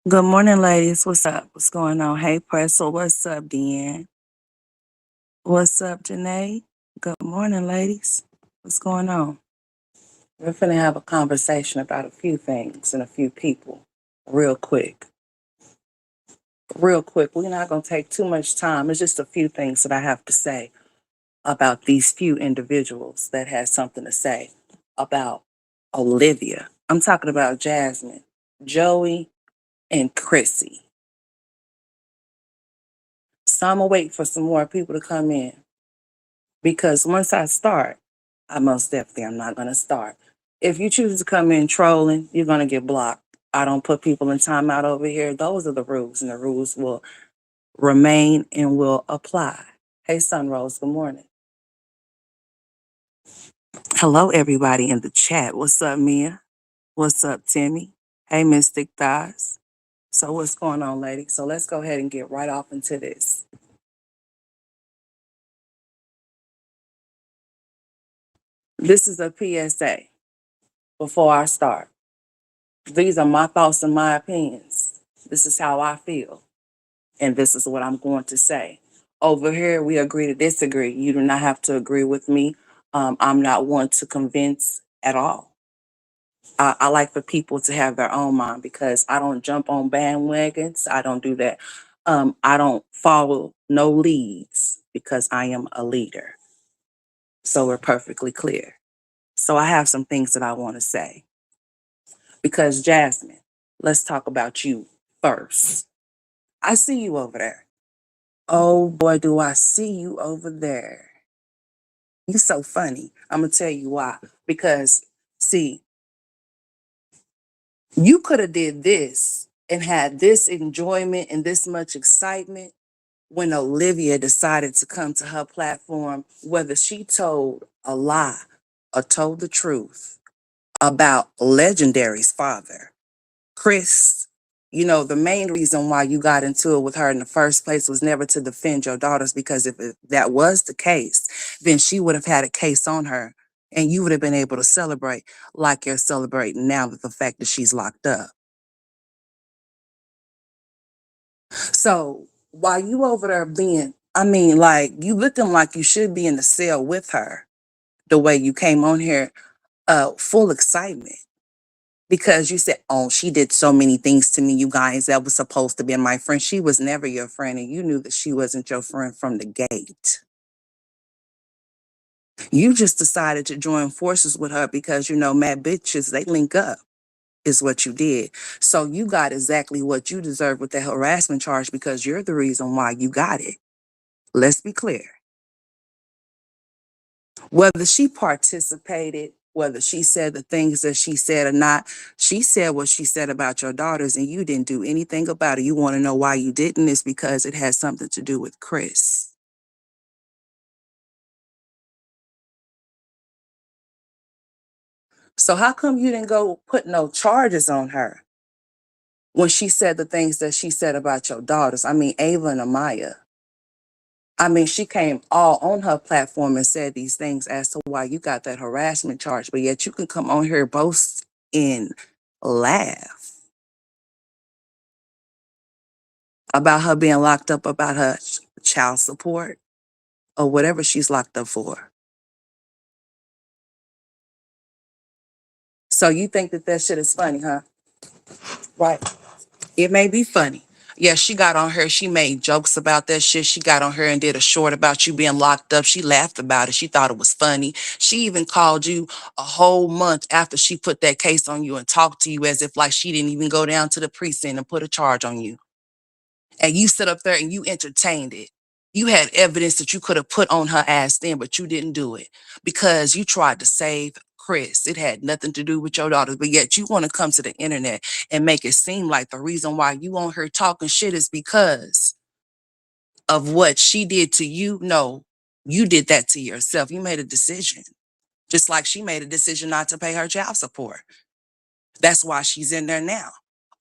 Good morning, ladies. What's up? What's going on? Hey, Pressel. What's up, Deanne? What's up, Janae? Good morning, ladies. What's going on? We're finna have a conversation about a few things and a few people real quick. Real quick. We're not going to take too much time. It's just a few things that I have to say about these few individuals that had something to say about Olivia. I'm talking about Jasmine, Joey, and Chrissy. So I'm going to wait for some more people to come in. Because once I start, I most definitely am not going to start. If you choose to come in trolling, you're going to get blocked. I don't put people in timeout over here. Those are the rules, and the rules will remain and will apply. Hey, Sunrose, good morning. Hello, everybody in the chat. What's up, Mia? What's up, Timmy? Hey, Mystic Thighs. So what's going on, ladies? So let's go ahead and get right off into this. This is a PSA before I start. These are my thoughts and my opinions. This is how I feel. And this is what I'm going to say. Over here, we agree to disagree. You do not have to agree with me. I'm not one to convince at all. I like for people to have their own mind because I don't jump on bandwagons. I don't do that. I don't follow no leads because I am a leader. So we're perfectly clear. So I have some things that I want to say. Because Jasmine, let's talk about you first. I see you over there. Oh boy, do I see you over there. You so funny. I'm gonna tell you why. Because see, you could have did this and had this enjoyment and this much excitement when Olivia decided to come to her platform, whether she told a lie or told the truth about Legendary's father. Chris, the main reason why you got into it with her in the first place was never to defend your daughters, because if that was the case, then she would have had a case on her and you would have been able to celebrate like you're celebrating now with the fact that she's locked up. So while you over there like you looking like you should be in the cell with her, the way you came on here, full excitement. Because you said, oh, she did so many things to me, you guys, that was supposed to be my friend. She was never your friend, and you knew that she wasn't your friend from the gate. You just decided to join forces with her because, mad bitches, they link up, is what you did. So you got exactly what you deserve with that harassment charge because you're the reason why you got it. Let's be clear. Whether she participated, whether she said the things that she said or not, she said what she said about your daughters and you didn't do anything about it. You want to know why you didn't? It's because it has something to do with Chris. So how come you didn't go put no charges on her when she said the things that she said about your daughters? I mean, Ava and Amaya. I mean, she came all on her platform and said these things as to why you got that harassment charge, but yet you can come on here, boast, and laugh about her being locked up, about her child support or whatever she's locked up for. So you think that that shit is funny, huh? Right. It may be funny. Yeah, she got on her. She made jokes about that shit. She got on her and did a short about you being locked up. She laughed about it. She thought it was funny. She even called you a whole month after she put that case on you and talked to you as if like she didn't even go down to the precinct and put a charge on you. And you sit up there and you entertained it. You had evidence that you could have put on her ass then, but you didn't do it because you tried to save Chris. It had nothing to do with your daughters, but yet you want to come to the internet and make it seem like the reason why you on her talking shit is because of what she did to you. No, you did that to yourself. You made a decision, just like she made a decision not to pay her child support. That's why she's in there now.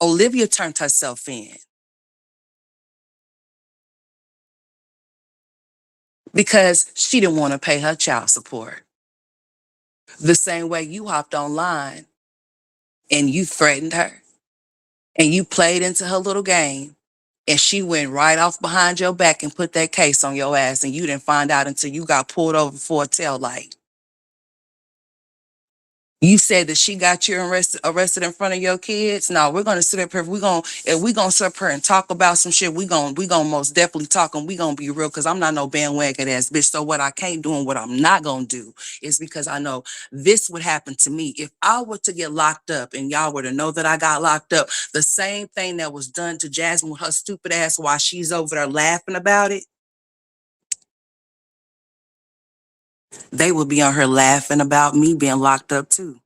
Olivia turned herself in because she didn't want to pay her child support. The same way you hopped online and you threatened her And you played into her little game. And she went right off behind your back and put that case on your ass. And you didn't find out until you got pulled over for a tail light. You said that she got you arrested in front of your kids. No, we're gonna sit up here. If we gonna sit up here and talk about some shit, we gonna most definitely talk and we gonna be real. Cause I'm not no bandwagon ass bitch. So what I can't do and what I'm not gonna do is because I know this would happen to me if I were to get locked up and y'all were to know that I got locked up. The same thing that was done to Jasmine with her stupid ass while she's over there laughing about it. They would be on her laughing about me being locked up too.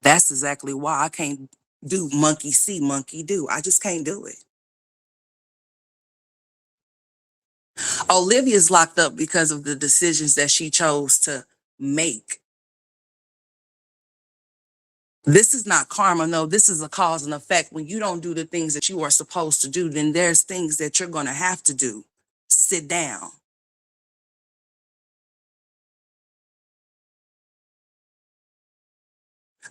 That's exactly why I can't do monkey see, monkey do. I just can't do it. Olivia's locked up because of the decisions that she chose to make. This is not karma. No, this is a cause and effect. When you don't do the things that you are supposed to do, then there's things that you're going to have to do. Sit down.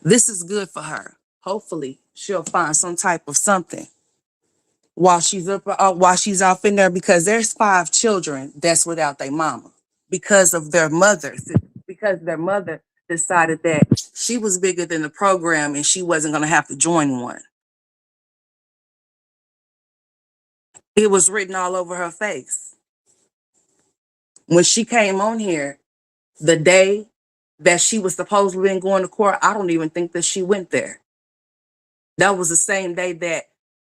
This is good for her. Hopefully, she'll find some type of something while she's off in there, because there's 5 children that's without their mama because of their mothers, because their mother decided that she was bigger than the program and she wasn't going to have to join one. It was written all over her face when she came on here the day that she was supposedly going to court. I don't even think that she went there. That was the same day that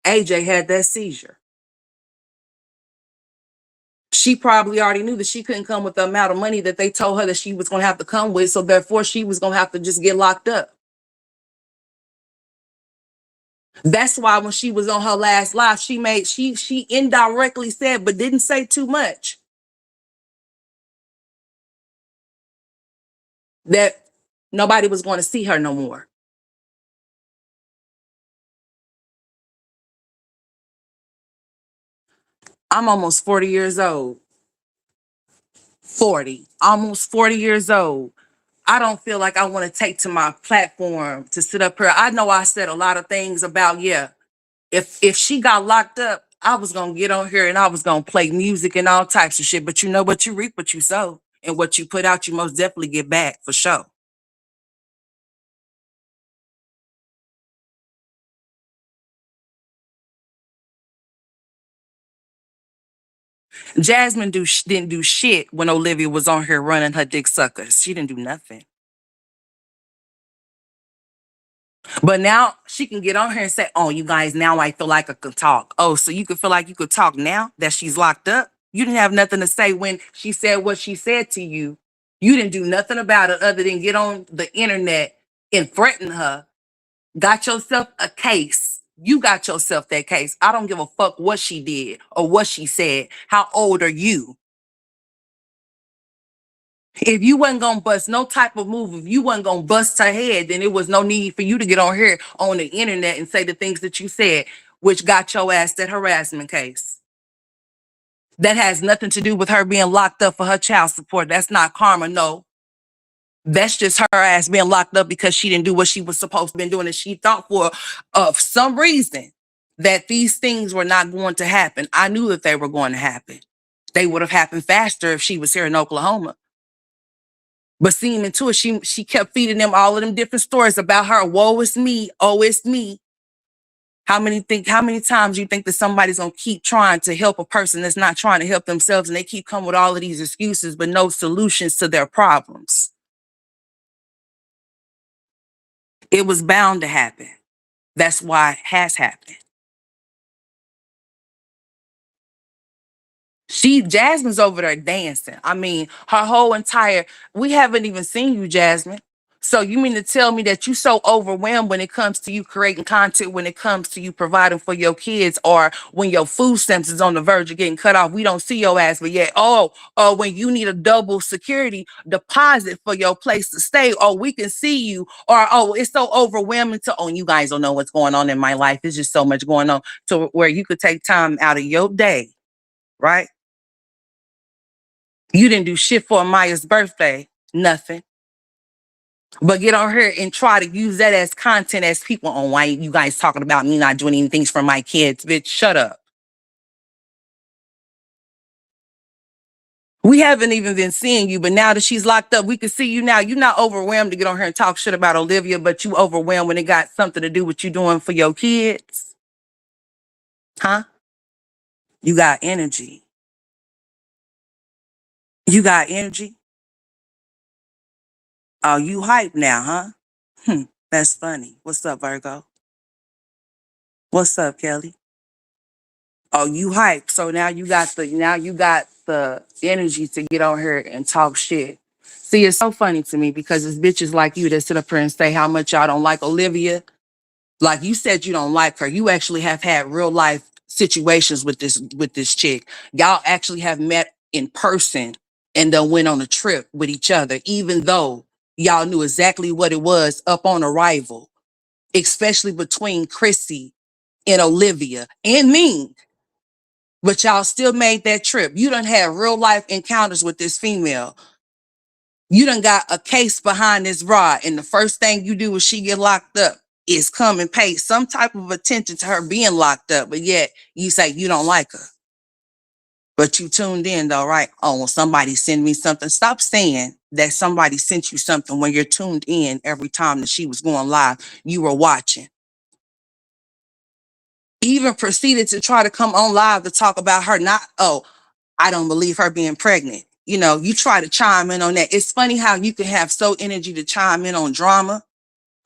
AJ had that seizure. She probably already knew that she couldn't come with the amount of money that they told her that she was going to have to come with. So therefore, she was going to have to just get locked up. That's why when she was on her last live, she indirectly said, but didn't say too much, that nobody was going to see her no more. I'm almost 40 years old. 40, almost 40 years old. I don't feel like I want to take to my platform to sit up here. I know I said a lot of things about, yeah, if she got locked up, I was gonna get on here and I was gonna play music and all types of shit. But you know what, you reap what you sow, and what you put out, you most definitely get back for sure. Jasmine didn't do shit when Olivia was on here running her dick suckers. She didn't do nothing. But now she can get on here and say, "Oh, you guys, now I feel like I can talk." Oh, so you could feel like you could talk now that she's locked up? You didn't have nothing to say when she said what she said to you. You didn't do nothing about it other than get on the internet and threaten her. Got yourself a case. You got yourself that case. I don't give a fuck what she did or what she said. How old are you? If you wasn't gonna bust no type of move, if you wasn't gonna bust her head, then it was no need for you to get on here on the internet and say the things that you said, which got your ass that harassment case. That has nothing to do with her being locked up for her child support. That's not karma, no. That's just her ass being locked up because she didn't do what she was supposed to be doing. And she thought for of some reason that these things were not going to happen. I knew that they were going to happen. They would have happened faster if she was here in Oklahoma. But seeing into it, she kept feeding them all of them different stories about her. Woe is me, oh it's me. How many times you think that somebody's gonna keep trying to help a person that's not trying to help themselves, and they keep coming with all of these excuses but no solutions to their problems? It was bound to happen. That's why it has happened. Jasmine's over there dancing. I mean, her whole entire, we haven't even seen you, Jasmine. So you mean to tell me that you so overwhelmed when it comes to you creating content, when it comes to you providing for your kids, or when your food stamps is on the verge of getting cut off, we don't see your ass, but yet, when you need a double security deposit for your place to stay, we can see you, or it's so overwhelming to, you guys don't know what's going on in my life. There's just so much going on to where you could take time out of your day, right? You didn't do shit for Amaya's birthday. Nothing. But get on here and try to use that as content as people on why you guys talking about me not doing anything for my kids. Bitch, shut up. We haven't even been seeing you, but now that she's locked up, we can see you now. You're not overwhelmed to get on here and talk shit about Olivia, but you overwhelmed when it got something to do with you doing for your kids. Huh? You got energy. You got energy. Oh, you hype now, huh? That's funny. What's up, Virgo? What's up, Kelly? Oh, you hype. So now you got the energy to get on here and talk shit. See, it's so funny to me because it's bitches like you that sit up here and say how much y'all don't like Olivia. Like you said you don't like her. You actually have had real life situations with this chick. Y'all actually have met in person and then went on a trip with each other, even though y'all knew exactly what it was up on arrival, especially between Chrissy and Olivia and me. But y'all still made that trip. You done had real life encounters with this female. You done got a case behind this rod, and the first thing you do when she get locked up is come and pay some type of attention to her being locked up. But yet you say you don't like her. But you tuned in though, right? Oh, well, somebody send me something. Stop saying that somebody sent you something when you're tuned in every time that she was going live. You were watching. Even proceeded to try to come on live to talk about her not, oh, I don't believe her being pregnant. You know, you try to chime in on that. It's funny how you can have so energy to chime in on drama,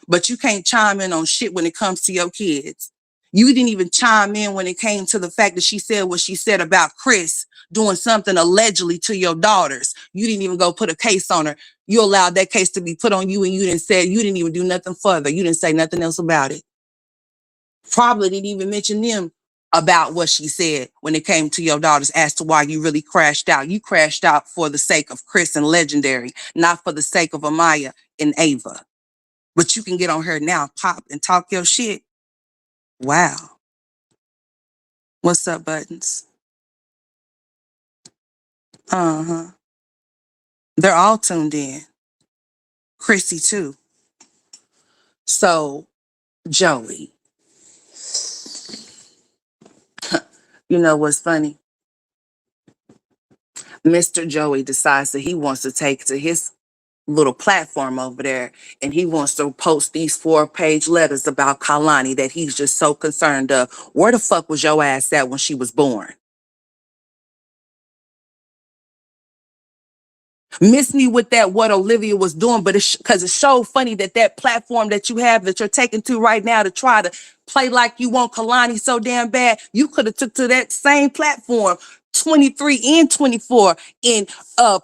but you can't chime in on shit when it comes to your kids. You didn't even chime in when it came to the fact that she said what she said about Chris doing something allegedly to your daughters. You didn't even go put a case on her. You allowed that case to be put on you and you didn't even do nothing further. You didn't say nothing else about it. Probably didn't even mention them about what she said when it came to your daughters as to why you really crashed out. You crashed out for the sake of Chris and Legendary, not for the sake of Amaya and Ava. But you can get on her now, pop and talk your shit. Wow. What's up, Buttons? Uh-huh. They're all tuned in. Chrissy too. So, Joey, you know what's funny? Mr. Joey decides that he wants to take to his little platform over there and he wants to post these 4-page letters about Kalani that he's just so concerned of. Where the fuck was your ass at when she was born? Miss me with that what Olivia was doing, but it's because it's so funny that that platform that you have that you're taking to right now to try to play like you want Kalani so damn bad, you could have took to that same platform 23 and 24 and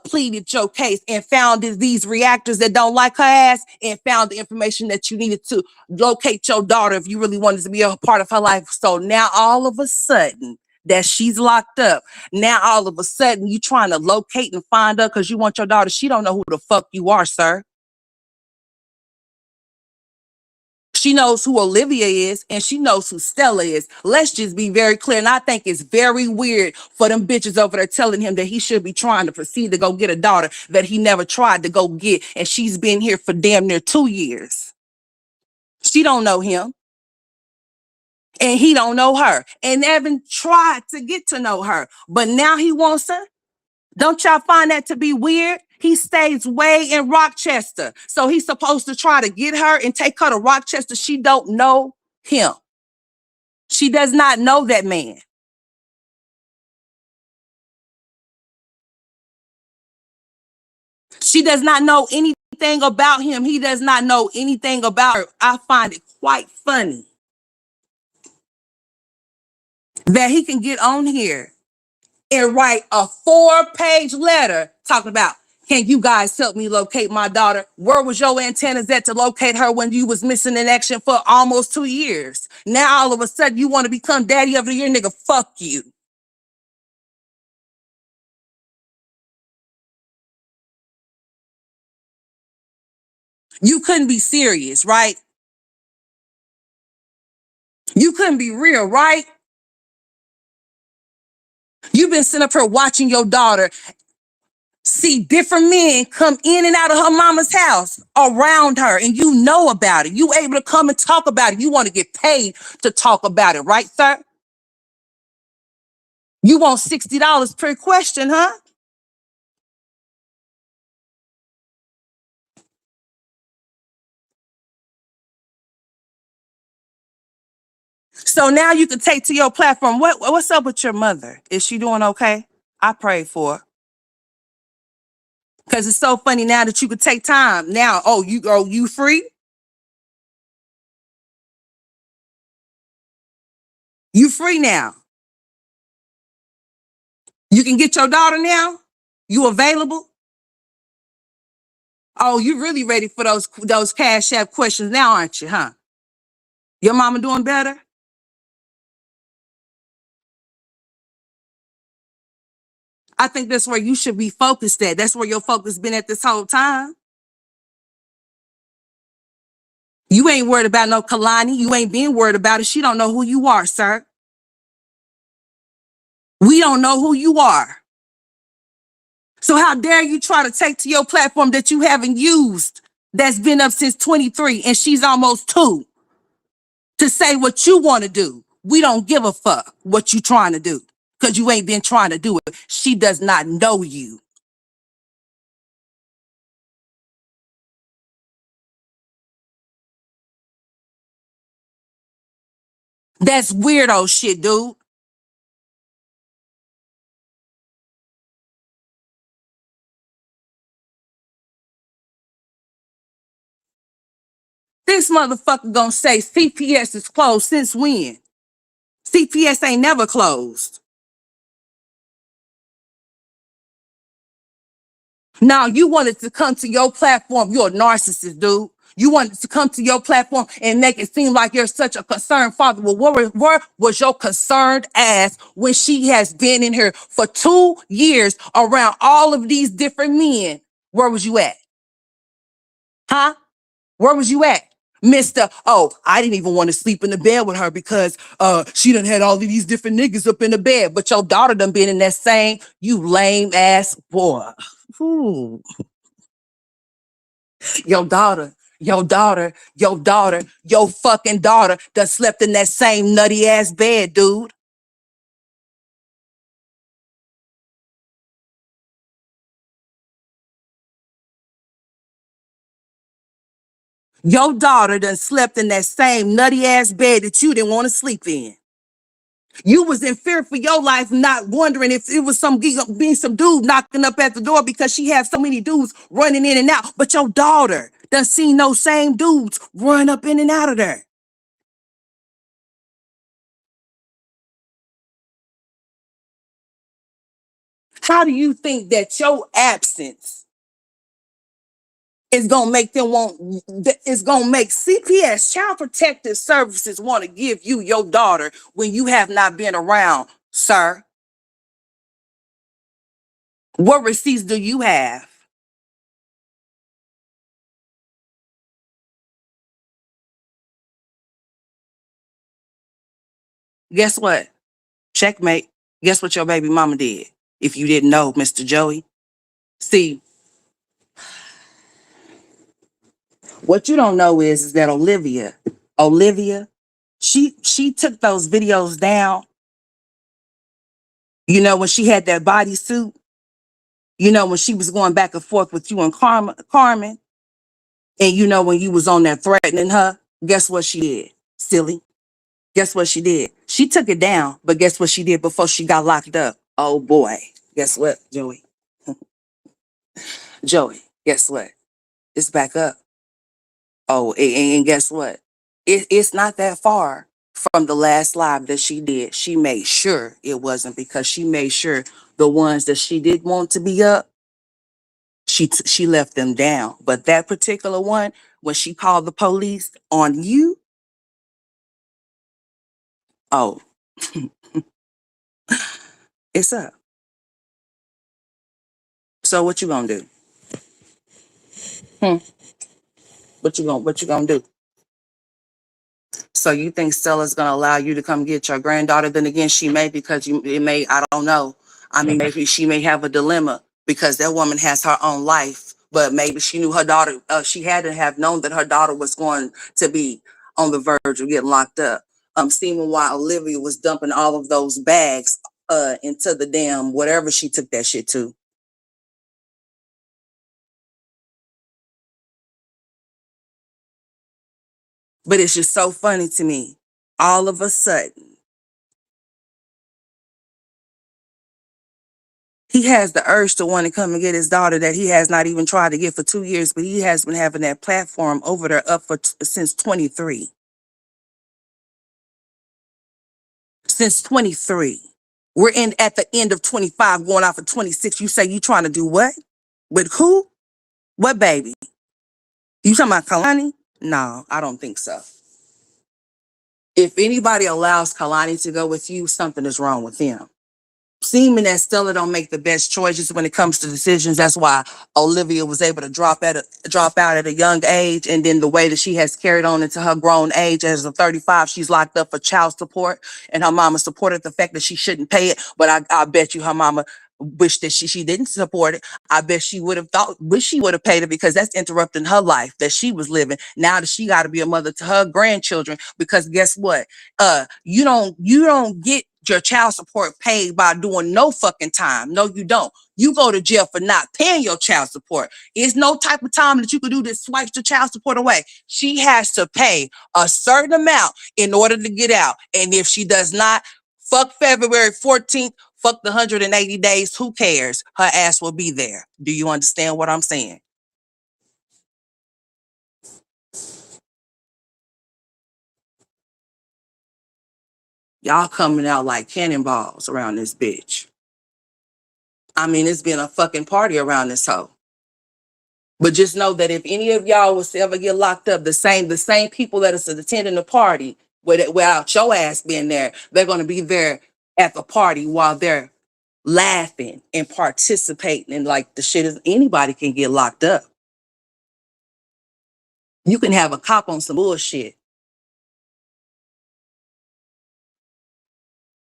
pleaded your case and found these reactors that don't like her ass and found the information that you needed to locate your daughter if you really wanted to be a part of her life. So now all of a sudden that she's locked up, now all of a sudden you trying to locate and find her because you want your daughter. She don't know who the fuck you are, sir. She knows who Olivia is and she knows who Stella is. Let's just be very clear. And I think it's very weird for them bitches over there telling him that he should be trying to proceed to go get a daughter that he never tried to go get. And she's been here for damn near 2 years. She don't know him. And he don't know her. And Evan tried to get to know her. But now he wants her. Don't y'all find that to be weird? He stays way in Rochester. So he's supposed to try to get her and take her to Rochester. She don't know him. She does not know that man. She does not know anything about him. He does not know anything about her. I find it quite funny that he can get on here and write a 4-page letter talking about, can you guys help me locate my daughter? Where was your antennas at to locate her when you was missing in action for almost 2 years? Now all of a sudden you want to become daddy of the year, nigga, fuck you. You couldn't be serious, right? You couldn't be real, right? You've been sitting up here watching your daughter see different men come in and out of her mama's house around her, and you know about it. You able to come and talk about it. You want to get paid to talk about it, right, sir? You want $60 per question, huh? So now you can take to your platform. What's up with your mother? Is she doing okay? I prayed for her. Because it's so funny now that you could take time. Now, you free? You free now. You can get your daughter now? You available? Oh, you really ready for those Cash App questions now, aren't you, huh? Your mama doing better? I think that's where you should be focused at. That's where your focus been at this whole time. You ain't worried about no Kalani. You ain't being worried about it. She don't know who you are, sir. We don't know who you are. So how dare you try to take to your platform that you haven't used, that's been up since 23 and she's almost 2, to say what you want to do. We don't give a fuck what you trying to do because you ain't been trying to do it. She does not know you. That's weirdo shit, dude. This motherfucker gonna say CPS is closed since when? CPS ain't never closed. Now you wanted to come to your platform. You're a narcissist, dude. You wanted to come to your platform and make it seem like you're such a concerned father. Well, where was your concerned ass when she has been in here for 2 years around all of these different men? Where was you at? Huh? Where was you at? Mr. Oh, I didn't even want to sleep in the bed with her because she done had all of these different niggas up in the bed. But your daughter done been in that same, you lame ass boy. Ooh. Your daughter, your fucking daughter done slept in that same nutty ass bed, dude. Your daughter done slept in that same nutty ass bed that you didn't want to sleep in. You was in fear for your life, not wondering if it was being some dude knocking up at the door because she had so many dudes running in and out. But your daughter done seen those same dudes run up in and out of there. How do you think that your absence is gonna make them want? Is gonna make CPS, Child Protective Services, want to give you your daughter when you have not been around, sir? What receipts do you have? Guess what? Checkmate. Guess what your baby mama did? If you didn't know, Mr. Joey. See, what you don't know is that Olivia, she took those videos down. You know, when she had that bodysuit, you know, when she was going back and forth with you and Carmen, and you know, when you was on there threatening her, guess what she did? Silly. Guess what she did? She took it down, but guess what she did before she got locked up? Oh boy. Guess what, Joey? Joey, guess what? It's back up. Oh, and guess what? It's not that far from the last live that she did. She made sure it wasn't, because she made sure the ones that she did want to be up, she left them down. But that particular one, when she called the police on you, oh, it's up. So what you gonna do? Hmm? What you gonna do? So you think Stella's gonna allow you to come get your granddaughter? Then again, she may, because it may, I don't know. I mean, maybe she may have a dilemma. because that woman has her own life. But maybe she knew her daughter, she had to have known that her daughter was going to be on the verge of getting locked up. Seeing while Olivia was dumping all of those bags into the damn whatever she took that shit to. But it's just so funny to me. All of a sudden, he has the urge to want to come and get his daughter that he has not even tried to get for 2 years, but he has been having that platform over there up for since 23. Since 23. We're in at the end of 25, going off of 26. You say you trying to do what? With who? What baby? You talking about Kalani? No, I don't think so. If anybody allows Kalani to go with you, something is wrong with them. Seeming that Stella don't make the best choices when it comes to decisions. That's why Olivia was able to drop out at a young age, and then the way that she has carried on into her grown age as a 35, she's locked up for child support, and her mama supported the fact that she shouldn't pay it. But I bet you her mama wish that she didn't support it. I bet she would have wish she would have paid it, because that's interrupting her life that she was living. Now that she got to be a mother to her grandchildren, because guess what? You don't get your child support paid by doing no fucking time. No, you don't. You go to jail for not paying your child support. It's no type of time that you could do that swipes the child support away. She has to pay a certain amount in order to get out. And if she does not, fuck February 14th, fuck the 180 days, who cares? Her ass will be there. Do you understand what I'm saying? Y'all coming out like cannonballs around this bitch. I mean, it's been a fucking party around this hoe. But just know that if any of y'all was to ever get locked up, the same people that is attending the party without your ass being there, they're gonna be there at the party while they're laughing and participating, and like the shit is anybody can get locked up. You can have a cop on some bullshit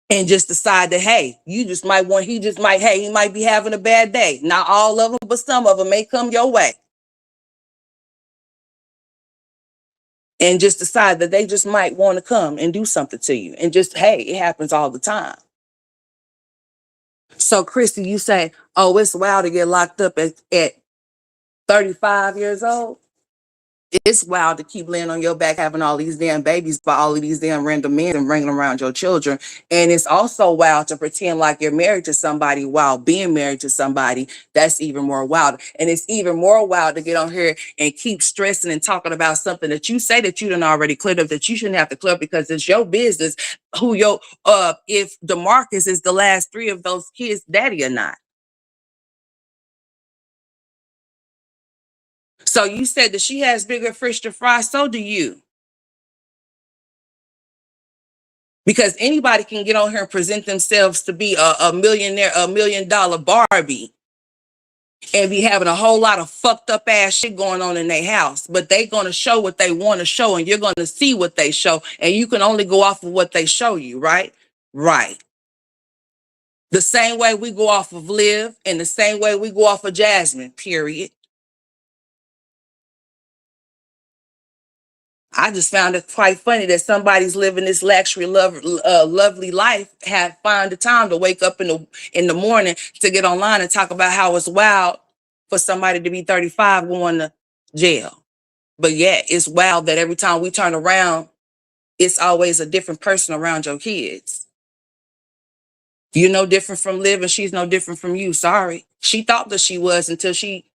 and just decide that, hey, he might be having a bad day. Not all of them, but some of them may come your way. And just decide that they just might want to come and do something to you. And just, hey, it happens all the time. So, Chrissy, you say, oh, it's wild to get locked up at 35 years old. It's wild to keep laying on your back, having all these damn babies by all of these damn random men and bringing around your children. And it's also wild to pretend like you're married to somebody while being married to somebody. That's even more wild. And it's even more wild to get on here and keep stressing and talking about something that you say that you done already cleared up, that you shouldn't have to clear up, because it's your business if DeMarcus is the last three of those kids' daddy or not. So you said that she has bigger fish to fry. So do you. Because anybody can get on here and present themselves to be a millionaire, $1 million Barbie, and be having a whole lot of fucked up ass shit going on in their house. But they gonna show what they want to show, and you're gonna see what they show, and you can only go off of what they show you, right? Right. The same way we go off of Liv, and the same way we go off of Jasmine, period. I just found it quite funny that somebody's living this lovely life, find the time to wake up in the morning to get online and talk about how it's wild for somebody to be 35 going to jail. But yeah, it's wild that every time we turn around, it's always a different person around your kids. You're no different from Liv, and she's no different from you. Sorry. She thought that she was until she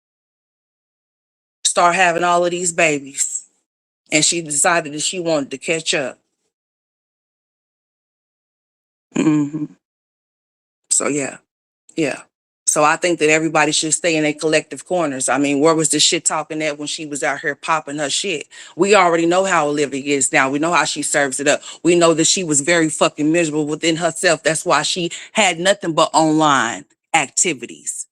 started having all of these babies. And she decided that she wanted to catch up. Hmm. So yeah. So I think that everybody should stay in their collective corners. I mean, where was the shit talking at when she was out here popping her shit? We already know how Olivia is now. We know how she serves it up. We know that she was very fucking miserable within herself. That's why she had nothing but online activities.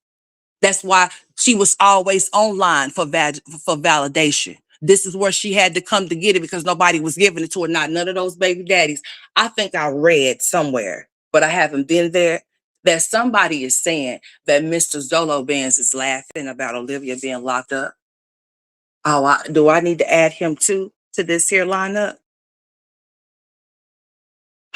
That's why she was always online for validation. This is where she had to come to get it, because nobody was giving it to her, not none of those baby daddies. I think I read somewhere, but I haven't been there, that somebody is saying that Mr. Zolo Bands is laughing about Olivia being locked up. Oh, do I need to add him too to this here lineup?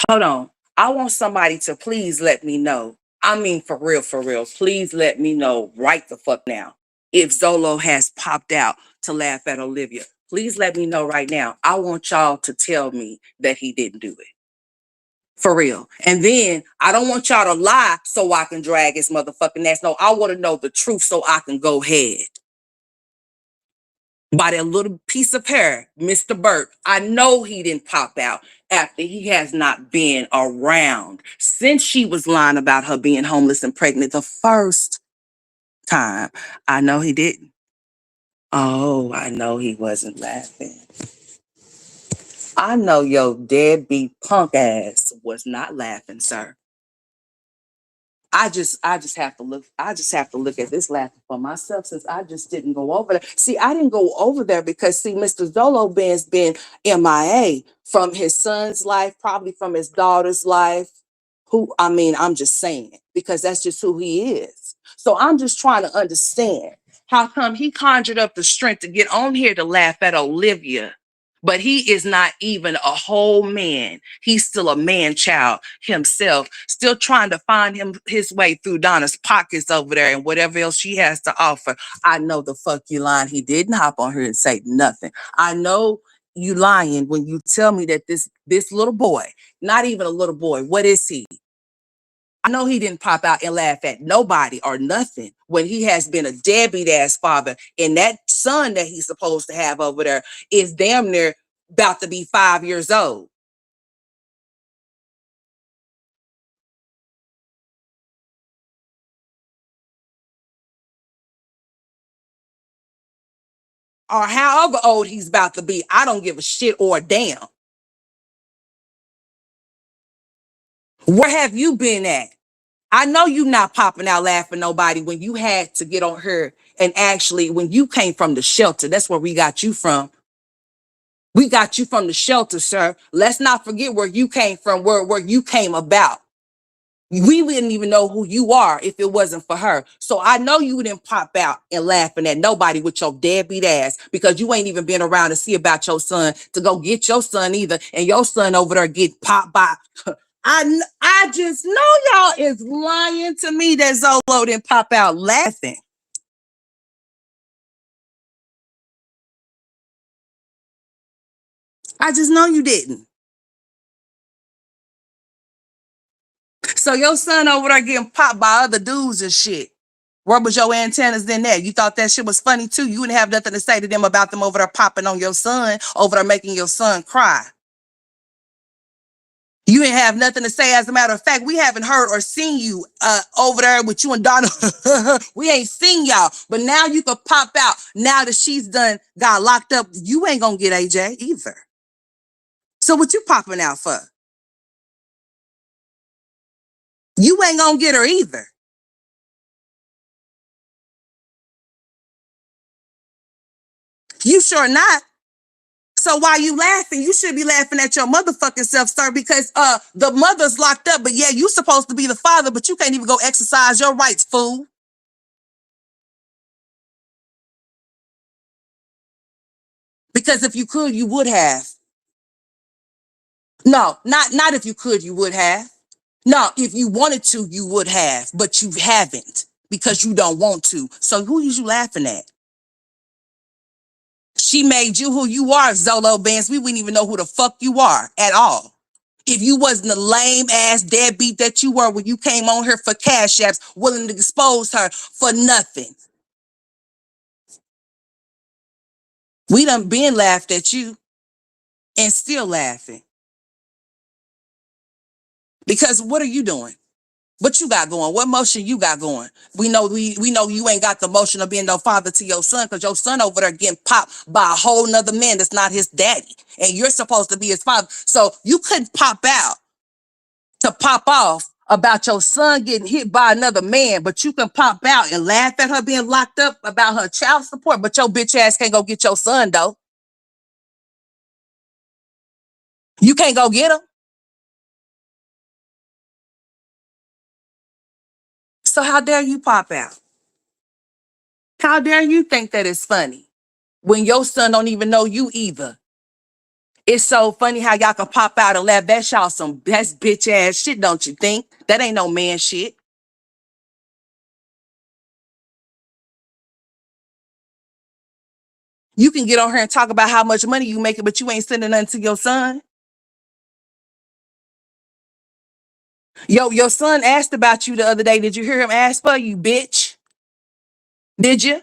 Hold on. I want somebody to please let me know. I mean, for real, please let me know right the fuck now. If Zolo has popped out to laugh at Olivia, please let me know right now. I want y'all to tell me that he didn't do it. For real. And then I don't want y'all to lie so I can drag his motherfucking ass. No, I want to know the truth so I can go ahead. By that little piece of hair, Mr. Burt, I know he didn't pop out after he has not been around since she was lying about her being homeless and pregnant the first time. I know he didn't. Oh, I know he wasn't laughing. I know your deadbeat punk ass was not laughing, sir. I just have to look. I just have to look at this laughing for myself since I just didn't go over there. See, I didn't go over there because see, Mr. Zolo Ben's been MIA from his son's life, probably from his daughter's life. Who I mean, I'm just saying because that's just who he is. So I'm just trying to understand how come he conjured up the strength to get on here to laugh at Olivia, but he is not even a whole man. He's still a man child himself, still trying to find his way through Donna's pockets over there and whatever else she has to offer. I know the fuck you lying. He didn't hop on her and say nothing. I know you lying when you tell me that this little boy, not even a little boy, what is he? I know he didn't pop out and laugh at nobody or nothing when he has been a deadbeat ass father. And that son that he's supposed to have over there is damn near about to be 5 years old. Or however old he's about to be. I don't give a shit or a damn. Where have you been at? I know you not popping out laughing nobody when you had to get on her and actually when you came from the shelter. That's where we got you from. We got you from the shelter, sir. Let's not forget where you came from, where you came about. We wouldn't even know who you are if it wasn't for her. So I know you didn't pop out and laughing at nobody with your deadbeat ass because you ain't even been around to see about your son to go get your son either. And your son over there get popped by. I just know y'all is lying to me that Zolo didn't pop out laughing. I just know you didn't. So your son over there getting popped by other dudes and shit. Where was your antennas then that? You thought that shit was funny too. You didn't have nothing to say to them about them over there popping on your son, over there making your son cry. You didn't have nothing to say. As a matter of fact, we haven't heard or seen you over there with you and Donna. We ain't seen y'all. But now you can pop out. Now that she's done got locked up, you ain't gonna get AJ either. So what you popping out for? You ain't gonna get her either. You sure not. So why you laughing? You should be laughing at your motherfucking self, sir, because the mother's locked up, but yeah, you supposed to be the father, but you can't even go exercise your rights, fool. Because if you could, you would have. No, not if you could, you would have. No, if you wanted to, you would have, but you haven't because you don't want to. So who is you laughing at? She made you who you are, Zolo Bands. We wouldn't even know who the fuck you are at all. If you wasn't the lame ass deadbeat that you were when you came on here for cash apps, willing to expose her for nothing. We done been laughed at you and still laughing. Because what are you doing? What you got going? What motion you got going? We know you ain't got the motion of being no father to your son because your son over there getting popped by a whole nother man that's not his daddy. And you're supposed to be his father. So you couldn't pop out to pop off about your son getting hit by another man, but you can pop out and laugh at her being locked up about her child support, but your bitch ass can't go get your son though. You can't go get him. So how dare you pop out? How dare you think that it's funny when your son don't even know you either? It's so funny how y'all can pop out and laugh. That's bitch ass shit, don't you think? That ain't no man shit. You can get on here and talk about how much money you making, but you ain't sending nothing to your son. Yo, your son asked about you the other day. Did you hear him ask for you, bitch? Did you?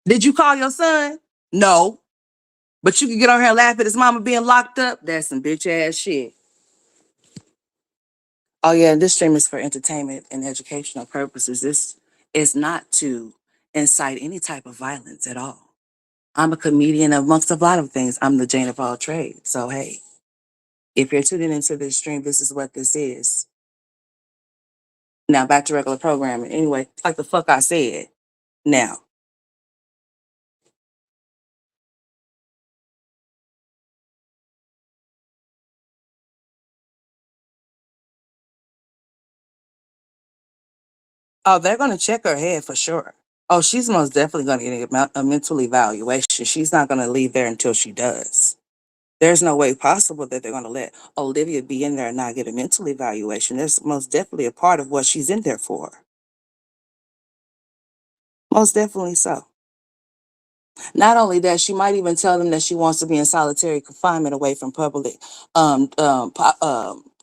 Did you call your son? No. But you can get on here and laugh at his mama being locked up. That's some bitch ass shit. Oh yeah, this stream is for entertainment and educational purposes. This is not to incite any type of violence at all. I'm a comedian amongst a lot of things. I'm the Jane of all trades. So hey, if you're tuning into this stream, this is what this is. Now back to regular programming. Anyway, like the fuck I said. Now, oh, they're gonna check her head for sure. Oh, she's most definitely gonna get a mental evaluation. She's not gonna leave there until she does. There's no way possible that they're gonna let Olivia be in there and not get a mental evaluation. There's most definitely a part of what she's in there for. Most definitely so. Not only that, she might even tell them that she wants to be in solitary confinement away from public,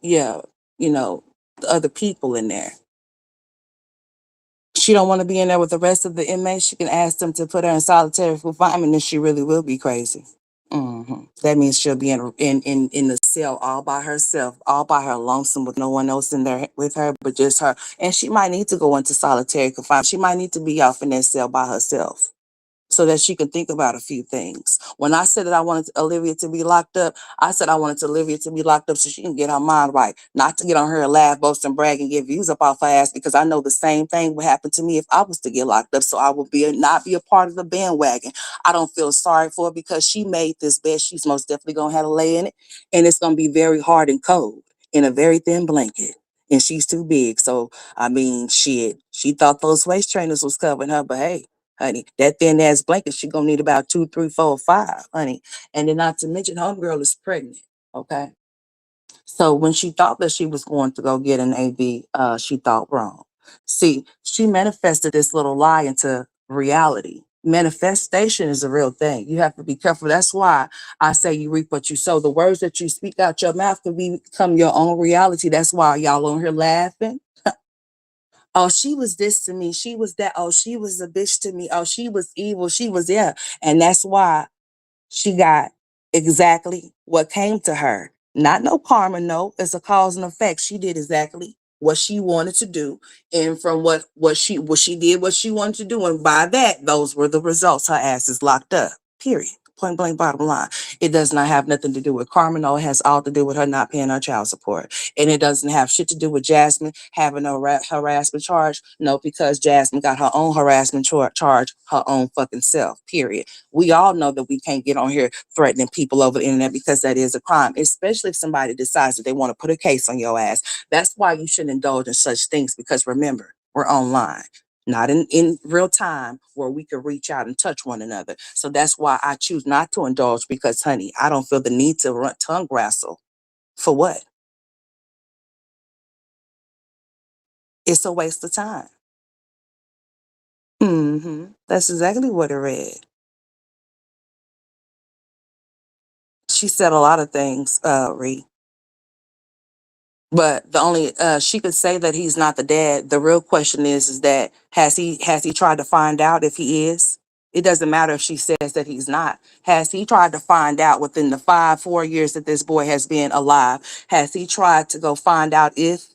yeah, you know, the other people in there. She don't want to be in there with the rest of the inmates. She can ask them to put her in solitary confinement, and she really will be crazy. That means she'll be in the cell all by herself, all by her lonesome, with no one else in there with her but just her. And she might need to go into solitary confinement. She might need to be off in that cell by herself, so that she can think about a few things. When I said that I wanted Olivia to be locked up, I said I wanted Olivia to be locked up so she can get her mind right, not to get on her and laugh, boast, and brag and get views up off her ass, because I know the same thing would happen to me if I was to get locked up. So I would not be a part of the bandwagon. I don't feel sorry for her because she made this bed. She's most definitely gonna have to lay in it, and it's gonna be very hard and cold in a very thin blanket. And she's too big. So I mean, shit. She thought those waist trainers was covering her, but hey, honey, that thin ass blanket, she gonna need about 2, 3, 4, 5, honey. And then not to mention, homegirl is pregnant. Okay. So when she thought that she was going to go get an AB, she thought wrong. See, she manifested this little lie into reality. Manifestation is a real thing. You have to be careful. That's why I say you reap what you sow. The words that you speak out your mouth can become your own reality. That's why y'all on here laughing. Oh, she was this to me. She was that. Oh, she was a bitch to me. Oh, she was evil. She was, yeah. And that's why she got exactly what came to her. Not no karma, no. It's a cause and effect. She did exactly what she wanted to do. And from what she did what she wanted to do. And by that, those were the results. Her ass is locked up. Period. Point blank bottom line. It does not have nothing to do with karma. No, it has all to do with her not paying her child support. And it doesn't have shit to do with Jasmine having a harassment charge. No, because Jasmine got her own harassment charge, her own fucking self. Period. We all know that we can't get on here threatening people over the internet because that is a crime, especially if somebody decides that they want to put a case on your ass. That's why you shouldn't indulge in such things, because remember, we're online, not in real time where we can reach out and touch one another. So that's why I choose not to indulge, because, honey, I don't feel the need to run tongue wrestle. For what? It's a waste of time. That's exactly what it read. She said a lot of things, Ree. But the only she could say that he's not the dad. The real question is that has he tried to find out if he is? It doesn't matter if she says that he's not. Has he tried to find out within the 4 years that this boy has been alive? Has he tried to go find out if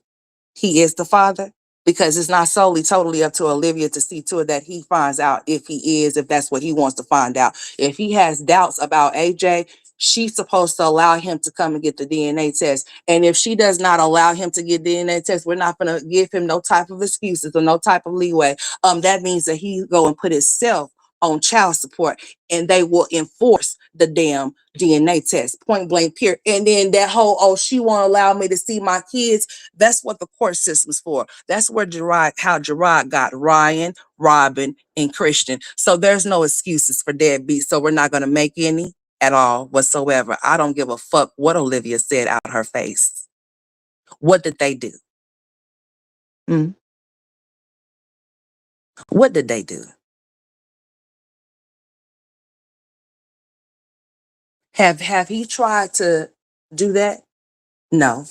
he is the father? Because it's not solely totally up to Olivia to see to it that he finds out if he is, if that's what he wants to find out. If he has doubts about AJ, she's supposed to allow him to come and get the DNA test. And if she does not allow him to get DNA test, we're not going to give him no type of excuses or no type of leeway. That means that he go and put himself on child support, and they will enforce the damn DNA test, point blank, period. And then that whole, oh, she won't allow me to see my kids. That's what the court system's for. That's where how Gerard got Ryan, Robin, and Christian. So there's no excuses for deadbeat. So we're not going to make any at all whatsoever. I don't give a fuck what Olivia said out her face. What did they do? Hmm? What did they do? Have he tried to do that? No.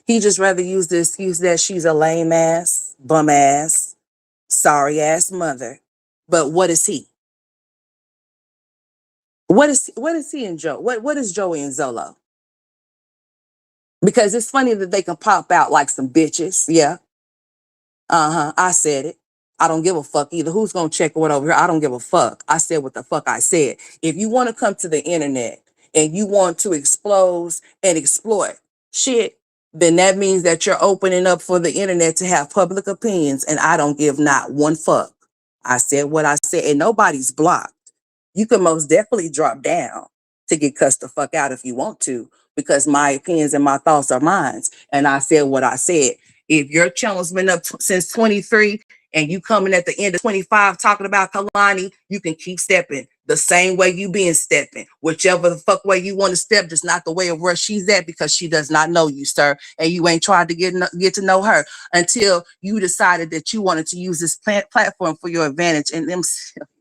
He just rather use the excuse that she's a lame ass, bum ass, sorry ass mother. But what is he? What is he and Joe? What is Joey and Zolo? Because it's funny that they can pop out like some bitches. Yeah. Uh-huh. I said it. I don't give a fuck either. Who's gonna check what over here? I don't give a fuck. I said what the fuck I said. If you want to come to the internet and you want to expose and exploit shit, then that means that you're opening up for the internet to have public opinions, and I don't give not one fuck. I said what I said, and nobody's blocked. You can most definitely drop down to get cussed the fuck out if you want to, because my opinions and my thoughts are mine. And I said what I said. If your channel's been up since 23 and you coming at the end of 25 talking about Kalani, you can keep stepping the same way you been stepping. Whichever the fuck way you want to step, just not the way of where she's at, because she does not know you, sir. And you ain't tried to get to know her until you decided that you wanted to use this platform for your advantage. And them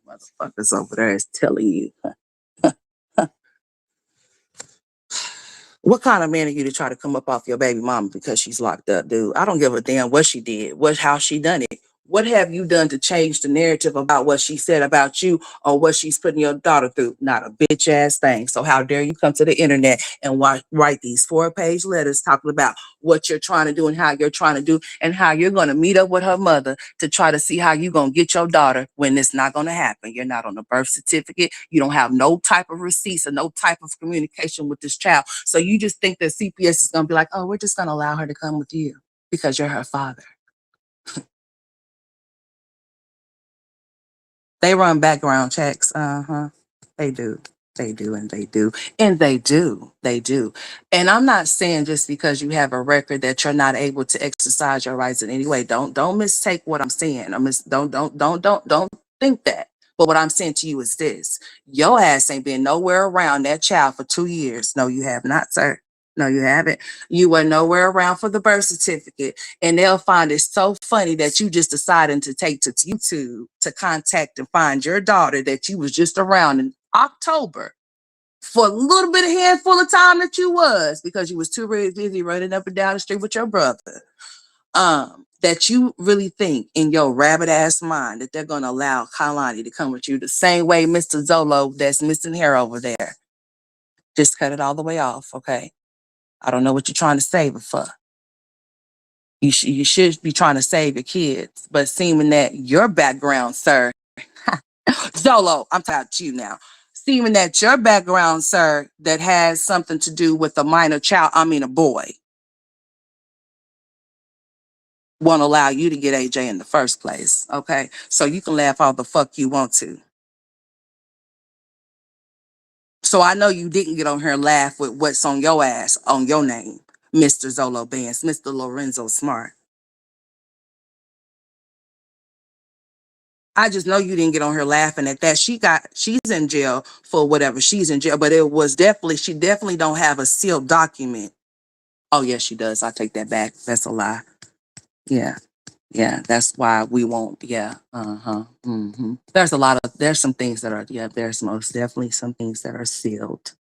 motherfuckers over there is telling you. What kind of man are you to try to come up off your baby mama because she's locked up, dude? I don't give a damn what she did, how she done it. What have you done to change the narrative about what she said about you or what she's putting your daughter through? Not a bitch ass thing. So how dare you come to the internet and write these 4-page letters talking about what you're trying to do and how you're trying to do and how you're going to meet up with her mother to try to see how you're going to get your daughter when it's not going to happen. You're not on a birth certificate. You don't have no type of receipts or no type of communication with this child. So you just think that CPS is going to be like, oh, we're just going to allow her to come with you because you're her father. They run background checks. Uh-huh. They do. They do, and they do. And they do. They do. And I'm not saying just because you have a record that you're not able to exercise your rights in any way. Don't mistake what I'm saying. Don't think that. But what I'm saying to you is this. Your ass ain't been nowhere around that child for 2 years. No, you have not, sir. No, you haven't. You were nowhere around for the birth certificate. And they'll find it so funny that you just decided to take to YouTube to contact and find your daughter that you was just around in October for a little bit of handful of time that you was, because you was too busy running up and down the street with your brother. That you really think in your rabbit ass mind that they're going to allow Kalani to come with you the same way Mr. Zolo that's missing hair over there. Just cut it all the way off, okay? I don't know what you're trying to save it for. You should be trying to save your kids, but seeming that your background, sir, Zolo, I'm talking about you now. Seeming that your background, sir, that has something to do with a minor child, I mean a boy, won't allow you to get AJ in the first place, okay? So you can laugh all the fuck you want to. So I know you didn't get on here and laugh with what's on your ass, on your name, Mr. Zolo Bands, Mr. Lorenzo Smart. I just know you didn't get on her laughing at that. She's in jail for whatever she's in jail, but she definitely don't have a sealed document. Oh yes, she does. I take that back. That's a lie. Yeah. Yeah. That's why we won't. Yeah. Uh-huh. Mm-hmm. There's some things that are, yeah, there's most definitely some things that are sealed.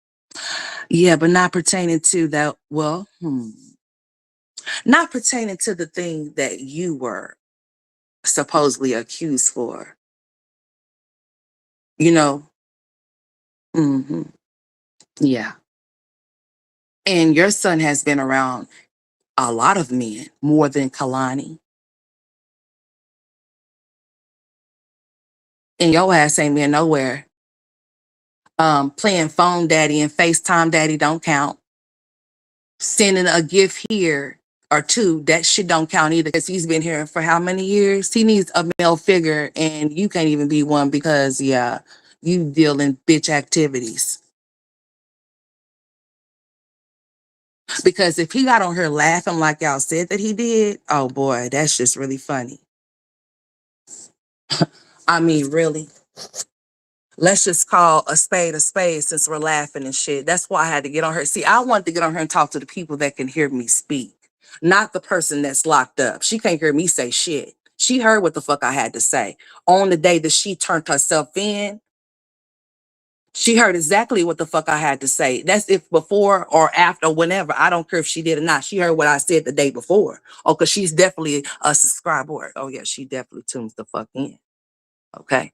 Yeah, but not pertaining to that. Well, not pertaining to the thing that you were supposedly accused for. You know? Mm-hmm. Yeah. And your son has been around a lot of men, more than Kalani. And your ass ain't been nowhere. Playing phone daddy and FaceTime daddy don't count. Sending a gift here or two, that shit don't count either because he's been here for how many years? He needs a male figure and you can't even be one because, yeah, you deal in bitch activities. Because if he got on her laughing like y'all said that he did, oh boy, that's just really funny. I mean, really. Let's just call a spade since we're laughing and shit. That's why I had to get on her. See, I wanted to get on her and talk to the people that can hear me speak, not the person that's locked up. She can't hear me say shit. She heard what the fuck I had to say. On the day that she turned herself in, she heard exactly what the fuck I had to say. That's if before or after, whenever. I don't care if she did or not. She heard what I said the day before. Oh, because she's definitely a subscriber. Oh, yeah, she definitely tunes the fuck in. Okay.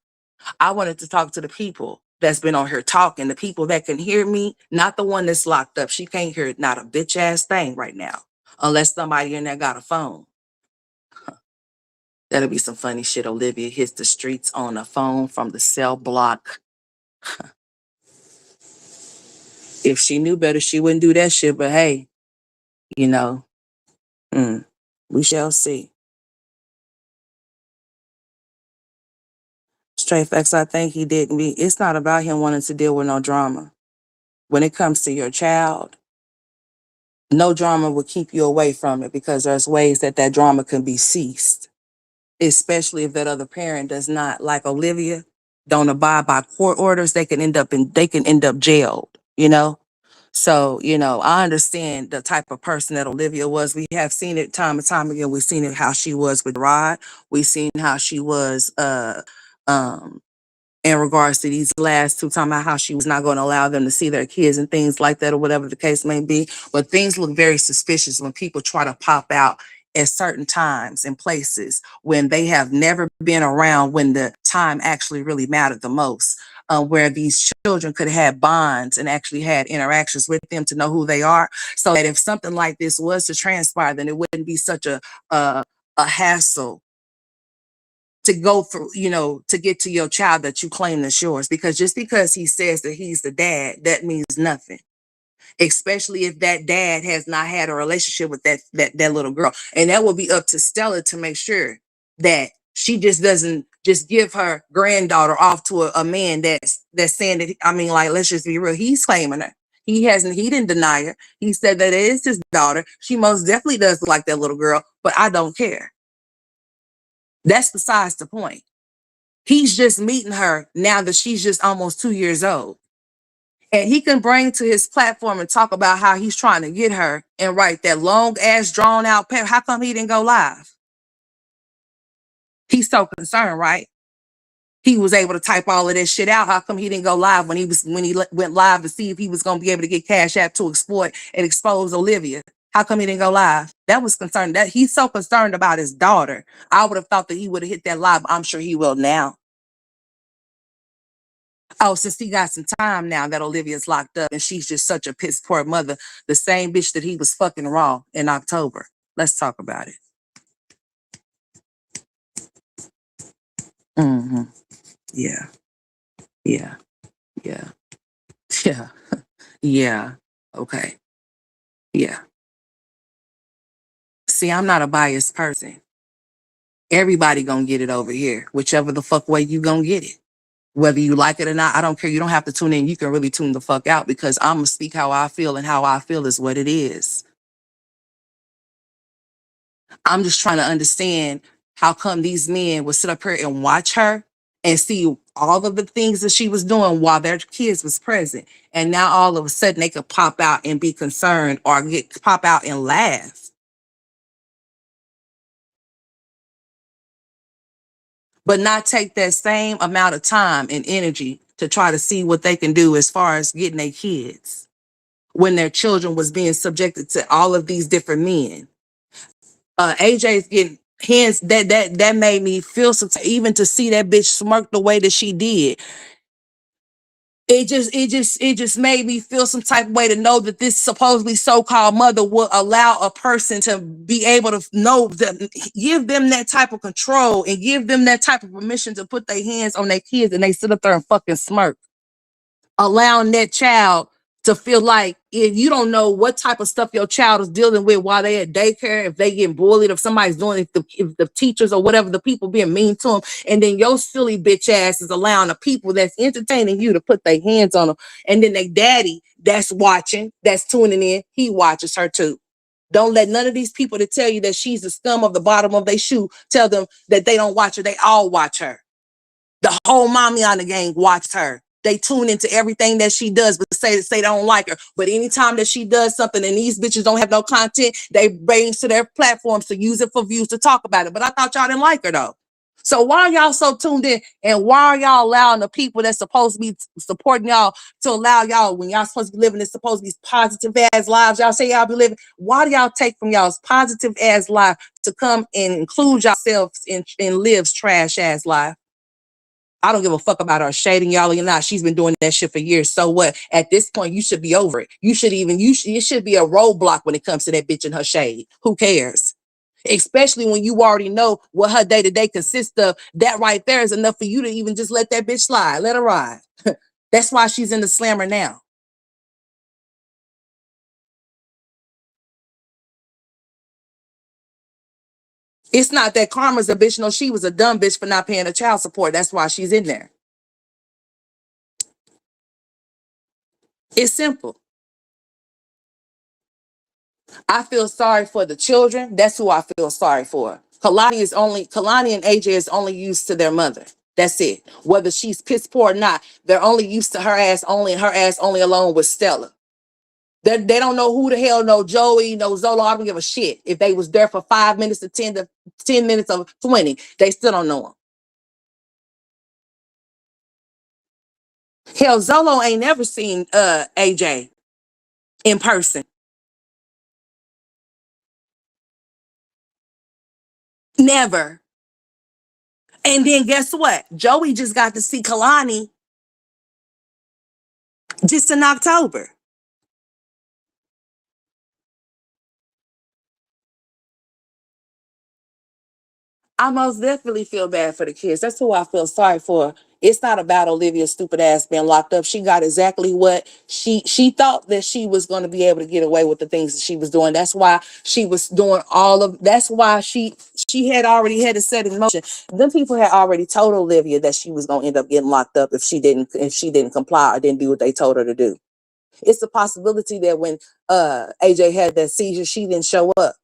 I wanted to talk to the people that's been on here talking, the people that can hear me, not the one that's locked up. She can't hear not a bitch ass thing right now, unless somebody in there got a phone. That'll be some funny shit. Olivia hits the streets on a phone from the cell block. If she knew better, she wouldn't do that shit. But hey, you know, we shall see. Straight facts, I think he didn't be. It's not about him wanting to deal with no drama. When it comes to your child, no drama will keep you away from it because there's ways that that drama can be ceased, especially if that other parent does not, like Olivia, don't abide by court orders. They can end up jailed, you know. So, you know, I understand the type of person that Olivia was. We have seen it time and time again. We've seen it how she was with Rod. We've seen how she was um in regards to these last two, talking about how she was not going to allow them to see their kids and things like that, or whatever the case may be. But things look very suspicious when people try to pop out at certain times and places when they have never been around when the time actually really mattered the most. Where these children could have bonds and actually had interactions with them to know who they are, so that if something like this was to transpire, then it wouldn't be such a hassle to go through, you know, to get to your child that you claim that's yours. Because just because he says that he's the dad, that means nothing. Especially if that dad has not had a relationship with that little girl. And that will be up to Stella to make sure that she just doesn't just give her granddaughter off to a man that's saying that, I mean, like, let's just be real. He's claiming her. He didn't deny her. He said that it is his daughter. She most definitely does look like that little girl, but I don't care. That's besides the point. He's just meeting her now that she's just almost 2 years old. And he can bring to his platform and talk about how he's trying to get her and write that long ass drawn out paper. How come he didn't go live? He's so concerned, right? He was able to type all of that shit out. How come he didn't go live when he went live to see if he was going to be able to get Cash App to exploit and expose Olivia? How come he didn't go live? That was concerned. That he's so concerned about his daughter. I would have thought that he would have hit that live. I'm sure he will now. Oh, since he got some time now that Olivia's locked up and she's just such a piss poor mother, the same bitch that he was fucking raw in October. Let's talk about it. Mm-hmm. Yeah. Yeah. Yeah. Yeah. Yeah. Okay. Yeah. See, I'm not a biased person. Everybody gonna get it over here, whichever the fuck way you gonna get it. Whether you like it or not, I don't care. You don't have to tune in. You can really tune the fuck out because I'm gonna speak how I feel, and how I feel is what it is. I'm just trying to understand how come these men would sit up here and watch her and see all of the things that she was doing while their kids was present. And now all of a sudden they could pop out and be concerned or pop out and laugh, but not take that same amount of time and energy to try to see what they can do as far as getting their kids when their children was being subjected to all of these different men. AJ's getting hands that made me feel some, even to see that bitch smirk the way that she did. It just made me feel some type of way to know that this supposedly so-called mother will allow a person to be able to know that, give them that type of control and give them that type of permission to put their hands on their kids and they sit up there and fucking smirk, allowing that child to feel like if you don't know what type of stuff your child is dealing with while they at daycare, if they getting bullied, if somebody's doing it, if the teachers or whatever, the people being mean to them, and then your silly bitch ass is allowing the people that's entertaining you to put their hands on them, and then they daddy that's watching, that's tuning in, he watches her too. Don't let none of these people that tell you that she's the scum of the bottom of their shoe tell them that they don't watch her. They all watch her. The whole mommy on the gang watched her. They tune into everything that she does, but say they don't like her. But anytime that she does something and these bitches don't have no content, they bring to their platforms to use it for views to talk about it. But I thought y'all didn't like her though. So why are y'all so tuned in? And why are y'all allowing the people that's supposed to be supporting y'all to allow y'all, when y'all supposed to be living this supposed to be positive ass lives y'all say y'all be living, why do y'all take from y'all's positive ass life to come and include yourselves in Liv's trash ass life? I don't give a fuck about her shading y'all or not. She's been doing that shit for years. So what? At this point, you should be over it. It should be a roadblock when it comes to that bitch and her shade. Who cares? Especially when you already know what her day-to-day consists of. That right there is enough for you to even just let that bitch slide. Let her ride. That's why she's in the slammer now. It's not that Karma's a bitch. No, she was a dumb bitch for not paying her child support. That's why she's in there. It's simple. I feel sorry for the children. That's who I feel sorry for. Kalani and AJ is only used to their mother. That's it. Whether she's piss poor or not, they're only used to her ass only, and her ass only alone with Stella. They don't know who the hell, no Joey, no Zolo. I don't give a shit. If they was there for 5 minutes to 10 minutes or 20, they still don't know them. Hell, Zolo ain't never seen AJ in person. Never. And then guess what? Joey just got to see Kalani just in October. I most definitely feel bad for the kids. That's who I feel sorry for. It's not about Olivia's stupid ass being locked up. She got exactly what she thought that she was going to be able to get away with the things that she was doing. That's why she was doing all of. That's why she had already had it set in motion. Them people had already told Olivia that she was going to end up getting locked up if she didn't comply or didn't do what they told her to do. It's a possibility that when AJ had that seizure, she didn't show up.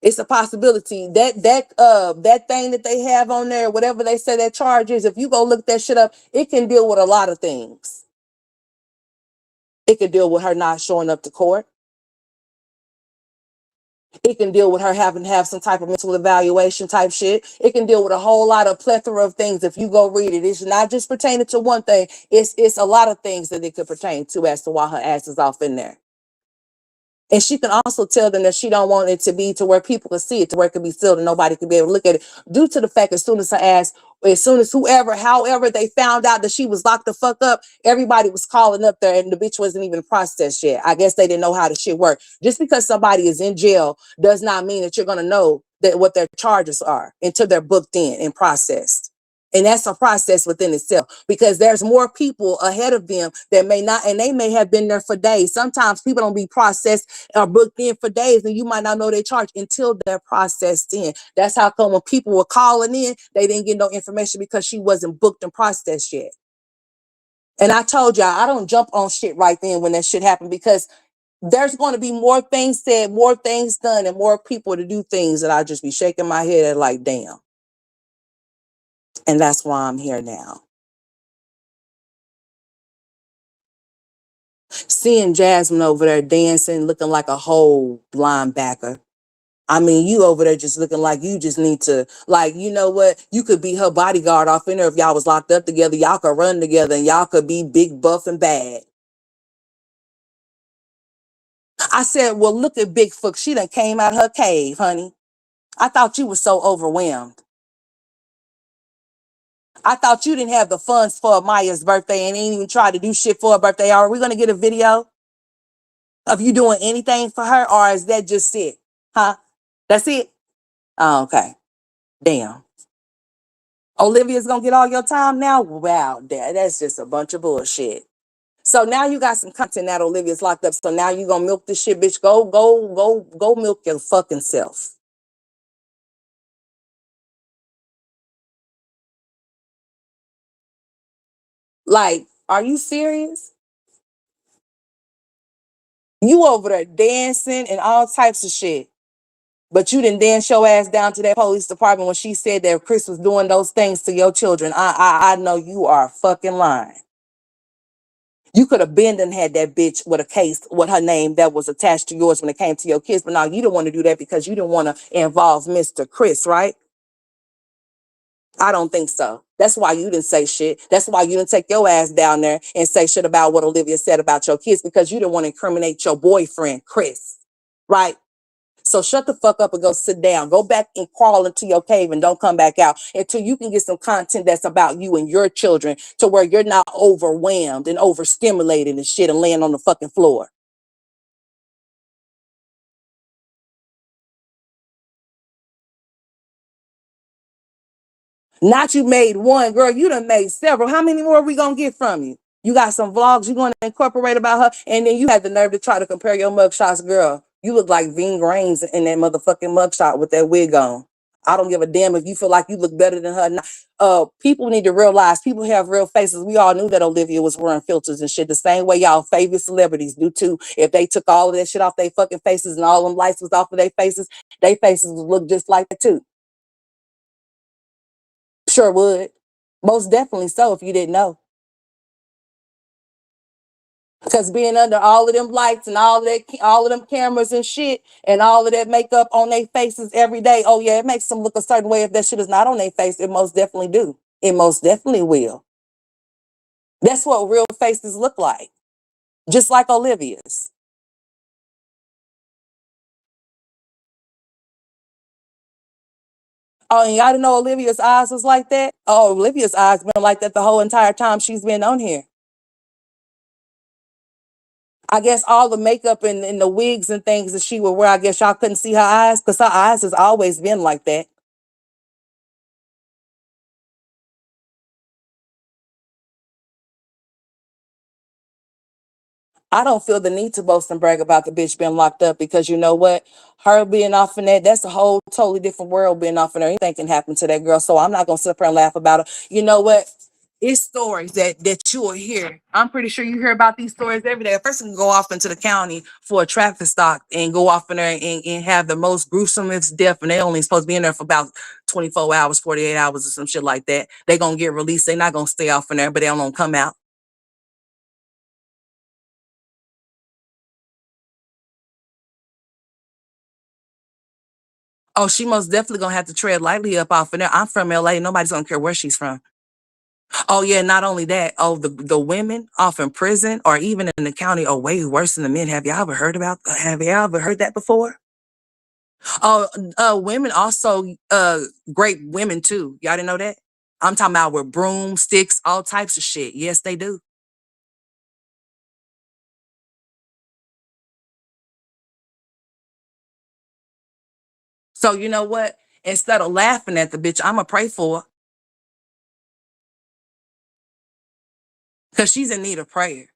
It's a possibility that thing that they have on there, whatever they say that charge is, if you go look that shit up, it can deal with a lot of things. It can deal with her not showing up to court. It can deal with her having to have some type of mental evaluation type shit. It can deal with a whole lot of plethora of things. If you go read it, it's not just pertaining to one thing. It's a lot of things that it could pertain to as to why her ass is off in there. And she can also tell them that she don't want it to be to where people can see it, to where it can be sealed and nobody can be able to look at it. Due to the fact as soon as her ass, as soon as however they found out that she was locked the fuck up, everybody was calling up there and the bitch wasn't even processed yet. I guess they didn't know how the shit worked. Just because somebody is in jail does not mean that you're gonna know that what their charges are until they're booked in and processed. And that's a process within itself because there's more people ahead of them that may not, and they may have been there for days. Sometimes people don't be processed or booked in for days, and you might not know their charge until they're processed in. That's how come when people were calling in, they didn't get no information because she wasn't booked and processed yet. And I told y'all, I don't jump on shit right then when that shit happened because there's going to be more things said, more things done, and more people to do things that I just be shaking my head at like, damn. And that's why I'm here now. Seeing Jasmine over there dancing, looking like a whole linebacker. I mean, you over there just looking like you just need to, like, you know what? You could be her bodyguard off in there if y'all was locked up together. Y'all could run together and y'all could be big, buff, and bad. I said, well, look at Bigfoot. She done came out her cave, honey. I thought you were so overwhelmed. I thought you didn't have the funds for Maya's birthday and ain't even tried to do shit for her birthday. Are we going to get a video of you doing anything for her, or is that just it? Huh? That's it? Oh, okay. Damn. Olivia's gonna get all your time now? Wow, that's just a bunch of bullshit. So now you got some content that Olivia's locked up. So now you gonna milk this shit, bitch. Go milk your fucking self. Like, are you serious? You over there dancing and all types of shit. But you didn't dance your ass down to that police department when she said that Chris was doing those things to your children. I know you are fucking lying. You could have been and had that bitch with a case with her name that was attached to yours when it came to your kids. But now you didn't want to do that because you didn't want to involve Mr. Chris, right? I don't think so. That's why you didn't say shit. That's why you didn't take your ass down there and say shit about what Olivia said about your kids because you didn't want to incriminate your boyfriend, Chris, right? So shut the fuck up and go sit down. Go back and crawl into your cave and don't come back out until you can get some content that's about you and your children to where you're not overwhelmed and overstimulated and shit and laying on the fucking floor. Not you made one, girl. You done made several. How many more are we gonna get from you? You got some vlogs you gonna incorporate about her, and then you had the nerve to try to compare your mugshots, girl. You look like Ving Rhames in that motherfucking mugshot with that wig on. I don't give a damn if you feel like you look better than her. People need to realize people have real faces. We all knew that Olivia was wearing filters and shit the same way y'all favorite celebrities do too. If they took all of that shit off their fucking faces and all them lights was off of their faces would look just like that too. Sure would. Most definitely so if you didn't know. Because being under all of them lights and all of them cameras and shit, and all of that makeup on their faces every day, oh yeah, it makes them look a certain way. If that shit is not on their face, it most definitely do. It most definitely will. That's what real faces look like, just like Olivia's. Oh, and y'all didn't know Olivia's eyes was like that? Oh, Olivia's eyes been like that the whole entire time she's been on here. I guess all the makeup and the wigs and things that she would wear, I guess y'all couldn't see her eyes because her eyes has always been like that. I don't feel the need to boast and brag about the bitch being locked up because you know what? Her being off in that's a whole totally different world being off in there. Anything can happen to that girl. So I'm not gonna sit up here and laugh about it. You know what? It's stories that you will hear. I'm pretty sure you hear about these stories every day. A person can go off into the county for a traffic stop and go off in there and have the most gruesomest death, and they only supposed to be in there for about 24 hours, 48 hours, or some shit like that. They gonna get released. They not gonna stay off in there, but they don't come out. Oh, she most definitely gonna have to tread lightly up off in there. I'm from LA. Nobody's gonna care where she's from. Oh yeah, not only that. Oh, the women off in prison or even in the county are way worse than the men. Have you ever heard that before? Oh, women also great women too. Y'all didn't know that? I'm talking about with broomsticks, all types of shit. Yes, they do. So you know what? Instead of laughing at the bitch, I'ma pray for her because she's in need of prayer.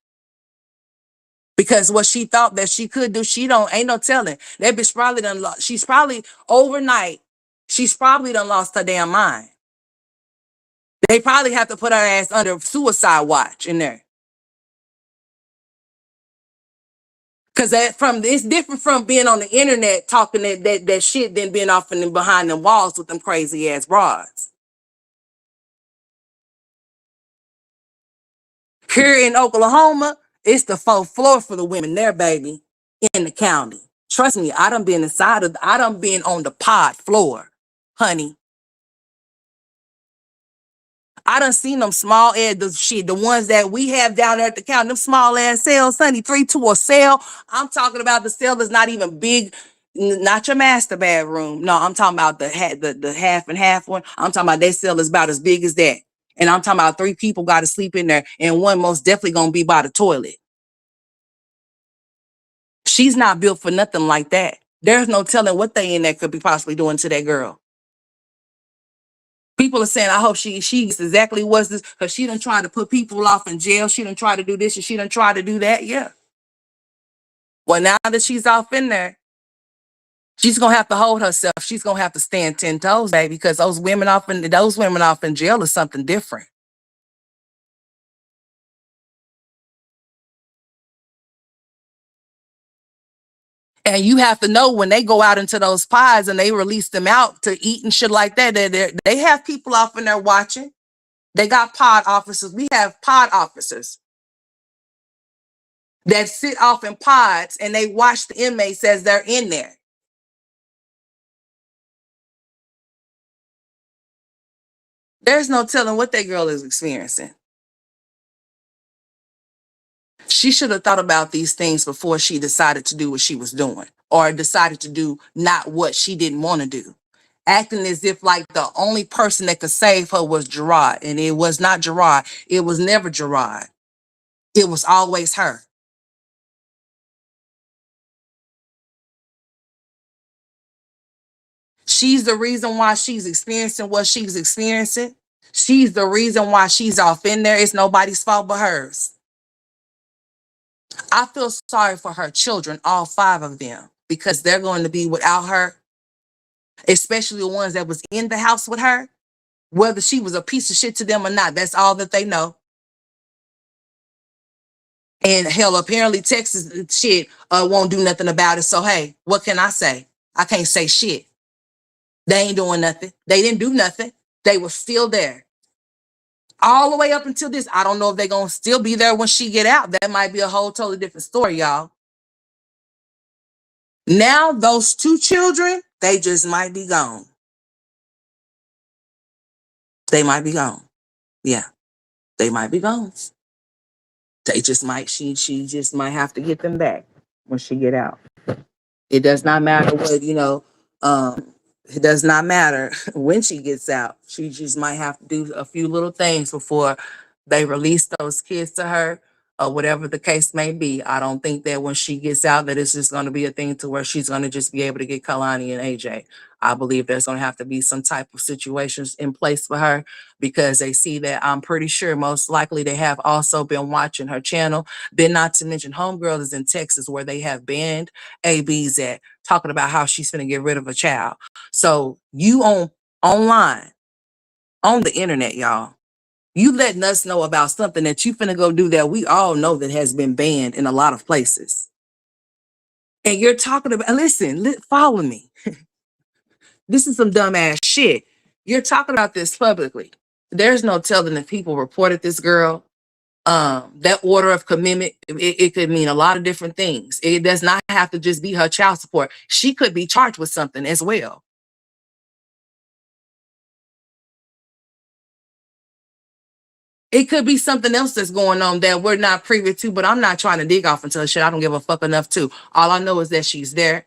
Because what she thought that she could do, she don't, ain't no telling. That bitch probably done lost. She's probably overnight, she's probably done lost her damn mind. They probably have to put her ass under suicide watch in there. Cause that from it's different from being on the internet talking that shit than being off in the, behind the walls with them crazy ass broads. Here in Oklahoma, it's the fourth floor for the women there, baby, in the county. Trust me, I done been on the pod floor, honey. I done seen them small ass the shit, the ones that we have down there at the county, them small ass cells, honey, 3 to a cell. I'm talking about the cell that's not even big, not your master bedroom. No, I'm talking about the half and half one. I'm talking about that cell is about as big as that. And I'm talking about 3 people got to sleep in there, and one most definitely gonna be by the toilet. She's not built for nothing like that. There's no telling what they in there could be possibly doing to that girl. People are saying, I hope she gets exactly what's this, because she done tried to put people off in jail. She done tried to do this and she done tried to do that. Yeah. Well, now that she's off in there, she's gonna have to hold herself. She's gonna have to stand 10 toes, baby, because those women off in jail is something different. And you have to know when they go out into those pods and they release them out to eat and shit like that, they have people off in there watching. They got pod officers. We have pod officers that sit off in pods and they watch the inmates as they're in there. There's no telling what that girl is experiencing. She should have thought about these things before she decided to do what she was doing, or decided to do not what she didn't want to do. Acting as if like the only person that could save her was Gerard. And it was not Gerard. It was never Gerard. It was always her. She's the reason why she's experiencing what she's experiencing. She's the reason why she's off in there. It's nobody's fault but hers. I feel sorry for her children, all 5 of them, because they're going to be without her, especially the ones that was in the house with her, whether she was a piece of shit to them or not. That's all that they know. And hell, apparently Texas shit won't do nothing about it. So, hey, what can I say? I can't say shit. They ain't doing nothing. They didn't do nothing. They were still there. All the way up until this. I don't know if they're going to still be there when she get out. That might be a whole totally different story, y'all. Now, those 2 children, they just might be gone. They might be gone. Yeah, they might be gone. They just might, she just might have to get them back when she get out. It does not matter what, it does not matter when she gets out. She just might have to do a few little things before they release those kids to her, or whatever the case may be. I don't think that when she gets out that it's just going to be a thing to where she's going to just be able to get Kalani and AJ. I believe there's going to have to be some type of situations in place for her, because they see that, I'm pretty sure most likely they have also been watching her channel. Then not to mention Homegirl is in Texas, where they have banned ABs at, talking about how she's going to get rid of a child. So you online, on the internet, y'all, you letting us know about something that you finna go do that we all know that has been banned in a lot of places. And you're talking about, listen, follow me. This is some dumbass shit. You're talking about this publicly. There's no telling if people reported this girl. That order of commitment, it could mean a lot of different things. It does not have to just be her child support. She could be charged with something as well. It could be something else that's going on that we're not privy to, but I'm not trying to dig off into shit. I don't give a fuck enough to. All I know is that she's there.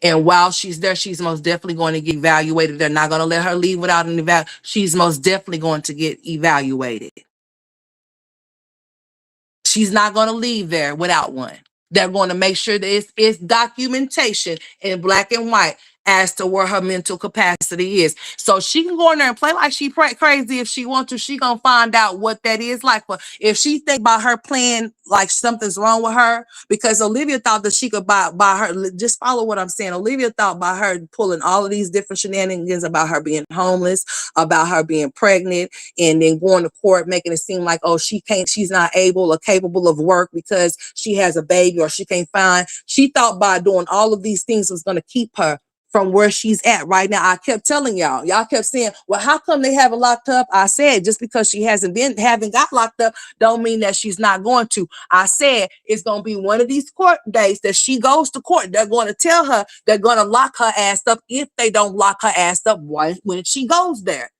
And while she's there, she's most definitely going to get evaluated. They're not going to let her leave without an eval. She's most definitely going to get evaluated. She's not going to leave there without one. They're going to make sure that it's documentation in black and white as to where her mental capacity is. So she can go in there and play like she crazy if she wants to. She gonna find out what that is like. But if she think about her playing like something's wrong with her, because Olivia thought that she could buy her, just follow what I'm saying. Olivia thought by her pulling all of these different shenanigans about her being homeless, about her being pregnant, and then going to court, making it seem like, oh, she's not able or capable of work because she has a baby or she can't find. She thought by doing all of these things was going to keep her from where she's at right now. I kept telling y'all kept saying, well, how come they haven't locked up? I said, just because she haven't got locked up, don't mean that she's not going to. I said, it's going to be one of these court days that she goes to court. They're going to tell her they're going to lock her ass up if they don't lock her ass up when she goes there.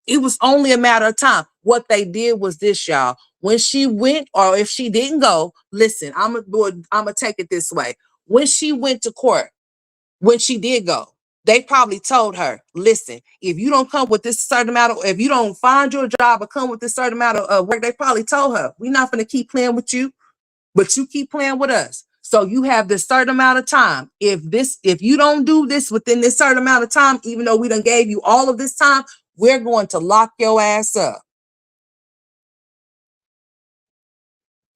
It was only a matter of time. What they did was this, y'all. When she went, or if she didn't go, listen, I'm gonna take it this way. When she went to court, when she did go, they probably told her, listen, if you don't come with this certain amount of, if you don't find your job or come with this certain amount of work, they probably told her, we're not going to keep playing with you, but you keep playing with us. So you have this certain amount of time. If you don't do this within this certain amount of time, even though we done gave you all of this time, We're going to lock your ass up.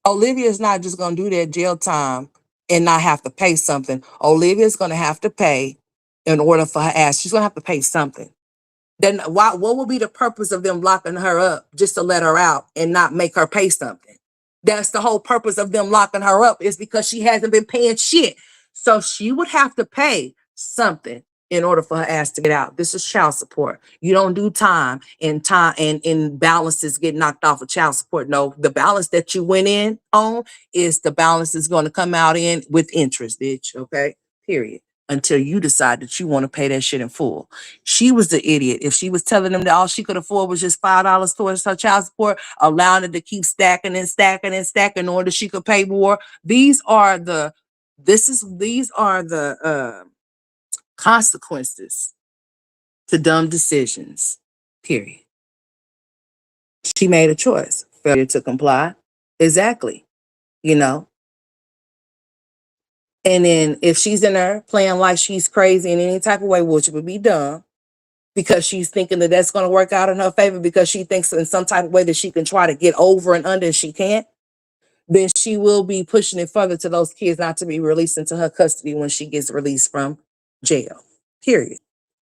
Olivia's not just going to do that jail time and not have to pay something. Olivia's going to have to pay in order for her ass. She's going to have to pay something. Then what will be the purpose of them locking her up just to let her out and not make her pay something? That's the whole purpose of them locking her up, is because she hasn't been paying shit. So she would have to pay something in order for her ass to get out. This is child support. You don't do time and balances get knocked off of child support. No, the balance that you went in on is the balance that's going to come out in with interest, bitch. Okay, period. Until you decide that you want to pay that shit in full. She was the idiot. If she was telling them that all she could afford was just $5 towards her child support, allowing it to keep stacking and stacking and stacking in order she could pay more. These are the consequences to dumb decisions. Period. She made a choice. Failure to comply. Exactly. You know. And then if she's in there playing like she's crazy in any type of way, which would be dumb, because she's thinking that that's going to work out in her favor, because she thinks in some type of way that she can try to get over and under and she can't, then she will be pushing it further to those kids not to be released into her custody when she gets released from jail. Period.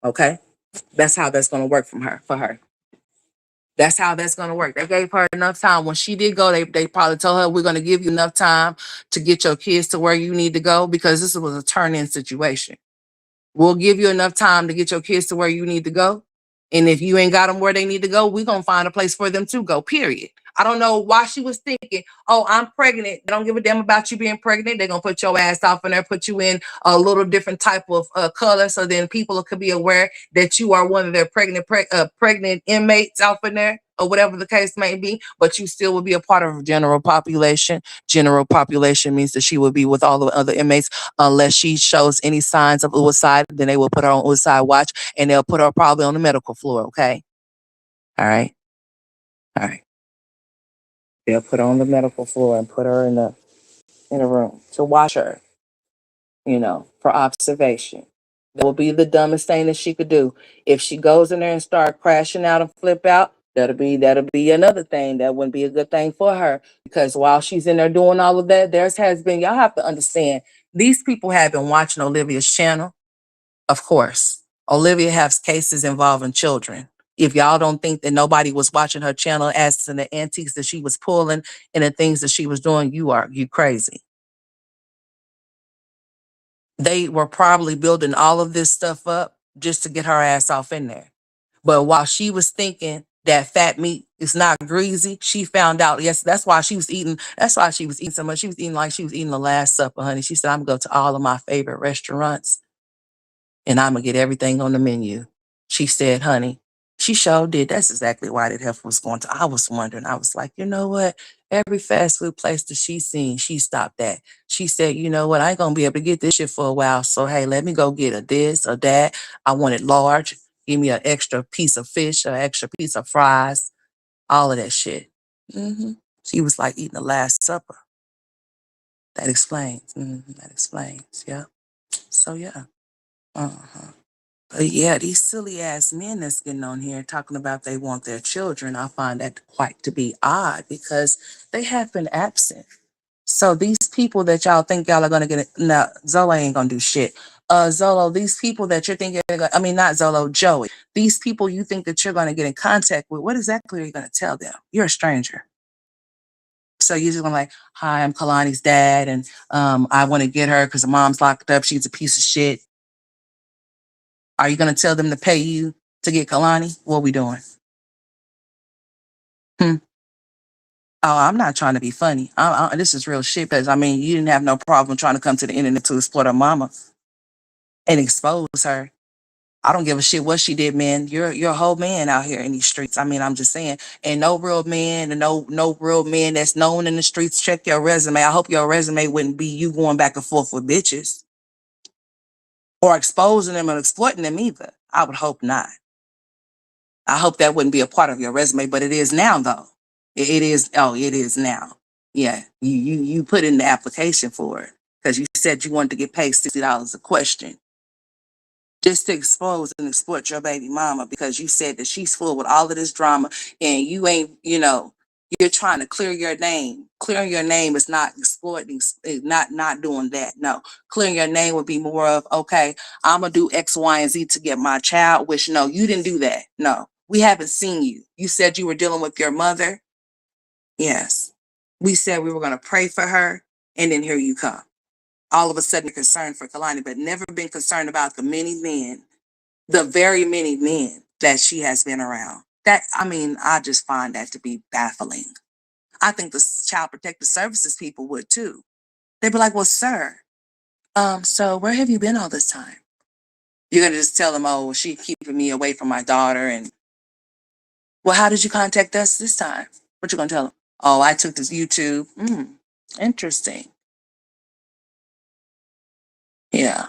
Okay? That's how that's going to work for her. That's how that's going to work. They gave her enough time. When she did go, they probably told her, we're going to give you enough time to get your kids to where you need to go, because this was a turn-in situation. We'll give you enough time to get your kids to where you need to go. And if you ain't got them where they need to go, we're going to find a place for them to go, period. I don't know why she was thinking, oh, I'm pregnant. They don't give a damn about you being pregnant. They're going to put your ass off in there, put you in a little different type of color, so then people could be aware that you are one of their pregnant inmates out in there, or whatever the case may be. But you still will be a part of general population. General population means that she will be with all the other inmates unless she shows any signs of suicide. Then they will put her on suicide watch, and they'll put her probably on the medical floor. Okay. All right. All right. They'll put her on the medical floor and put her in a room to watch her, for observation. That will be the dumbest thing that she could do. If she goes in there and start crashing out and flip out, that'll be another thing. That wouldn't be a good thing for her, because while she's in there doing all of that, y'all have to understand, these people have been watching Olivia's channel. Of course, Olivia has cases involving children. If y'all don't think that nobody was watching her channel as to the antiques that she was pulling and the things that she was doing, you crazy. They were probably building all of this stuff up just to get her ass off in there. But while she was thinking that fat meat is not greasy, she found out, yes, that's why she was eating so much. She was eating like she was eating the Last Supper, honey. She said, I'm going to go to all of my favorite restaurants and I'm going to get everything on the menu. She said, honey, she sure did. That's exactly why that heifer was going to. I was wondering. I was like, you know what? Every fast food place that she's seen, she stopped at. She said, you know what? I ain't going to be able to get this shit for a while. So, hey, let me go get a this or that. I want it large. Give me an extra piece of fish, an extra piece of fries, all of that shit. She was like eating the Last Supper. That explains. That explains. Yeah. So, yeah. Uh-huh. But yeah, these silly ass men that's getting on here talking about they want their children, I find that quite to be odd, because they have been absent. So these people that y'all think y'all are gonna get, no, Zolo ain't gonna do shit. Zolo, these people that you're thinking, I mean, not Zolo, Joey. These people you think that you're gonna get in contact with, what exactly are you gonna tell them? You're a stranger. So you're just gonna like, hi, I'm Kalani's dad, and I want to get her because her mom's locked up. She's a piece of shit. Are you going to tell them to pay you to get Kalani? What are we doing? Hmm. Oh, I'm not trying to be funny. This is real shit, because, I mean, you didn't have no problem trying to come to the internet to exploit her mama and expose her. I don't give a shit what she did, man. You're a whole man out here in these streets. I mean, I'm just saying. And no real man, and no real man that's known in the streets, check your resume. I hope your resume wouldn't be you going back and forth with bitches or exposing them and exploiting them either. I would hope not. I hope that wouldn't be a part of your resume, but it is now, though. It is. Oh, it is now. Yeah, you put in the application for it because you said you wanted to get paid $60 a question. just to expose and exploit your baby mama because you said that she's full with all of this drama and you ain't, you're trying to clear your name. Clearing your name is not exploiting, not doing that. No, clearing your name would be more of, okay, I'm gonna do X, Y, and Z to get my child. Which no, you didn't do that. No, we haven't seen you. You said you were dealing with your mother. Yes, we said we were gonna pray for her, and then here you come. All of a sudden, you're concerned for Kalani, but never been concerned about the many men, the very many men that she has been around. That, I mean, I just find that to be baffling. I think the Child Protective Services people would too. They'd be like, well, sir, so where have you been all this time? You're gonna just tell them, oh, well, she keeping me away from my daughter, and well, how did you contact us this time? What you gonna tell them? Oh, I took this YouTube. Interesting. Yeah.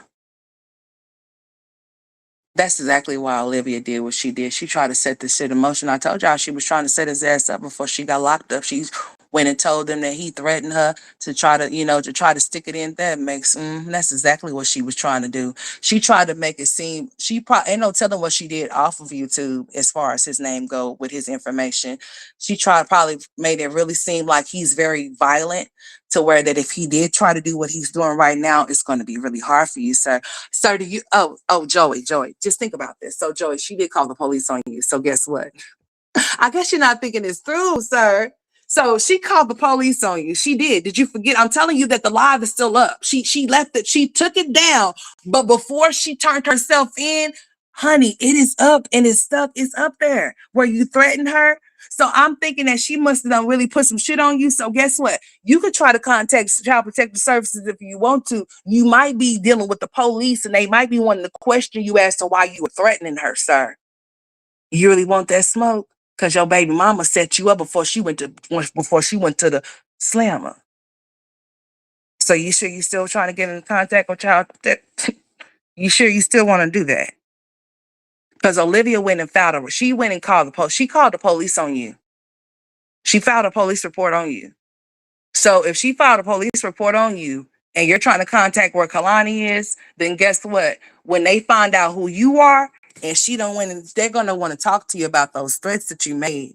That's exactly why Olivia did what she did. She tried to set this shit in motion. I told y'all she was trying to set his ass up before she got locked up. She went and told them that he threatened her to try to, to try to stick it in. That's exactly what she was trying to do. She tried to make it seem, she probably, ain't no telling what she did off of YouTube as far as his name go with his information. She probably made it really seem like he's very violent to where that if he did try to do what he's doing right now, it's going to be really hard for you, sir. Sir, do you, Joey, just think about this. So, Joey, she did call the police on you. So, guess what? I guess you're not thinking this through, sir. So she called the police on you. She did. Did you forget? I'm telling you that the live is still up. She left it. She took it down. But before she turned herself in, honey, it is up and his stuff is up there where you threatened her. So I'm thinking that she must have done really put some shit on you. So guess what? You could try to contact Child Protective Services if you want to. You might be dealing with the police and they might be wanting to question you as to why you were threatening her, sir. You really want that smoke? Because your baby mama set you up before she went to the slammer. So you sure you still trying to get in contact with Child? You sure you still want to do that? Because Olivia went and she went and called the police. She called the police on you. She filed a police report on you. So if she filed a police report on you and you're trying to contact where Kalani is, then guess what? When they find out who you are and she don't win, they're going to want to talk to you about those threats that you made.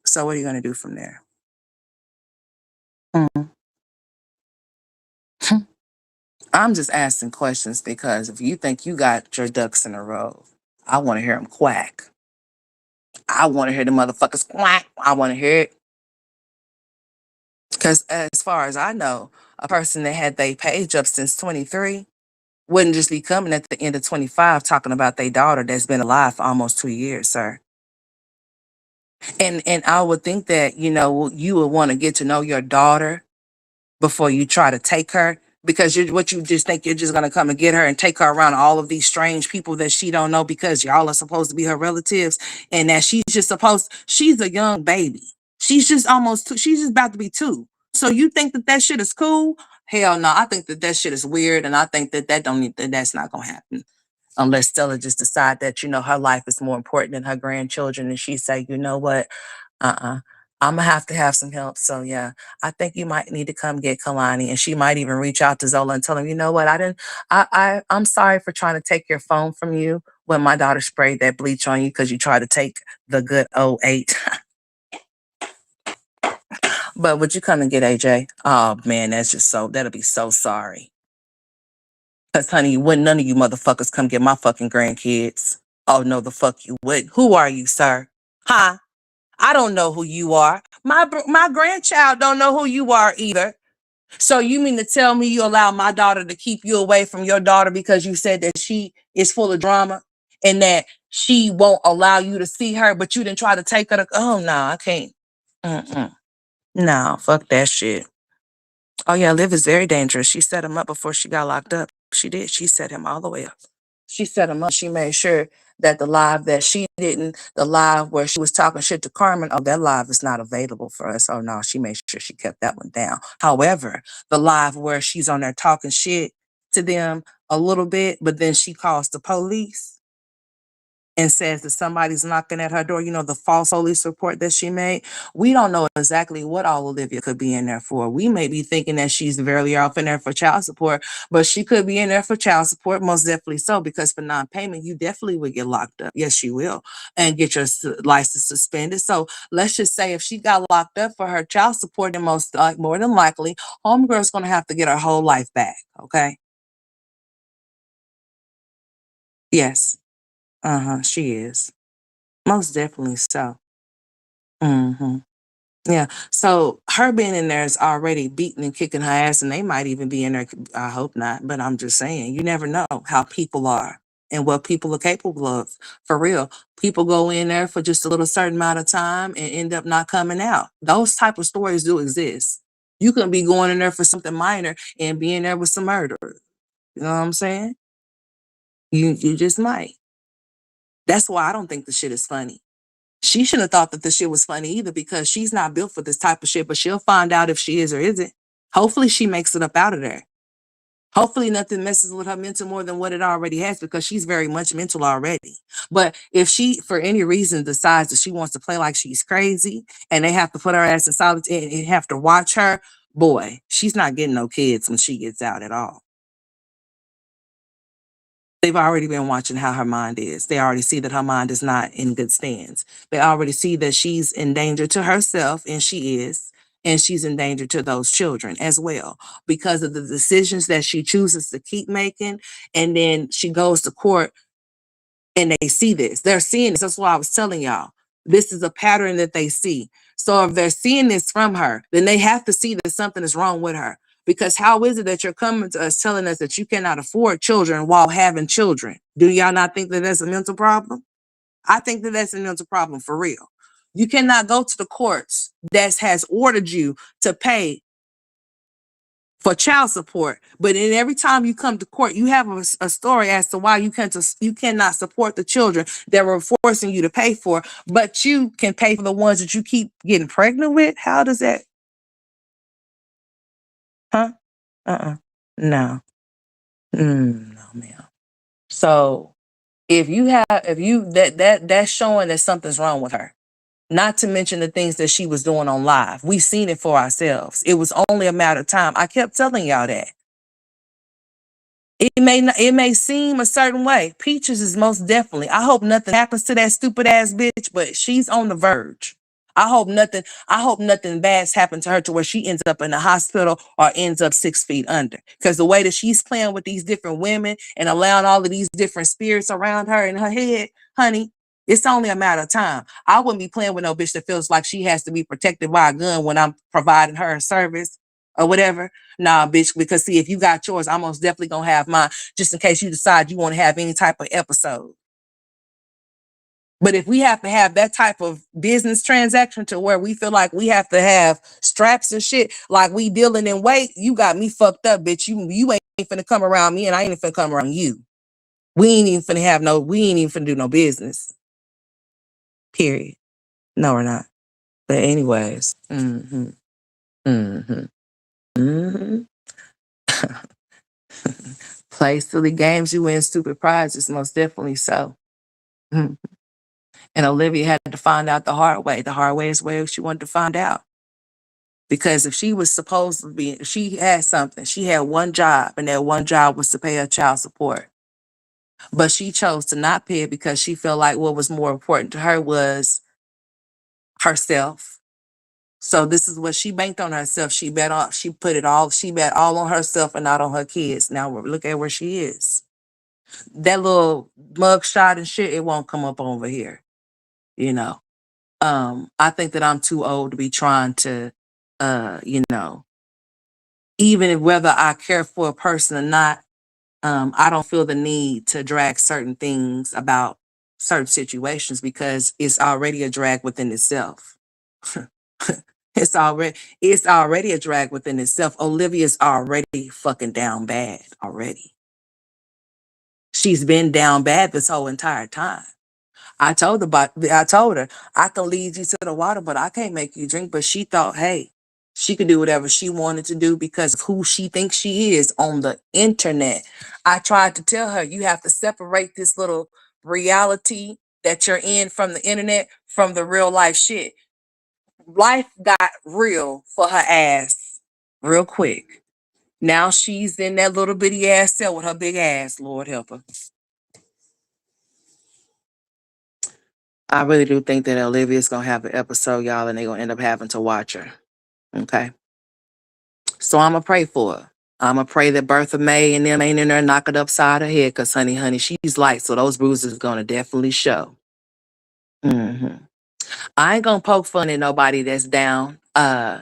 So what are you going to do from there? Mm. I'm just asking questions because if you think you got your ducks in a row, I want to hear them quack. I want to hear the motherfuckers quack. I want to hear it. Because as far as I know, a person that had their page up since 23 wouldn't just be coming at the end of 25 talking about their daughter that's been alive for almost 2 years, sir. And I would think that, you would want to get to know your daughter before you try to take her because you just think you're just going to come and get her and take her around all of these strange people that she don't know because y'all are supposed to be her relatives and that she's a young baby. She's just almost two. She's just about to be 2. So you think that shit is cool? Hell no. I think that shit is weird. And I think that's not going to happen unless Stella just decide that, her life is more important than her grandchildren. And she say, you know what? I'm gonna have to have some help. So yeah, I think you might need to come get Kalani, and she might even reach out to Zola and tell him, you know what, I'm sorry for trying to take your phone from you when my daughter sprayed that bleach on you because you tried to take the good '08. But would you come and get AJ? Oh man, that'll be so sorry. Cause honey, wouldn't none of you motherfuckers come get my fucking grandkids. Oh no, the fuck you would. Who are you, sir? Huh? I don't know who you are. My grandchild don't know who you are either. So you mean to tell me you allow my daughter to keep you away from your daughter because you said that she is full of drama and that she won't allow you to see her, but you didn't try to take her to, oh no, I can't. No, fuck that shit. Oh yeah, Liv is very dangerous. She set him up before she got locked up. She did. She set him all the way up. She set him up. She made sure that the live where she was talking shit to Carmen, oh, that live is not available for us. Oh no, she made sure she kept that one down. However, the live where she's on there talking shit to them a little bit, but then she calls the police. and says that somebody's knocking at her door, the false police report that she made, we don't know exactly what all Olivia could be in there for. We may be thinking that she's barely off in there for child support, but she could be in there for child support, most definitely so, because for non-payment, you definitely would get locked up. Yes, you will, and get your license suspended. So let's just say if she got locked up for her child support, then more than likely, homegirl's going to have to get her whole life back, okay? Yes. Uh-huh, she is. Most definitely so. Hmm. Yeah. So her being in there is already beating and kicking her ass, and they might even be in there. I hope not, but I'm just saying, you never know how people are and what people are capable of. For real, people go in there for just a little certain amount of time and end up not coming out. Those type of stories do exist. You can be going in there for something minor and be in there with some murder. You know what I'm saying? You just might. That's why I don't think the shit is funny. She shouldn't have thought that the shit was funny either, because she's not built for this type of shit, but she'll find out if she is or isn't. Hopefully she makes it up out of there. Hopefully nothing messes with her mental more than what it already has, because she's very much mental already. But if she, for any reason, decides that she wants to play like she's crazy and they have to put her ass in solitude and have to watch her, boy, she's not getting no kids when she gets out at all. They've already been watching how her mind is. They already see that her mind is not in good stands. They already see that she's in danger to herself, and she is, and she's in danger to those children as well, because of the decisions that she chooses to keep making. And then she goes to court and they see this. They're seeing this. That's why I was telling y'all. This is a pattern that they see. So if they're seeing this from her, then they have to see that something is wrong with her. Because how is it that you're coming to us telling us that you cannot afford children while having children? Do y'all not think that that's a mental problem? I think that that's a mental problem for real. You cannot go to the courts that has ordered you to pay for child support, but then every time you come to court, you have a story as to why you cannot support the children that were forcing you to pay for, but you can pay for the ones that you keep getting pregnant with. How does that? Huh? Uh-uh. No. No, ma'am. So if you that's showing that something's wrong with her. Not to mention the things that she was doing on live. We've seen it for ourselves. It was only a matter of time. I kept telling y'all that. It may seem a certain way. Peaches is most definitely. I hope nothing happens to that stupid ass bitch, but she's on the verge. I hope nothing bad's happened to her to where she ends up in the hospital or ends up 6 feet under. Because the way that she's playing with these different women and allowing all of these different spirits around her in her head, honey, it's only a matter of time. I wouldn't be playing with no bitch that feels like she has to be protected by a gun when I'm providing her a service or whatever. Nah, bitch, because see, if you got yours, I'm most definitely gonna have mine, just in case you decide you want to have any type of episode. But if we have to have that type of business transaction to where we feel like we have to have straps and shit, like we dealing in weight, you got me fucked up, bitch. You ain't finna come around me, and I ain't finna come around you. We ain't even finna do no business. Period. No, we're not. But anyways, mm-hmm. Play silly games, you win stupid prizes, most definitely so. Mhm. And Olivia had to find out the hard way. The hard way is where she wanted to find out. Because if she was supposed to be, if she had something, she had one job, and that one job was to pay her child support. But she chose to not pay it because she felt like what was more important to her was herself. So this is what she banked on herself. She bet all on herself and not on her kids. Now look at where she is. That little mug shot and shit, it won't come up over here, you know. I think that I'm too old to be trying to, you know, even whether I care for a person or not, I don't feel the need to drag certain things about certain situations because it's already a drag within itself. It's already a drag within itself. Olivia's already fucking down bad already. She's been down bad this whole entire time. I told her, I can lead you to the water, but I can't make you drink. But she thought, hey, she could do whatever she wanted to do because of who she thinks she is on the internet. I tried to tell her, you have to separate this little reality that you're in from the internet from the real life shit. Life got real for her ass real quick. Now she's in that little bitty ass cell with her big ass. Lord help her. I really do think that Olivia's gonna have an episode, y'all, and they're gonna end up having to watch her. Okay. So I'ma pray for her. I'ma pray that Bertha May and them ain't in there knocking upside her head, cause honey, she's light, so those bruises gonna definitely show. Hmm. I ain't gonna poke fun at nobody that's down.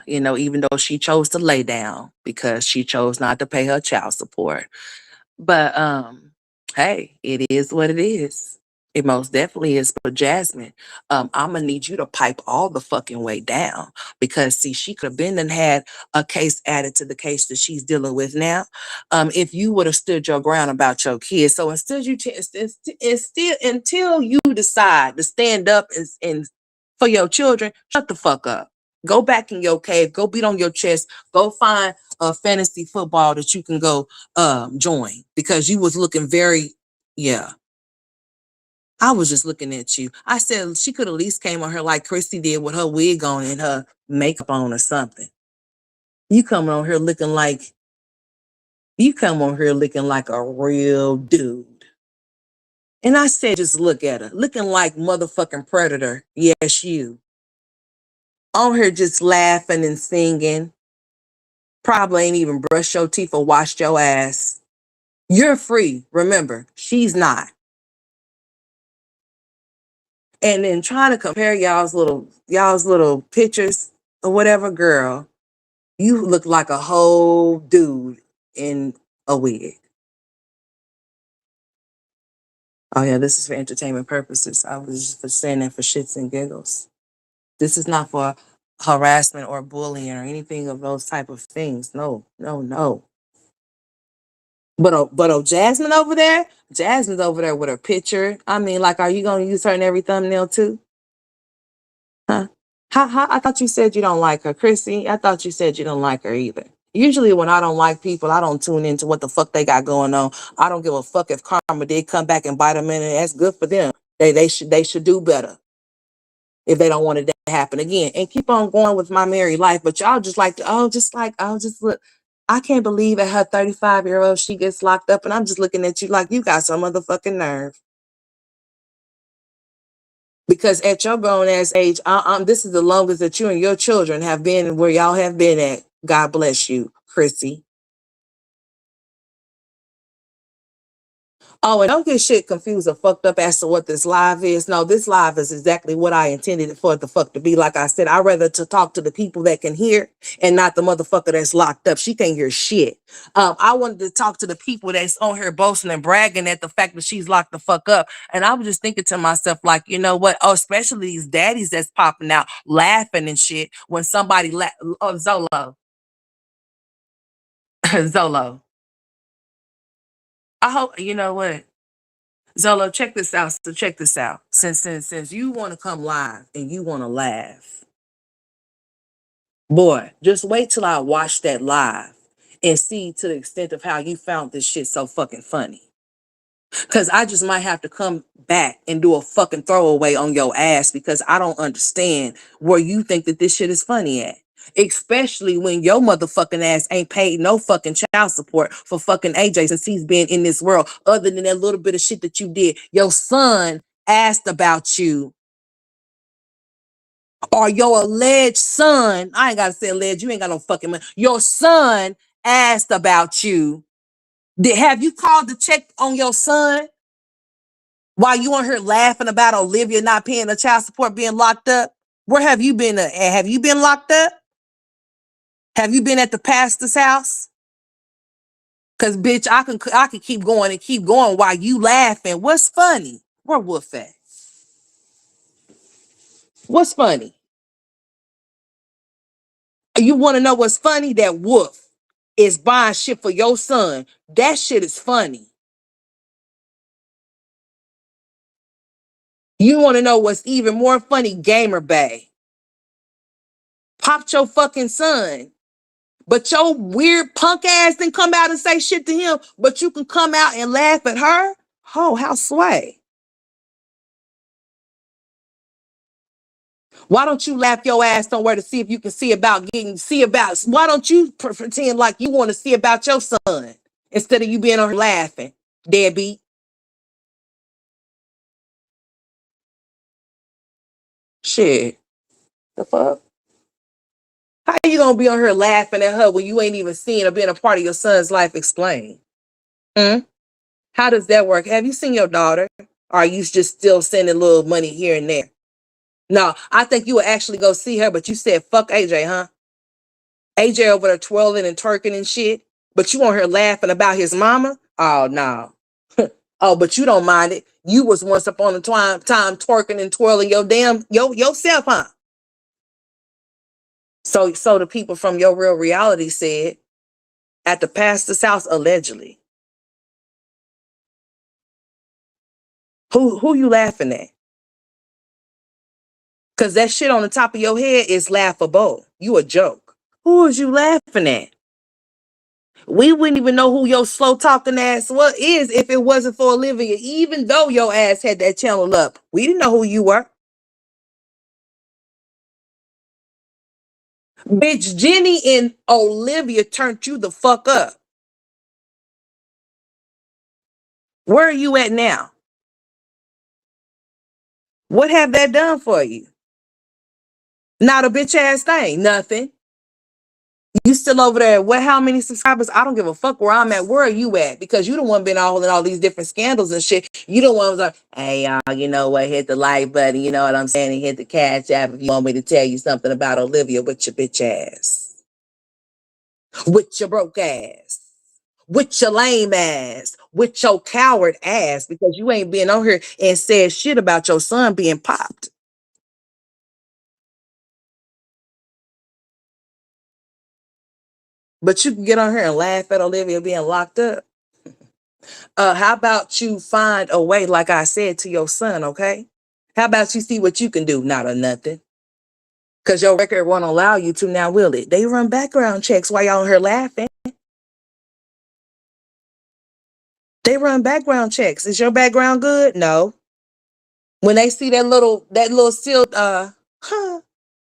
Even though she chose to lay down because she chose not to pay her child support. But hey, it is what it is. It most definitely is for Jasmine. I'm gonna need you to pipe all the fucking way down because see, she could have been and had a case added to the case that she's dealing with now. If you would have stood your ground about your kids, so instead until you decide to stand up and for your children, shut the fuck up. Go back in your cave. Go beat on your chest. Go find a fantasy football that you can go join because you was looking very, yeah. I was just looking at you. I said she could at least came on her like Chrissy did with her wig on and her makeup on or something. You come on here looking like a real dude. And I said, just look at her, looking like motherfucking Predator. Yes, you. On here just laughing and singing. Probably ain't even brushed your teeth or washed your ass. You're free. Remember, she's not. And then trying to compare y'all's little pictures or whatever, girl, you look like a whole dude in a wig. Oh yeah, this is for entertainment purposes. I was just for saying that for shits and giggles. This is not for harassment or bullying or anything of those type of things. No, no, no. But Jasmine's over there with her picture. I mean, like, are you gonna use her in every thumbnail too? Huh? I thought you said you don't like her, Chrissy. I thought you said you don't like her either. Usually when I don't like people, I don't tune into what the fuck they got going on. I don't give a fuck if karma did come back and bite them in, and that's good for them. They should do better if they don't want it to happen again. And keep on going with my married life. But y'all just like, just look. I can't believe at her 35-year-old she gets locked up, and I'm just looking at you like you got some motherfucking nerve. Because at your grown ass age, this is the longest that you and your children have been where y'all have been at. God bless you, Chrissy. Oh, and don't get shit confused or fucked up as to what this live is. No, this live is exactly what I intended it for it the fuck to be. Like I said, I'd rather to talk to the people that can hear and not the motherfucker that's locked up. She can't hear shit. I wanted to talk to the people that's on here boasting and bragging at the fact that she's locked the fuck up. And I was just thinking to myself, like, you know what? Oh, especially these daddies that's popping out laughing and shit when somebody oh, Zolo. Zolo. I hope you know what. Zolo, check this out. So check this out. Since you want to come live and you want to laugh, boy, just wait till I watch that live and see to the extent of how you found this shit so fucking funny. Cause I just might have to come back and do a fucking throwaway on your ass because I don't understand where you think that this shit is funny at. Especially when your motherfucking ass ain't paid no fucking child support for fucking AJ since he's been in this world, other than that little bit of shit that you did. Your son asked about you, or your alleged son. I ain't gotta say alleged, you ain't got no fucking money. Your son asked about you. Have you called to check on your son? While you on here laughing about Olivia not paying the child support being locked up, where have you been? Have you been locked up? Have you been at the pastor's house? Cause bitch, I can keep going and keep going while you laughing. What's funny? Where Wolf at? What's funny? You want to know what's funny? That Wolf is buying shit for your son. That shit is funny. You want to know what's even more funny? Gamer Bay popped your fucking son. But your weird punk ass didn't come out and say shit to him, but you can come out and laugh at her? Oh, how sway. Why don't you laugh your ass somewhere to see if you can see about, why don't you pretend like you want to see about your son instead of you being on here laughing, deadbeat? Shit. The fuck? How you gonna be on here laughing at her when you ain't even seen or been a part of your son's life? Explain. Hmm? How does that work? Have you seen your daughter? Or are you just still sending little money here and there? No, I think you would actually go see her, but you said fuck AJ, huh? AJ over there twirling and twerking and shit, but you want her laughing about his mama? Oh no. Oh, but you don't mind it. You was once upon a time twerking and twirling your damn yourself, huh? So the people from your real reality said at the pastor's house, allegedly. Who you laughing at? Cause that shit on the top of your head is laughable. You a joke. Who is you laughing at? We wouldn't even know who your slow talking ass is if it wasn't for Olivia. Even though your ass had that channel up, we didn't know who you were. Bitch, Jenny and Olivia turned you the fuck up. Where are you at now? What have that done for you? Not a bitch ass thing. Nothing. You still over there? What? How many subscribers? I don't give a fuck where I'm at. Where are you at? Because you the one been all in all these different scandals and shit. You the one was like, hey y'all, you know what? Hit the like button. You know what I'm saying? And hit the cash app if you want me to tell you something about Olivia with your bitch ass, with your broke ass, with your lame ass, with your coward ass. Because you ain't been on here and said shit about your son being popped. But you can get on here and laugh at Olivia being locked up. How about you find a way, like I said, to your son, okay? How about you see what you can do? Not a nothing. Because your record won't allow you to now, will it? They run background checks while y'all on here laughing. They run background checks. Is your background good? No. When they see that little seal,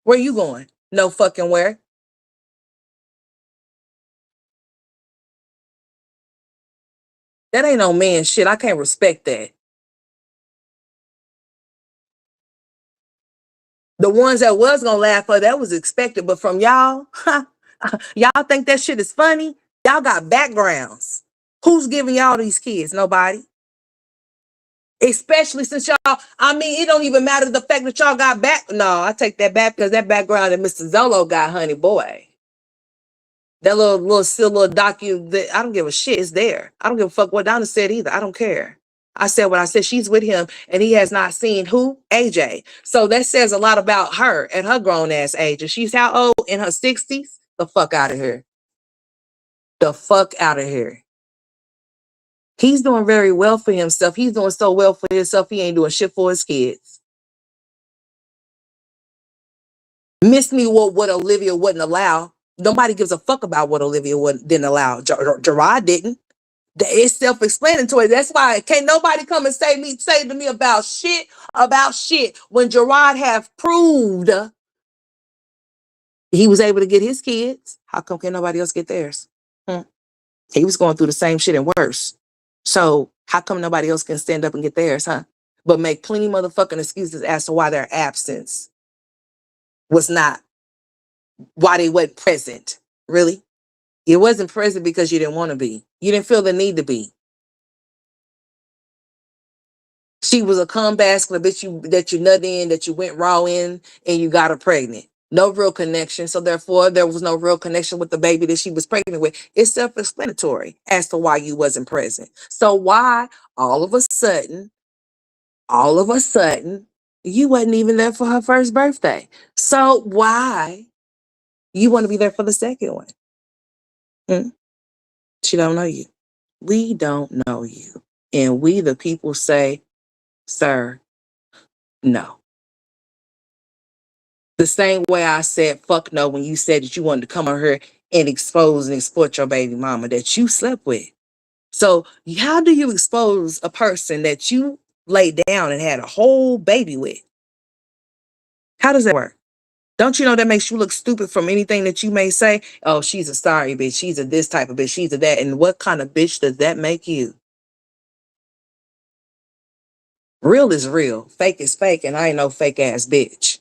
where you going? No fucking where. That ain't no man shit. I can't respect that. The ones that was gonna laugh for that was expected, but from y'all, y'all think that shit is funny? Y'all got backgrounds. Who's giving y'all these kids? Nobody. Especially since y'all, I mean, it don't even matter the fact that y'all got back. No, I take that back because that background that Mr. Zolo got, honey boy. That little docu that I don't give a shit. It's there. I don't give a fuck what Donna said either. I don't care. I said what I said. She's with him and he has not seen who? AJ. So that says a lot about her at her grown ass age. And she's how old? In her 60s? The fuck out of here. The fuck out of here. He's doing very well for himself. He's doing so well for himself, he ain't doing shit for his kids. Miss me what Olivia wouldn't allow. Nobody gives a fuck about what Olivia didn't allow. Gerard didn't. It's self-explanatory. That's why can't nobody come and say to me about shit when Gerard have proved he was able to get his kids. How come can't nobody else get theirs? Hmm. He was going through the same shit and worse. So how come nobody else can stand up and get theirs, huh? But make plenty motherfucking excuses as to why their absence was not, why they wasn't present. Really? It wasn't present because you didn't want to be. You didn't feel the need to be. She was a cum basket that you nut in, that you went raw in, and you got her pregnant. No real connection. So therefore, there was no real connection with the baby that she was pregnant with. It's self-explanatory as to why you wasn't present. So why all of a sudden, you wasn't even there for her first birthday. So why you want to be there for the second one? Hmm? She don't know you. We don't know you. And we, the people, say, sir, no. The same way I said fuck no when you said that you wanted to come on here and expose and exploit your baby mama that you slept with. So how do you expose a person that you laid down and had a whole baby with? How does that work? Don't you know that makes you look stupid from anything that you may say? Oh, she's a sorry bitch. She's a this type of bitch. She's a that. And what kind of bitch does that make you? Real is real. Fake is fake. And I ain't no fake ass bitch.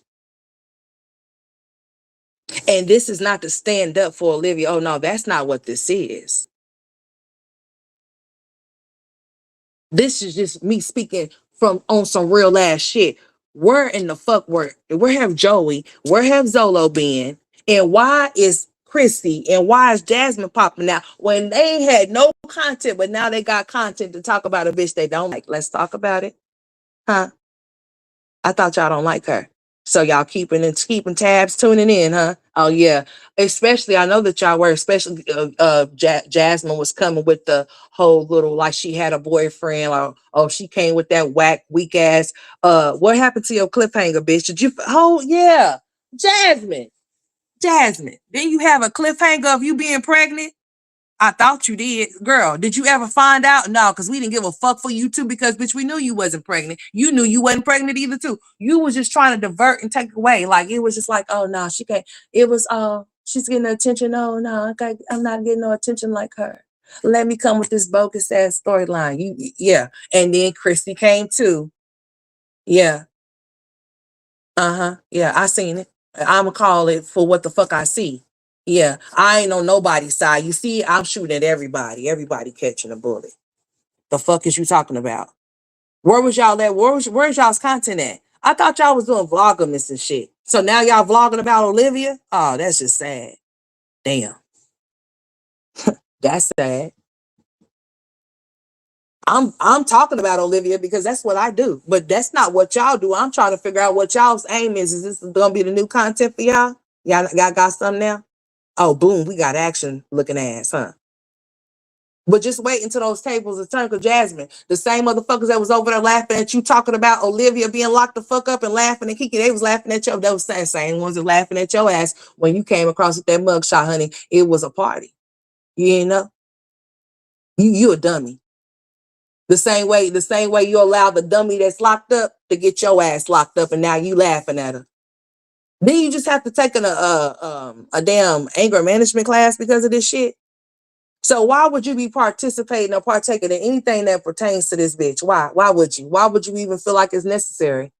And this is not to stand up for Olivia. Oh, no, that's not what this is. This is just me speaking from on some real ass shit. Where in the fuck where have Joey, where have Zolo been? And why is Chrissy and why is Jasmine popping out when they had no content, but now they got content to talk about a bitch they don't like? Let's talk about it. Huh? I thought y'all don't like her. So y'all keeping tabs, tuning in, huh? Oh yeah. Especially, I know that y'all were, especially Jasmine was coming with the whole little like she had a boyfriend, or oh she came with that whack weak ass. What happened to your cliffhanger, bitch? Did you? Oh yeah, Jasmine, Jasmine. Didn't you have a cliffhanger of you being pregnant? I thought you did. Girl, did you ever find out? No, because we didn't give a fuck for you too, because bitch, we knew you wasn't pregnant. You knew you wasn't pregnant either too. You was just trying to divert and take away. Like it was just like, oh no, she can't. It was she's getting the attention. Oh no, I'm not getting no attention like her. Let me come with this bogus ass storyline. Yeah. And then Christy came too. Yeah. Uh-huh. Yeah, I seen it. I'ma call it for what the fuck I see. Yeah, I ain't on nobody's side. You see, I'm shooting at everybody. Everybody catching a bullet. The fuck is you talking about? Where was y'all at? Where's y'all's content at? I thought y'all was doing vlogmas and shit. So now y'all vlogging about Olivia? Oh, that's just sad. Damn. That's sad. I'm talking about Olivia because that's what I do. But that's not what y'all do. I'm trying to figure out what y'all's aim is. Is this gonna be the new content for y'all? Y'all got something now? Oh, boom, we got action looking ass, huh? But just wait until those tables are turned. Cause Jasmine, the same motherfuckers that was over there laughing at you talking about Olivia being locked the fuck up and laughing and Kiki, they was laughing at you. They was the same ones that laughing at your ass when you came across with that mugshot, honey. It was a party. You ain't know? You a dummy. The same way you allow the dummy that's locked up to get your ass locked up, and now you laughing at her. Then you just have to take a damn anger management class because of this shit. So why would you be participating or partaking in anything that pertains to this bitch? Why? Why would you? Why would you even feel like it's necessary?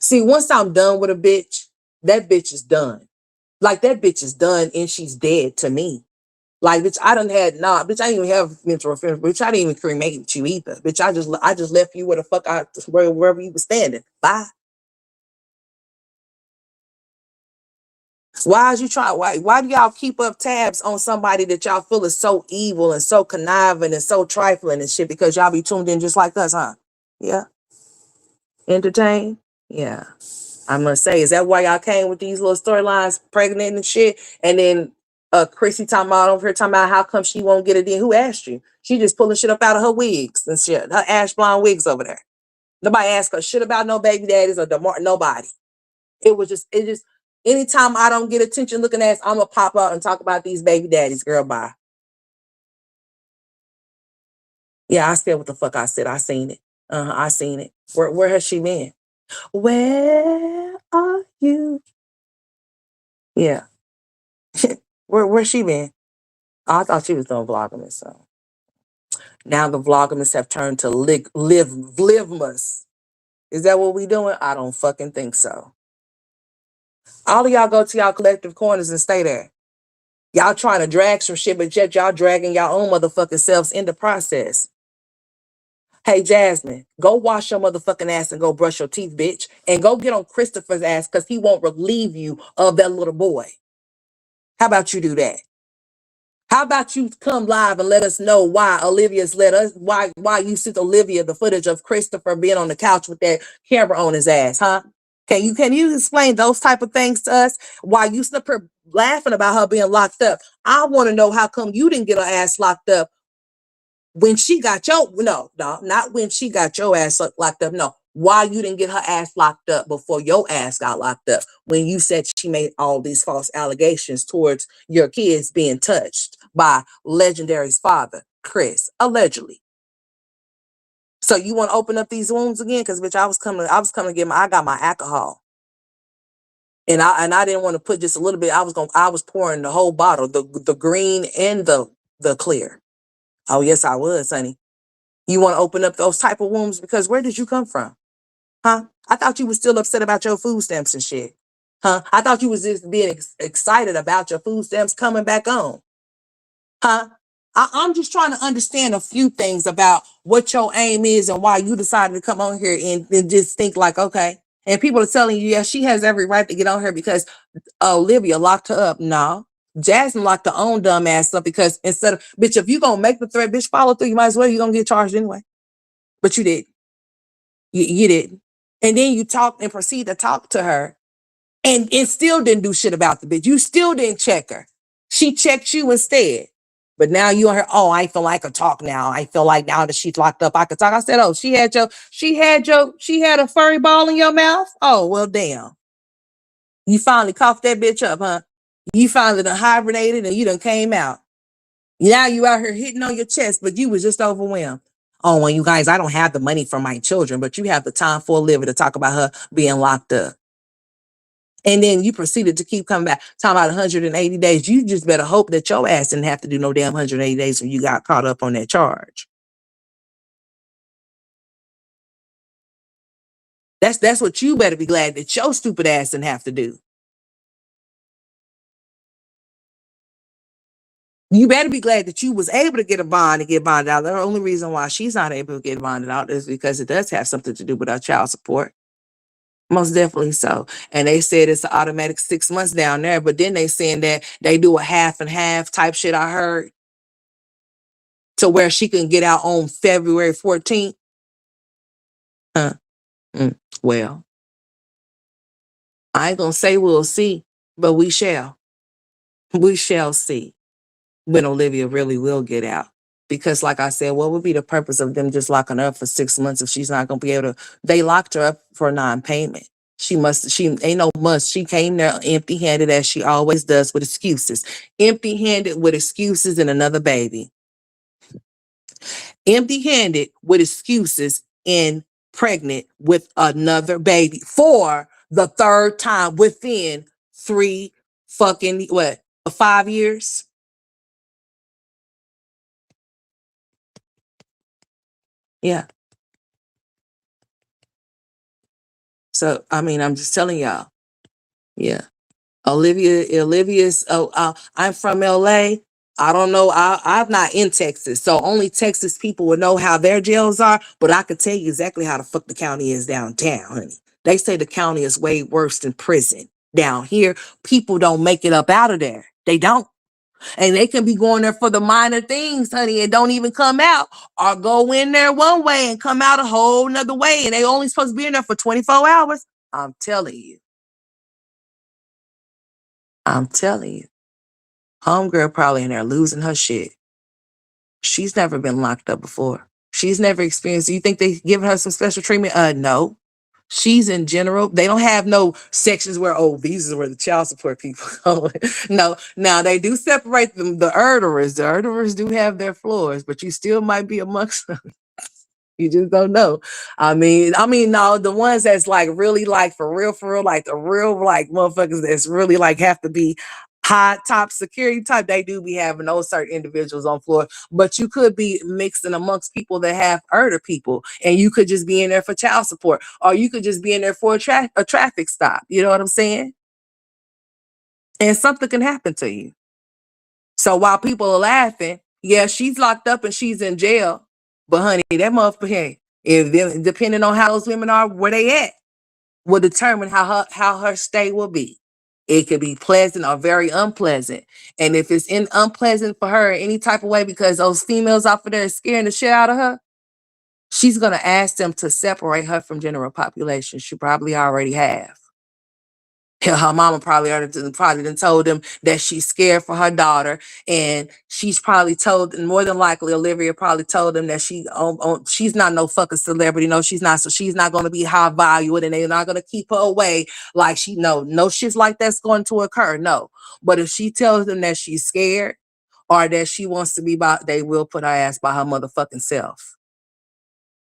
See, once I'm done with a bitch, that bitch is done. Like that bitch is done and she's dead to me. Like, bitch, I done had nah, bitch, I didn't even have mental affairs, bitch. I didn't even cremate you either. Bitch, I just left you where the fuck wherever you was standing. Bye. Why is you trying? Why do y'all keep up tabs on somebody that y'all feel is so evil and so conniving and so trifling and shit because y'all be tuned in just like us, huh? Yeah. Entertain? Yeah. I'm gonna say, is that why y'all came with these little storylines, pregnant and shit? And then Chrissy talking about over here talking about how come she won't get it in. Who asked you? She just pulling shit up out of her wigs and shit. Her ash blonde wigs over there. Nobody asked her shit about no baby daddies or DeMar. Nobody. It just anytime I don't get attention looking ass, I'm gonna pop out and talk about these baby daddies, girl. Bye. Yeah, I said what the fuck I said. I seen it. I seen it. Where has she been? Where are you? Yeah. Where's she been? Oh, I thought she was doing vlogmas. So now the vlogmas have turned to livmas. Is that what we doing? I don't fucking think so. All of y'all go to y'all collective corners and stay there. Y'all trying to drag some shit, but yet y'all dragging y'all own motherfucking selves in the process. Hey, Jasmine, go wash your motherfucking ass and go brush your teeth, bitch. And go get on Christopher's ass because he won't relieve you of that little boy. How about you do that? How about you come live and let us know why Olivia's let us why you sent Olivia the footage of Christopher being on the couch with that camera on his ass, huh? Can you explain those type of things to us? Why you sit up here laughing about her being locked up? I want to know how come you didn't get her ass locked up when she got your no, not when she got your ass locked up. No, why you didn't get her ass locked up before your ass got locked up when you said she made all these false allegations towards your kids being touched by Legendary's father, Chris, allegedly. So you want to open up these wounds again? Because bitch, I was coming to get I got my alcohol. And I didn't want to put just a little bit. I was pouring the whole bottle, the green and the clear. Oh yes, I was, honey. You want to open up those type of wombs because where did you come from? Huh? I thought you was still upset about your food stamps and shit. Huh? I thought you was just being excited about your food stamps coming back on. Huh? I'm just trying to understand a few things about what your aim is and why you decided to come on here and just think like, okay. And people are telling you, yeah, she has every right to get on here because Olivia locked her up. No. Jasmine locked her own dumb ass up because instead of, bitch, if you gonna make the threat, bitch, follow through, you might as well, you're gonna get charged anyway. But you did. You didn't. And then you talked and proceed to talk to her and still didn't do shit about the bitch. You still didn't check her. She checked you instead. But now you on her, oh, I feel like I could talk now. I feel like now that she's locked up, I could talk. I said, oh, she had a furry ball in your mouth? Oh, well, damn. You finally coughed that bitch up, huh? You finally done hibernated and you done came out. Now you out here hitting on your chest, but you was just overwhelmed. Oh, well, you guys, I don't have the money for my children, but you have the time for Olivia to talk about her being locked up. And then you proceeded to keep coming back, talking about 180 days. You just better hope that your ass didn't have to do no damn 180 days when you got caught up on that charge. That's what you better be glad that your stupid ass didn't have to do. You better be glad that you was able to get a bond and get bonded out. The only reason why she's not able to get bonded out is because it does have something to do with our child support. Most definitely so. And they said it's an automatic 6 months down there, but then they saying that they do a half and half type shit, I heard, to where she can get out on February 14th. Huh. Well, I ain't gonna say we'll see, but we shall. We shall see when Olivia really will get out. Because, like I said, what would be the purpose of them just locking her up for 6 months if she's not gonna be able to? They locked her up for non-payment. She ain't no must. She came there empty-handed as she always does with excuses. Empty-handed with excuses and another baby. Empty-handed with excuses and pregnant with another baby for the third time within 5 years. Yeah. So I mean, I'm just telling y'all. Yeah. Olivia's. Oh, I'm from LA. I don't know. I'm not in Texas, so only Texas people would know how their jails are. But I can tell you exactly how the fuck the county is downtown, honey. They say the county is way worse than prison down here. People don't make it up out of there. They don't. And they can be going there for the minor things, honey, and don't even come out, or go in there one way and come out a whole nother way. And they only supposed to be in there for 24 hours. I'm telling you. I'm telling you. Homegirl probably in there losing her shit. She's never been locked up before. She's never experienced. Do you think they giving her some special treatment? No. She's in general. They don't have no sections where, oh, these are where the child support people go. No. Now they do separate them, the Erderers. The Erderers do have their floors, but you still might be amongst them. You just don't know. No, the ones that's like really like for real, like the real like motherfuckers that's really like have to be high top security type, they do be having those certain individuals on floor. But you could be mixing amongst people that have Erder people, and you could just be in there for child support, or you could just be in there for a traffic stop. You know what I'm saying? And something can happen to you. So while people are laughing, yeah, she's locked up and she's in jail. But honey, that motherfucker, hey, depending on how those women are, where they at, will determine how her stay will be. It could be pleasant or very unpleasant. And if it's unpleasant for her in any type of way because those females off of there are scaring the shit out of her, she's gonna ask them to separate her from general population. She probably already have. Her mama probably done told them that she's scared for her daughter, and she's probably told, and more than likely, Olivia probably told them that she's not no fucking celebrity. No, she's not. So she's not going to be high value, and they're not going to keep her away. Like no shit like that's going to occur. No, but if she tells them that she's scared or that she wants to be by, they will put her ass by her motherfucking self,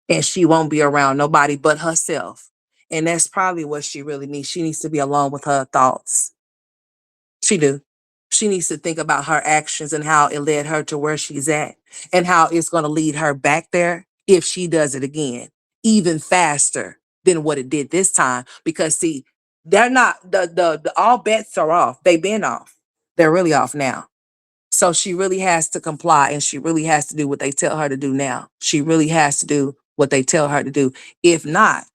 and she won't be around nobody but herself. And that's probably what she really needs. She needs to be alone with her thoughts. She do. She needs to think about her actions and how it led her to where she's at and how it's going to lead her back there if she does it again, even faster than what it did this time. Because see, they're not the all bets are off. They've been off. They're really off now. So she really has to comply and she really has to do what they tell her to do now. She really has to do what they tell her to do. If not,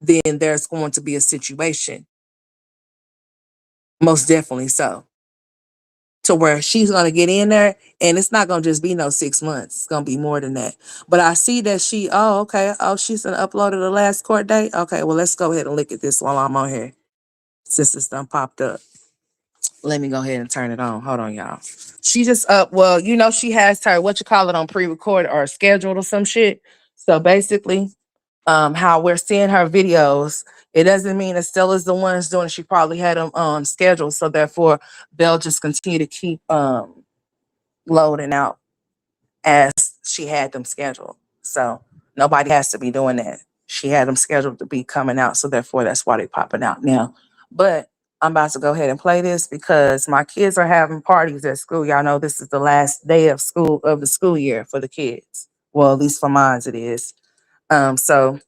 then there's going to be a situation. Most definitely so. To where she's going to get in there and it's not going to just be no 6 months. It's going to be more than that. But I see that okay. Oh, she's going to upload the last court date. Okay, well, let's go ahead and look at this while I'm on here. Since it's done popped up. Let me go ahead and turn it on. Hold on, y'all. She just well, she has her, what you call it, on pre-recorded or scheduled or some shit. So basically, how we're seeing her videos, it doesn't mean that Stella's the ones doing it. She probably had them on schedule. So therefore, they'll just continue to keep loading out as she had them scheduled. So nobody has to be doing that. She had them scheduled to be coming out. So therefore, that's why they're popping out now. But I'm about to go ahead and play this because my kids are having parties at school. Y'all know this is the last day of the school year for the kids. Well, at least for mine it is. So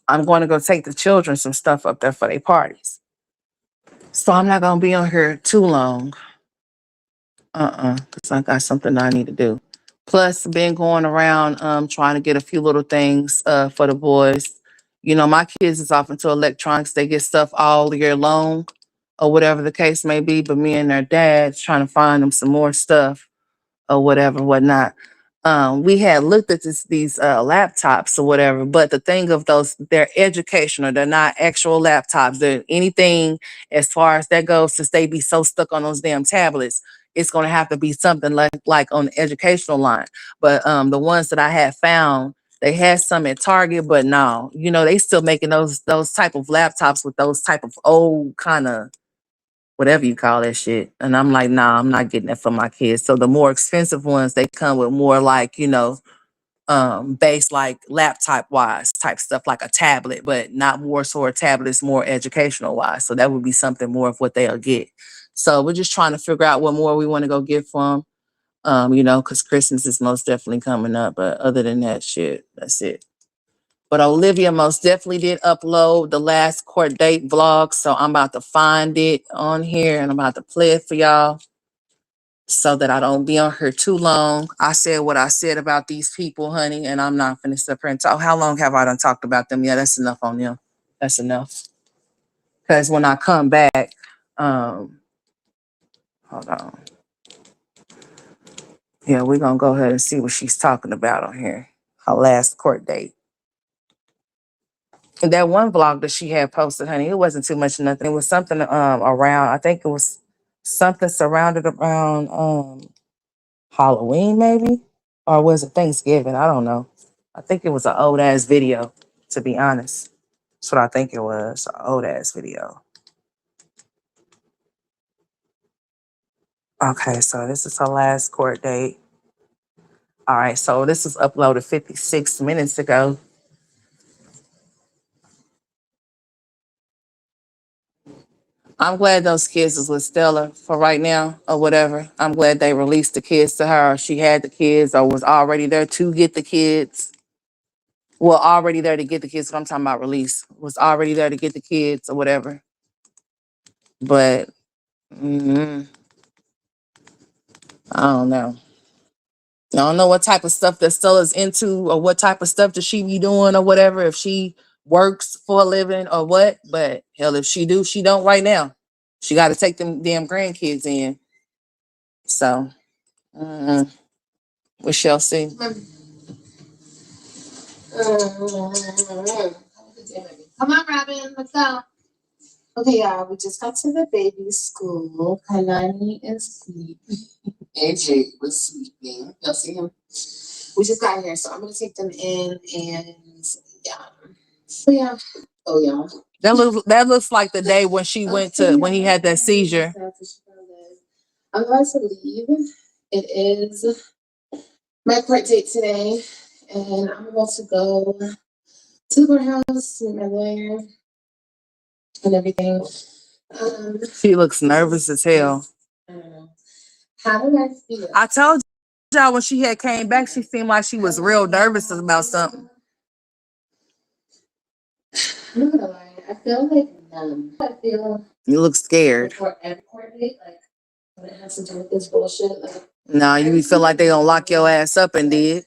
I'm going to go take the children some stuff up there for their parties. So I'm not gonna be on here too long. Because I got something I need to do. Plus, been going around trying to get a few little things for the boys. My kids is off into electronics. They get stuff all year long, or whatever the case may be. But me and their dad's trying to find them some more stuff or whatever, whatnot. We had looked at these laptops or whatever, but the thing of those, they're educational. They're not actual laptops. They're anything as far as that goes, since they be so stuck on those damn tablets. It's going to have to be something like on the educational line. But the ones that I had found, they had some at Target, but no, they still making those type of laptops with those type of old kind of whatever you call that shit. And I'm like, nah, I'm not getting that for my kids. So the more expensive ones, they come with more like, base like laptop wise type stuff, like a tablet, but not more so a tablet, it's more educational wise. So that would be something more of what they'll get. So we're just trying to figure out what more we want to go get for them. Because Christmas is most definitely coming up. But other than that shit, that's it. But Olivia most definitely did upload the last court date vlog. So I'm about to find it on here and I'm about to play it for y'all so that I don't be on here too long. I said what I said about these people, honey, and I'm not finished up here and talk. How long have I done talked about them? Yeah, that's enough on them. That's enough. Because when I come back, hold on. Yeah, we're going to go ahead and see what she's talking about on here. Her last court date. And that one vlog that she had posted, honey, it wasn't too much of nothing. It was something around, I think it was something surrounded around Halloween, maybe? Or was it Thanksgiving? I don't know. I think it was an old ass video, to be honest. That's what I think it was. An old ass video. Okay, so this is her last court date. All right, so this was uploaded 56 minutes ago. I'm glad those kids is with Stella for right now or whatever. I'm glad they released the kids to her. She had the kids or was already there to get the kids. Well, already there to get the kids. What I'm talking about release. Was already there to get the kids or whatever. But I don't know. I don't know what type of stuff that Stella's into or what type of stuff that she be doing or whatever. If she works for a living or what. But hell, if she do, she don't right now. She got to take them damn grandkids in. So we shall see. Come on, Robin, let's go. Okay, y'all, we just got to the baby school. Kalani is sleeping. AJ was sleeping. Y'all see him? We just got here, so I'm gonna take them in and yeah. So yeah. Oh yeah. That looks like the day when she went to when he had that seizure. I'm about to leave. It is my court date today, and I'm about to go to the courthouse with my lawyer and everything. She looks nervous as hell. I don't know. How did I feel? I told y'all when she had came back, she seemed like she was real nervous about something. I'm not gonna lie, I feel like I feel You look scared. before every court date, like when it has to do with this bullshit. Like, no, you feel like they gonna lock your ass up and did.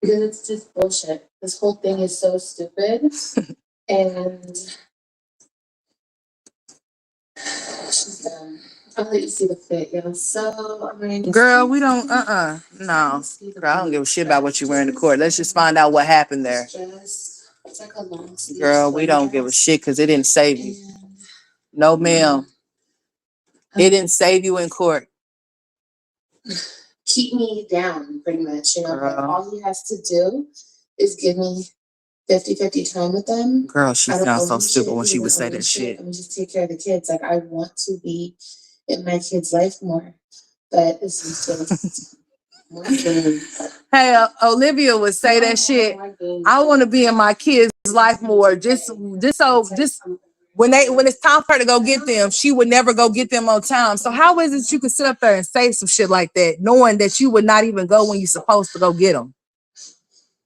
Because it's just bullshit. This whole thing is so stupid. And she's dumb. I'll let you see the fit, yeah. So I mean, girl, we don't no. Girl, I don't give a shit about what you wear in the court. Let's just find out what happened there. It's like a long sleeve. Girl, we don't give a shit because it didn't save you. No, ma'am. It didn't save you in court. Keep me down, pretty much. You know, like all he has to do is give me 50-50 time with them. Girl, she sounds so stupid when she would say that shit. Let me just take care of the kids. Like, I want to be in my kids' life more. But this is just my dream. Hey, Olivia would say that shit. I want to be in my kids' life more. Just when it's time for her to go get them, she would never go get them on time. So how is it you could sit up there and say some shit like that, knowing that you would not even go when you're supposed to go get them?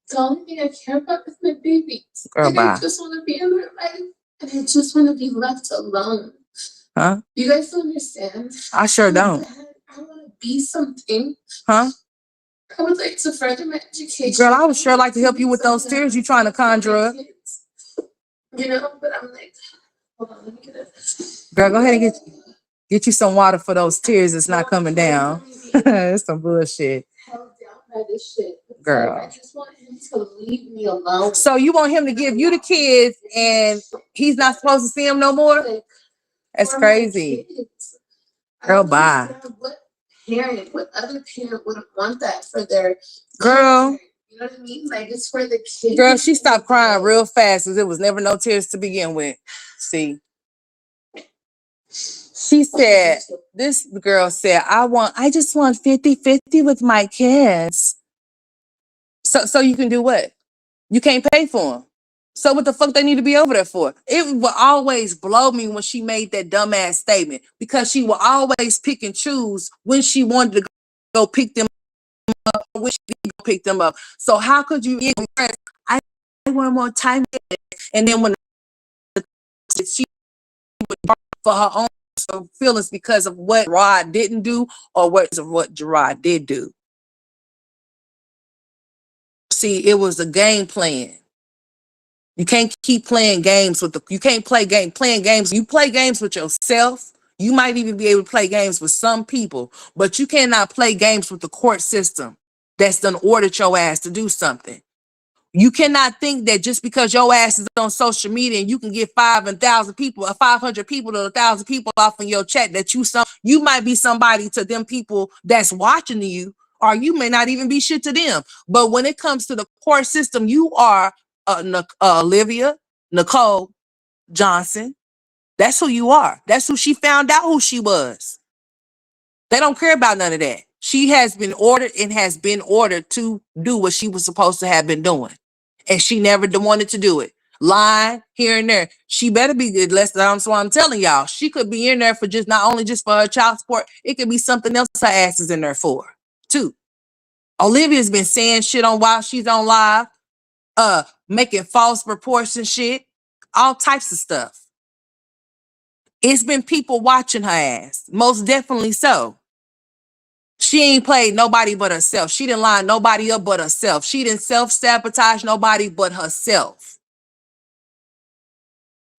The only thing I care about is my babies. Girl, bye. I just want to be in their life, and I just want to be left alone. Huh? You guys don't understand. I sure don't. I want to be something. Huh? I would like to further my education. Girl, I would sure like to help you with those tears you trying to conjure up. You know, but I'm like, hold on, let me get it. Girl, go ahead and get you some water for those tears that's not coming down. It's some bullshit. Held down by this shit. Girl. I just want him to leave me alone. So you want him to give you the kids and he's not supposed to see them no more? That's crazy. Girl, bye. What other parent would want that for their girl? Children? You know what I mean? Like, it's for the kids. Girl, she stopped crying real fast because it was never no tears to begin with. See? She said, this girl said, I just want 50-50 with my kids. So you can do what? You can't pay for them. So what the fuck they need to be over there for? It will always blow me when she made that dumbass statement because she will always pick and choose when she wanted to go pick them up, when she didn't go pick them up. So how could you I want more time, and then when she for her own feelings because of what Gerard didn't do or what Gerard did do. See, it was a game plan. You can't keep playing games you can't playing games. You play games with yourself. You might even be able to play games with some people, but you cannot play games with the court system that's done ordered your ass to do something. You cannot think that just because your ass is on social media and you can get 500 people to 1,000 people off in your chat that you might be somebody to them people that's watching you, or you may not even be shit to them. But when it comes to the court system, you are Olivia Nicole Johnson. That's who you are. That's who she found out who she was. They don't care about none of that. She has been ordered to do what she was supposed to have been doing. And she never wanted to do it. Lying here and there. She better be good. That's what I'm telling y'all. She could be in there for not only just for her child support. It could be something else her ass is in there for, too. Olivia's been saying shit on while she's on live. Making false reports and shit. All types of stuff. It's been people watching her ass. Most definitely so. She ain't played nobody but herself. She didn't line nobody up but herself. She didn't self-sabotage nobody but herself.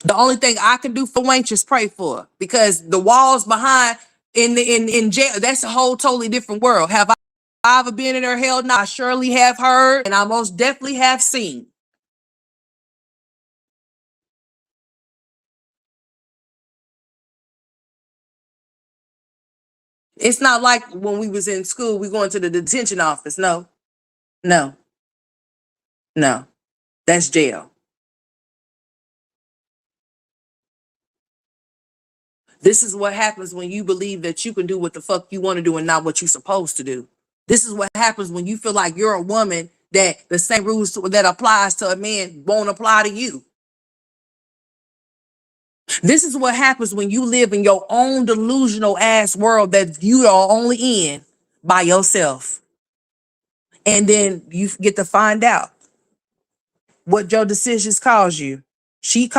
The only thing I can do for Wench is pray for her, because the walls behind in jail, that's a whole totally different world. Have I ever been in her? Hell no. I surely have heard, and I most definitely have seen. It's not like when we was in school, we going to the detention office. No. That's jail. This is what happens when you believe that you can do what the fuck you want to do and not what you're supposed to do. This is what happens when you feel like you're a woman that the same rules that applies to a man won't apply to you. This is what happens when you live in your own delusional ass world that you are only in by yourself. And then you get to find out what your decisions cause you. She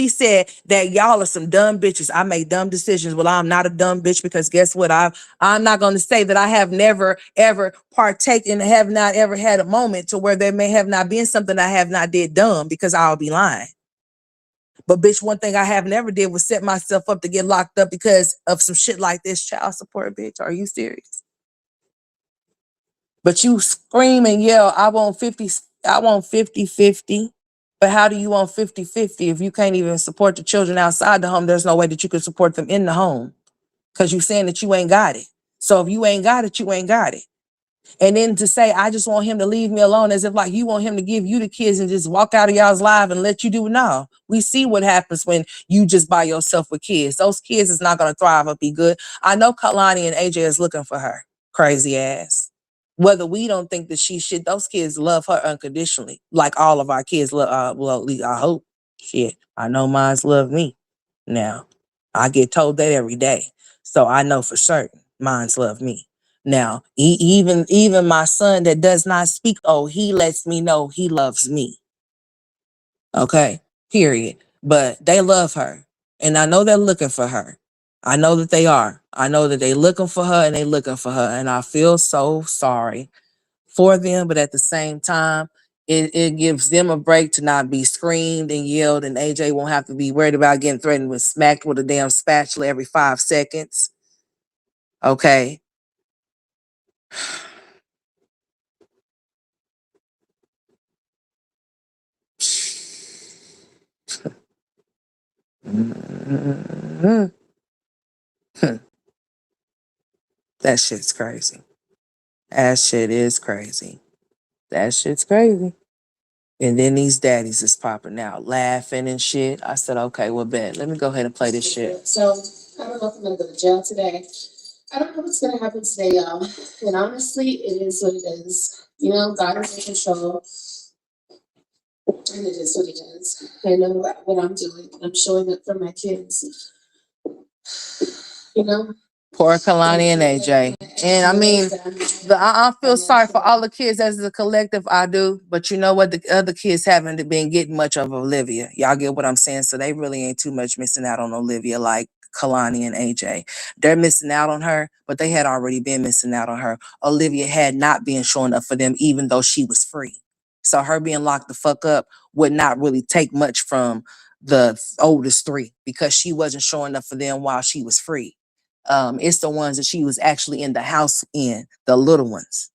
said that y'all are some dumb bitches. I make dumb decisions. Well, I'm not a dumb bitch because guess what? I'm not going to say that I have never ever partaken and have not ever had a moment to where there may have not been something I have not did dumb, because I'll be lying. But bitch, one thing I have never did was set myself up to get locked up because of some shit like this. Child support, bitch. Are you serious? But you scream and yell, I want 50-50. But how do you want 50-50 if you can't even support the children outside the home? There's no way that you can support them in the home because you're saying that you ain't got it. So if you ain't got it, you ain't got it. And then to say, I just want him to leave me alone, as if like you want him to give you the kids and just walk out of y'all's life and let you do it. No, we see what happens when you just by yourself with kids. Those kids is not going to thrive or be good. I know Kalani and AJ is looking for her. Crazy ass. Whether we don't think that she should, those kids love her unconditionally. Like all of our kids love, well, at least I hope. Shit, I know mine's love me. Now, I get told that every day. So I know for certain mine's love me. Now, even my son that does not speak, oh, he lets me know he loves me. Okay, period. But they love her. And I know they're looking for her. I know that they are. I know that they're looking for her and they're looking for her. And I feel so sorry for them. But at the same time, it gives them a break to not be screamed and yelled. And AJ won't have to be worried about getting threatened with smacked with a damn spatula every 5 seconds. Okay. That shit's crazy. That shit is crazy. That shit's crazy. And then these daddies is popping out, laughing and shit. I said, okay, well, bet. Let me go ahead and play this shit. So I don't know if I'm gonna go to jail today. I don't know what's gonna happen today, y'all. And honestly, it is what it is. You know, God is in control. And it is what it is. I know what I'm doing. I'm showing up for my kids. You know? Poor Kalani and AJ. And I mean, I feel sorry for all the kids as a collective. I do. But you know what? The other kids haven't been getting much of Olivia. Y'all get what I'm saying? So they really ain't too much missing out on Olivia like Kalani and AJ. They're missing out on her, but they had already been missing out on her. Olivia had not been showing up for them, even though she was free. So her being locked the fuck up would not really take much from the oldest three because she wasn't showing up for them while she was free. It's the ones that she was actually in the house in, the little ones.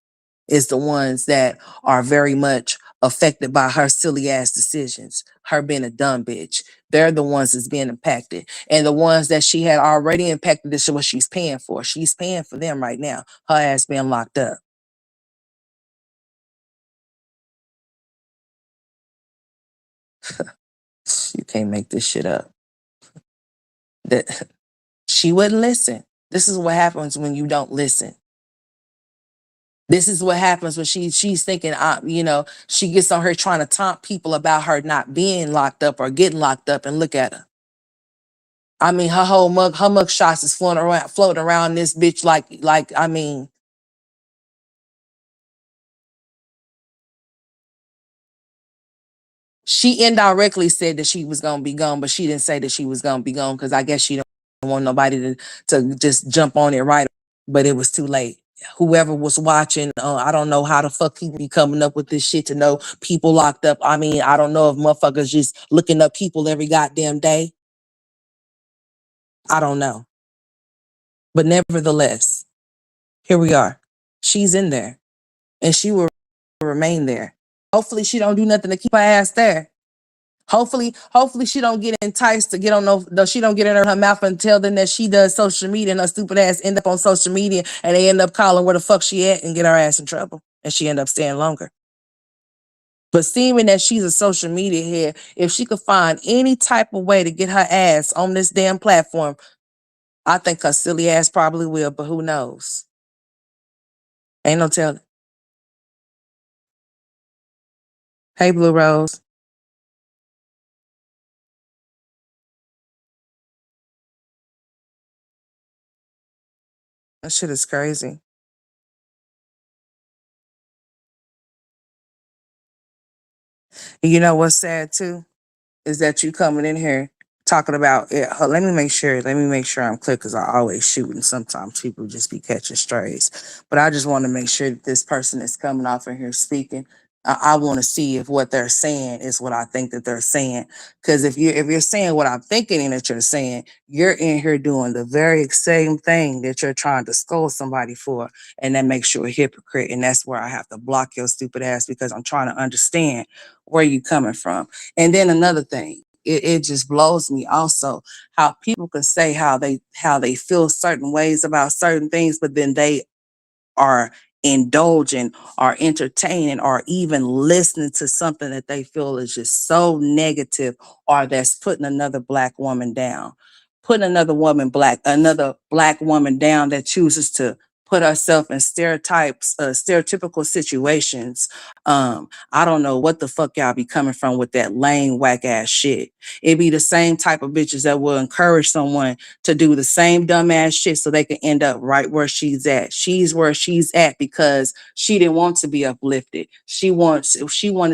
It's the ones that are very much affected by her silly ass decisions, her being a dumb bitch. They're the ones that's being impacted. And the ones that she had already impacted, this is what she's paying for. She's paying for them right now. Her ass being locked up. You can't make this shit up. That she wouldn't listen. This is what happens when you don't listen. This is what happens when she's thinking, she gets on her trying to taunt people about her not being locked up or getting locked up, and look at her. I mean, her mug shots is floating around this bitch like I mean, she indirectly said that she was gonna be gone, but she didn't say that she was gonna be gone because I guess she don't want nobody to just jump on it right. But it was too late. Whoever was watching, I don't know how the fuck he be coming up with this shit to know people locked up. I mean, I don't know if motherfuckers just looking up people every goddamn day. I don't know. But nevertheless, here we are. She's in there and she will remain there. Hopefully she don't do nothing to keep her ass there. Hopefully she don't get enticed to get on no she don't get in her mouth and tell them that she does social media and her stupid ass end up on social media and they end up calling where the fuck she at and get her ass in trouble and she end up staying longer. But seeming that she's a social media head, if she could find any type of way to get her ass on this damn platform, I think her silly ass probably will, but who knows? Ain't no telling. Hey, Blue Rose. That shit is crazy. And you know what's sad too? Is that you coming in here talking about it. Let me make sure. Let me make sure I'm clear because I always shoot and sometimes people just be catching strays. But I just want to make sure that this person that's coming off in here speaking, I want to see if what they're saying is what I think that they're saying. Because if you're saying what I'm thinking and that you're saying, you're in here doing the very same thing that you're trying to scold somebody for, and that makes you a hypocrite. And that's where I have to block your stupid ass because I'm trying to understand where you coming from. And then another thing, it just blows me also how people can say how they feel certain ways about certain things, but then they are indulging or entertaining or even listening to something that they feel is just so negative or that's putting another black woman down. Putting another black woman down that chooses to put herself in stereotypical situations. I don't know what the fuck y'all be coming from with that lame whack ass shit. It be the same type of bitches that will encourage someone to do the same dumbass shit so they can end up right where she's at. She's where she's at because she didn't want to be uplifted. She wanted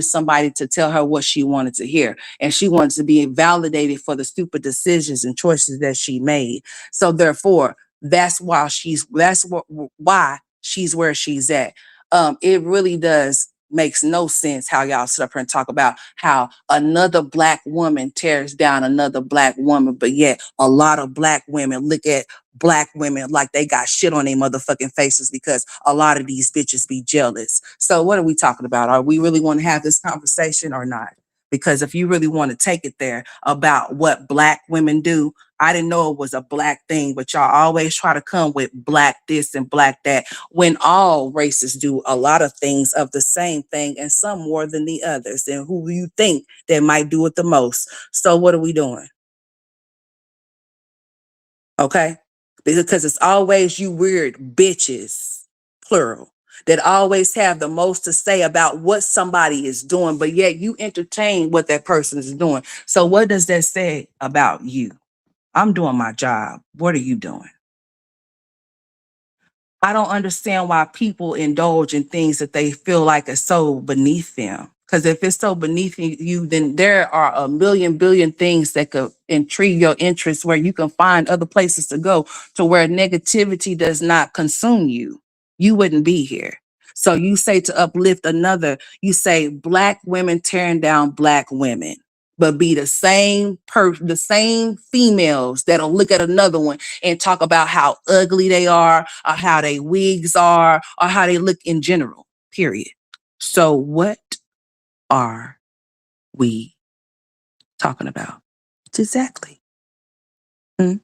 somebody to tell her what she wanted to hear. And she wanted to be validated for the stupid decisions and choices that she made. So therefore, that's why she's where she's at. It really does makes no sense how y'all sit up here and talk about how another black woman tears down another black woman, but yet a lot of black women look at black women like they got shit on their motherfucking faces because a lot of these bitches be jealous. So what are we talking about? Are we really want to have this conversation or not? Because if you really want to take it there about what black women do, I didn't know it was a black thing, but y'all always try to come with black this and black that when all races do a lot of things of the same thing and some more than the others. And who you think that might do it the most? So what are we doing? Okay? Because it's always you weird bitches, plural, that always have the most to say about what somebody is doing, but yet you entertain what that person is doing. So what does that say about you? I'm doing my job. What are you doing? I don't understand why people indulge in things that they feel like are so beneath them. Because if it's so beneath you, then there are a million billion things that could intrigue your interest where you can find other places to go to where negativity does not consume you. You wouldn't be here. So you say to uplift another, you say black women tearing down black women, but be the same females that'll look at another one and talk about how ugly they are or how they wigs are or how they look in general, period. So what are we talking about? Exactly. Hmm?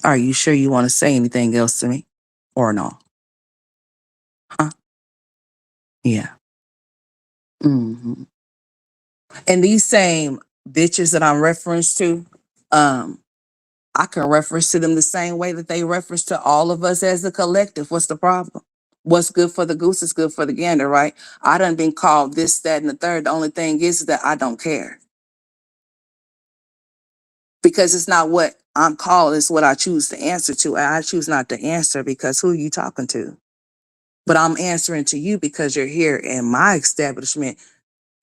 Are you sure you want to say anything else to me or no? Huh? Yeah. Hmm. And these same bitches that I'm referenced to, um, I can reference to them the same way that they reference to all of us as a collective. What's the problem? What's good for the goose is good for the gander, right? I done been called this, that, and the third. The only thing is that I don't care because it's not what I'm called, it's what I choose to answer to. And I choose not to answer because who are you talking to? But I'm answering to you because you're here in my establishment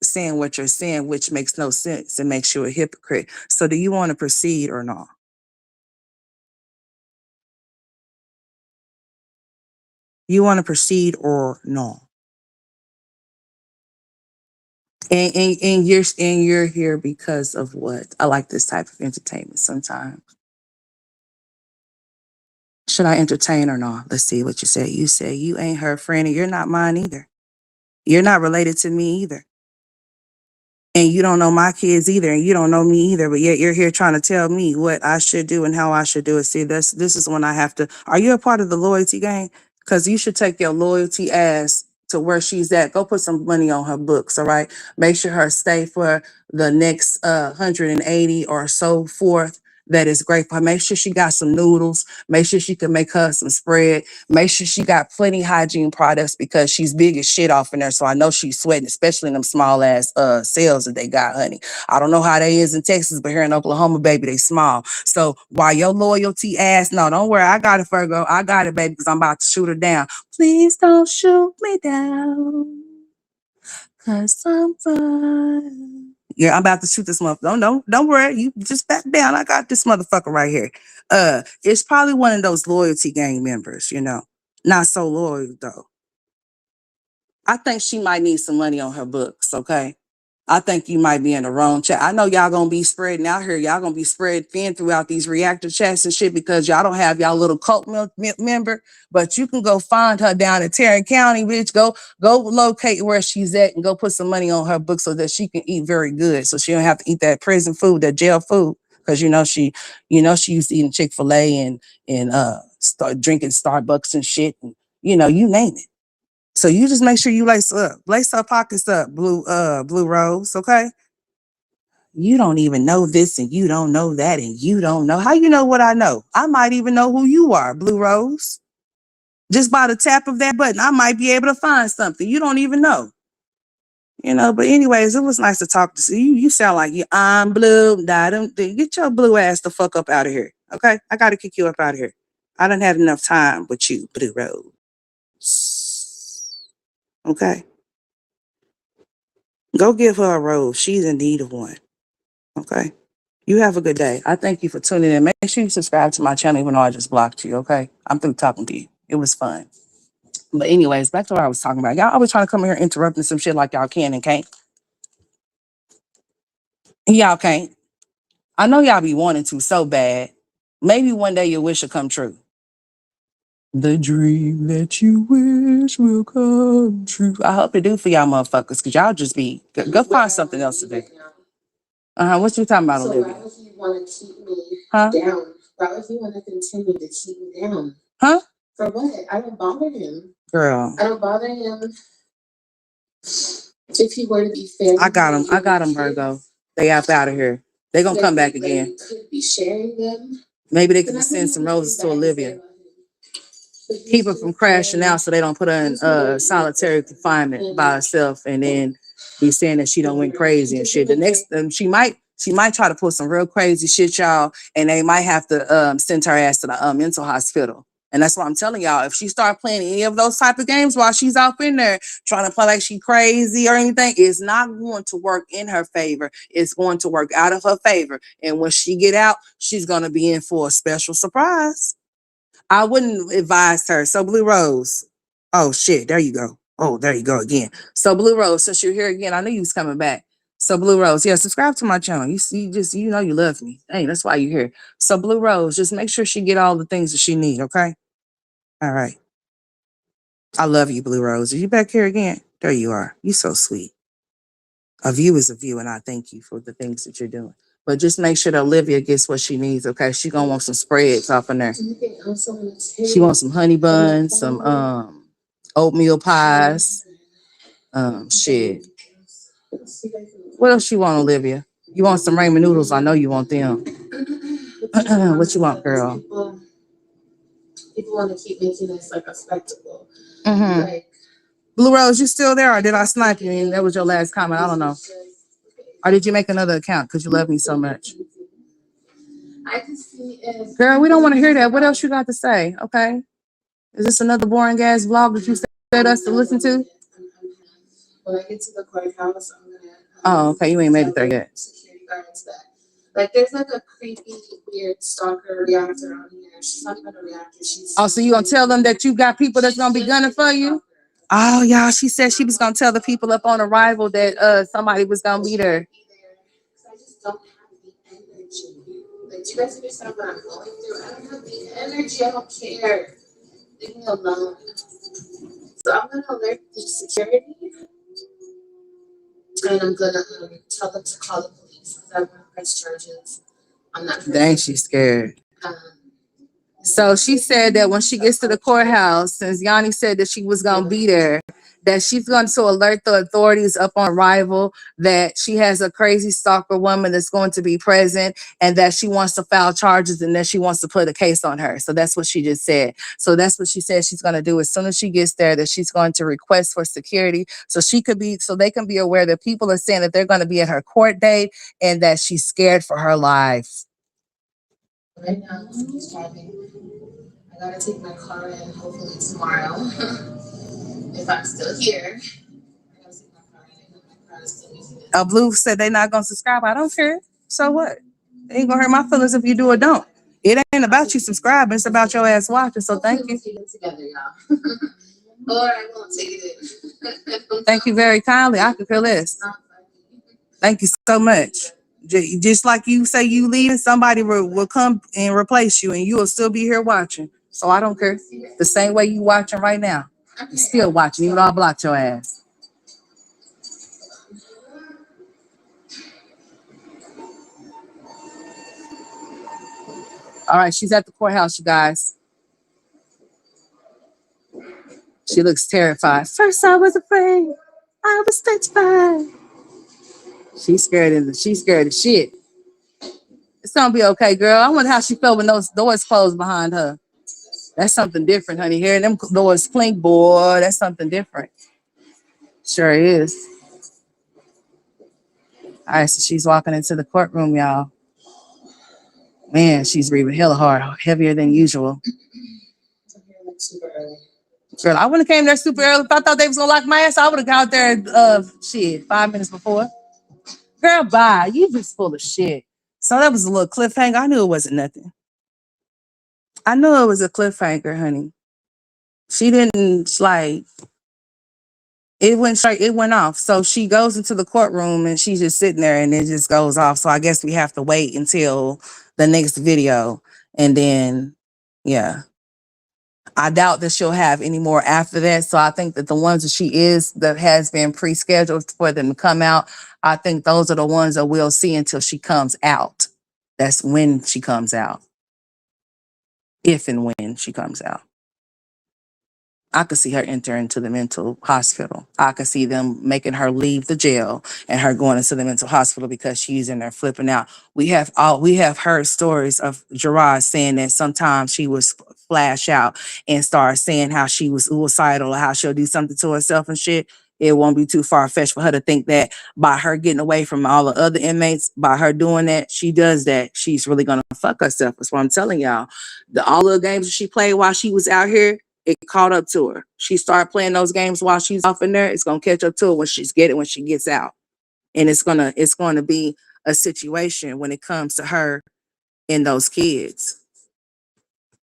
saying what you're saying, which makes no sense and makes you a hypocrite. So do you want to proceed or not? You want to proceed or no? And you're here because of what? I like this type of entertainment sometimes. Should I entertain or not? Let's see what you say. You say you ain't her friend and you're not mine either. You're not related to me either. And you don't know my kids either, and you don't know me either, but yet you're here trying to tell me what I should do and how I should do it. See, this is when I have to. Are you a part of the loyalty gang? Because you should take your loyalty ass to where she's at. Go put some money on her books, all right? Make sure her stay for the next 180 or so forth. that is great for her. Make sure she got some noodles. Make sure she can make her some spread. Make sure she got plenty hygiene products because she's big as shit off in there. So I know she's sweating, especially in them small ass cells that they got, honey. I don't know how they is in Texas, but here in Oklahoma, baby, they small. So while your loyalty ass, no, don't worry, I got it, Virgo. I got it, baby, because I'm about to shoot her down. Please don't shoot me down, 'cause I'm fine. Yeah, I'm about to shoot this motherfucker. Don't worry. You just back down. I got this motherfucker right here. It's probably one of those loyalty gang members, you know. Not so loyal though. I think she might need some money on her books, okay? I think you might be in the wrong chat. I know y'all gonna be spreading out here. Y'all gonna be spread thin throughout these reactor chats and shit because y'all don't have y'all little cult member. But you can go find her down in Tarrant County, bitch. Go locate where she's at and go put some money on her book so that she can eat very good. So she don't have to eat that prison food, that jail food. Because she used to eating Chick-fil-A and start drinking Starbucks and shit. And, you name it. So you just make sure you lace her pockets up, Blue Rose, okay? You don't even know this and you don't know that and you don't know. How you know what I know? I might even know who you are, Blue Rose. Just by the tap of that button, I might be able to find something. You don't even know. But anyways, it was nice to talk to you. You sound like I'm blue. Get your blue ass the fuck up out of here, okay? I got to kick you up out of here. I done had enough time with you, Blue Rose. Okay? Go give her a rose. She's in need of one. Okay? You have a good day. I thank you for tuning in. Make sure you subscribe to my channel even though I just blocked you, okay? I'm through talking to you. It was fun. But anyways, back to what I was talking about. Y'all always trying to come here interrupting some shit like y'all can and can't. Y'all can't. I know y'all be wanting to so bad. Maybe one day your wish will come true. The dream that you wish will come true. I hope it do for y'all motherfuckers, because y'all just be, go find something else to do. What you talking about, Olivia? Why would you want to keep me down? Why would you want to continue to keep me down? Huh? For what? I don't bother him. Girl. I don't bother him. If he were to be fair. I got him, Virgo. They out of here. They gonna come back again. Could be sharing them. Maybe they could send some roses to Olivia. Keep her from crashing out so they don't put her in solitary confinement by herself and then be saying that she don't went crazy and shit. The next she might try to pull some real crazy shit, y'all, and they might have to send her ass to the mental hospital. And that's what I'm telling y'all. If she start playing any of those type of games while she's out in there trying to play like she crazy or anything, it's not going to work in her favor. It's going to work out of her favor. And when she get out, she's going to be in for a special surprise. I wouldn't advise her. So Blue Rose. Oh shit, there you go. Oh, there you go again. So Blue Rose, since you're here again, I knew you was coming back. So Blue Rose, yeah, subscribe to my channel. You know you love me. Hey, that's why you're here. So Blue Rose, just make sure she get all the things that she need, okay? All right. I love you, Blue Rose. Are you back here again? There you are. You so sweet. A view is a view, and I thank you for the things that you're doing. But just make sure that Olivia gets what she needs, okay? She gonna want some spreads off in there. She wants some honey buns, some oatmeal pies, shit. What else you want, Olivia? You want some ramen noodles? I know you want them. What you want, girl? People want to keep making this like a spectacle. Like, Blue Rose, you still there, or did I snipe you? And that was your last comment. I don't know. Or did you make another account because you love me so much? I can see it. Girl, we don't want to hear that. What else you got to say? Okay. Is this another boring ass vlog that you set us to listen to? When I get to the courthouse, I'm gonna. Oh, okay. You ain't made it there yet. Security guards that. Like, there's like a creepy, weird stalker reactor on here. She's not even a reactor. So you gonna tell them that you got people that's gonna be gunning for you? Oh, y'all, she said she was gonna tell the people up on arrival that somebody was gonna be there. I just don't have the energy. Like, do you guys understand what I'm going through? I don't have the energy. I don't care. Leave me alone. So I'm gonna alert the security, and I'm gonna tell them to call the police because I want to press charges. I'm not. Dang, she's scared. So she said that when she gets to the courthouse, since Yanni said that she was gonna be there, that she's going to alert the authorities up on arrival, that she has a crazy stalker woman that's going to be present, and that she wants to file charges and that she wants to put a case on her. So that's what she just said. So that's what she said she's going to do as soon as she gets there, that she's going to request for security so so they can be aware that people are saying that they're going to be at her court date and that she's scared for her life. Right now, I'm driving. I gotta take my car in hopefully tomorrow. If I'm still here. I gotta take my car in. My car is still using it. Blue said they're not going to subscribe. I don't care. So what? It ain't going to hurt my feelings if you do or don't. It ain't about you subscribing. It's about your ass watching. So thank you. Take it together, y'all. Or I won't take it. Thank you very kindly. I can feel this. Thank you so much. Just like you say you leaving, somebody will come and replace you and you will still be here watching. So I don't care. The same way you watching right now. You're still watching, even though I blocked your ass. All right, she's at the courthouse, you guys. She looks terrified. First I was afraid. I was petrified. She's scared of shit. It's gonna be okay, girl. I wonder how she felt when those doors closed behind her. That's something different, honey. Hearing them doors clink, boy, that's something different. Sure is. All right, so she's walking into the courtroom, y'all. Man, she's breathing hella hard, heavier than usual. Super early. Girl, I wouldn't have came there super early. If I thought they was gonna lock my ass, I would have got there 5 minutes before. Girl, bye. You just full of shit. So that was a little cliffhanger. I knew it wasn't nothing. I knew it was a cliffhanger, honey. She didn't like it went straight, it went off. So she goes into the courtroom and she's just sitting there and it just goes off. So I guess we have to wait until the next video. And then yeah. I doubt that she'll have any more after that. So I think that the ones that has been pre-scheduled for them to come out, I think those are the ones that we'll see until she comes out. That's when she comes out. If and when she comes out. I could see her enter into the mental hospital. I could see them making her leave the jail and her going into the mental hospital because she's in there flipping out. We have heard stories of Gerard saying that sometimes she was flash out and start saying how she was suicidal or how she'll do something to herself and shit. It won't be too far fetched for her to think that by her getting away from all the other inmates, by her doing that, she does that. She's really gonna fuck herself. That's what I'm telling y'all. All the games that she played while she was out here, it caught up to her. She started playing those games while she's off in there. It's gonna catch up to her when she gets out. And it's gonna be a situation when it comes to her and those kids.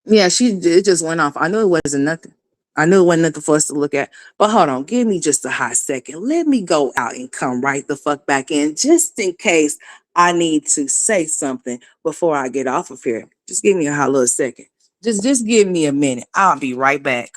Yeah, it just went off. I knew it wasn't nothing. I knew it wasn't nothing for us to look at. But hold on, give me just a hot second. Let me go out and come right the fuck back in just in case I need to say something before I get off of here. Just give me a hot little second. Just give me a minute. I'll be right back.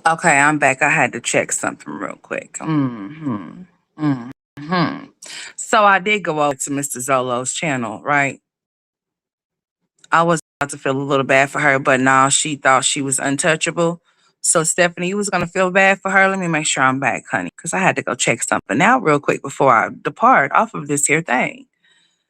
Okay, I'm back. I had to check something real quick. Hmm. So I did go over to Mr. Zolo's channel, right? I was about to feel a little bad for her, but now she thought she was untouchable. So Stephanie, you was gonna feel bad for her. Let me make sure I'm back, honey, because I had to go check something out real quick before I depart off of this here thing.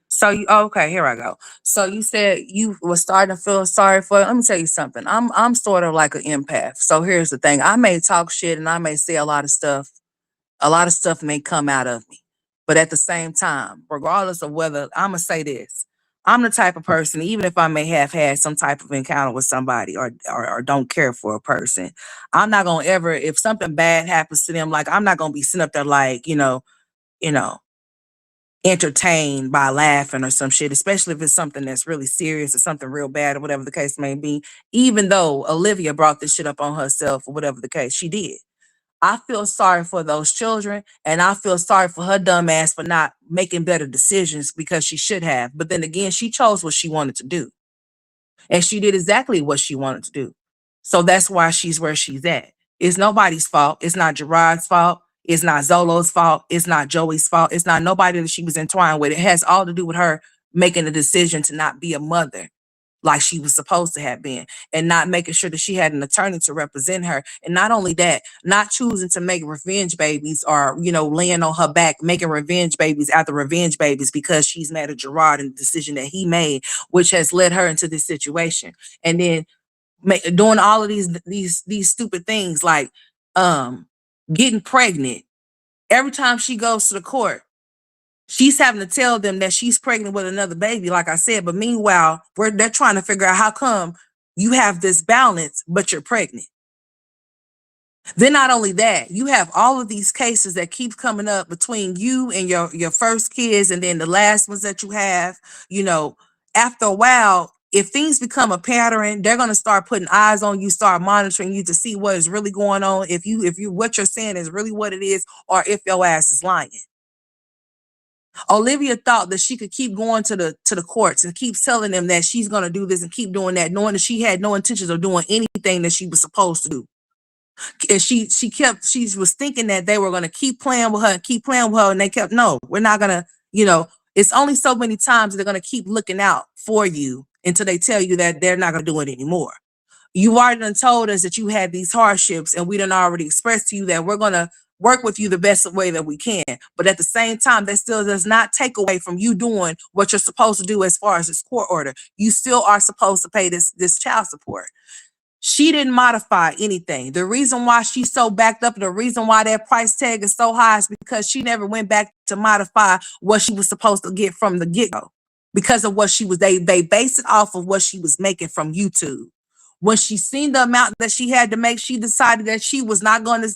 So you okay, here I go. So you said you was starting to feel sorry for. Let me tell you something. I'm sort of like an empath. So here's the thing. I may talk shit and I may say a lot of stuff. A lot of stuff may come out of me. But at the same time, regardless of whether I'm gonna say this, I'm the type of person, even if I may have had some type of encounter with somebody or don't care for a person, I'm not gonna ever, if something bad happens to them, like I'm not gonna be sitting up there like, you know, entertained by laughing or some shit, especially if it's something that's really serious or something real bad or whatever the case may be. Even though Olivia brought this shit up on herself or whatever the case, she did. I feel sorry for those children and I feel sorry for her dumb ass for not making better decisions because she should have. But then again, she chose what she wanted to do and she did exactly what she wanted to do. So that's why she's where she's at. It's nobody's fault. It's not Gerard's fault. It's not Zolo's fault. It's not Joey's fault. It's not nobody that she was entwined with. It has all to do with her making a decision to not be a mother like she was supposed to have been and not making sure that she had an attorney to represent her. And not only that, not choosing to make revenge babies or, laying on her back, making revenge babies after revenge babies because she's mad at Gerard and the decision that he made, which has led her into this situation. And then doing all of these stupid things like getting pregnant. Every time she goes to the court, she's having to tell them that she's pregnant with another baby, like I said. But meanwhile, they're trying to figure out how come you have this balance, but you're pregnant. Then not only that, you have all of these cases that keep coming up between you and your first kids, and then the last ones that you have. You know, after a while, if things become a pattern, they're gonna start putting eyes on you, start monitoring you to see what is really going on. If you what you're saying is really what it is, or if your ass is lying. Olivia thought that she could keep going to the courts and keep telling them that she's going to do this and keep doing that, knowing that she had no intentions of doing anything that she was supposed to do. And she was thinking that they were going to keep playing with her and keep playing with her, and they kept, no, we're not going to, it's only so many times they're going to keep looking out for you until they tell you that they're not going to do it anymore. You already done told us that you had these hardships, and we done already expressed to you that we're going to work with you the best way that we can. But at the same time, that still does not take away from you doing what you're supposed to do as far as this court order. You still are supposed to pay this child support. She didn't modify anything. The reason why she's so backed up, the reason why that price tag is so high is because she never went back to modify what she was supposed to get from the get-go. Because of what they based it off of what she was making from YouTube. When she seen the amount that she had to make, she decided that she was not gonna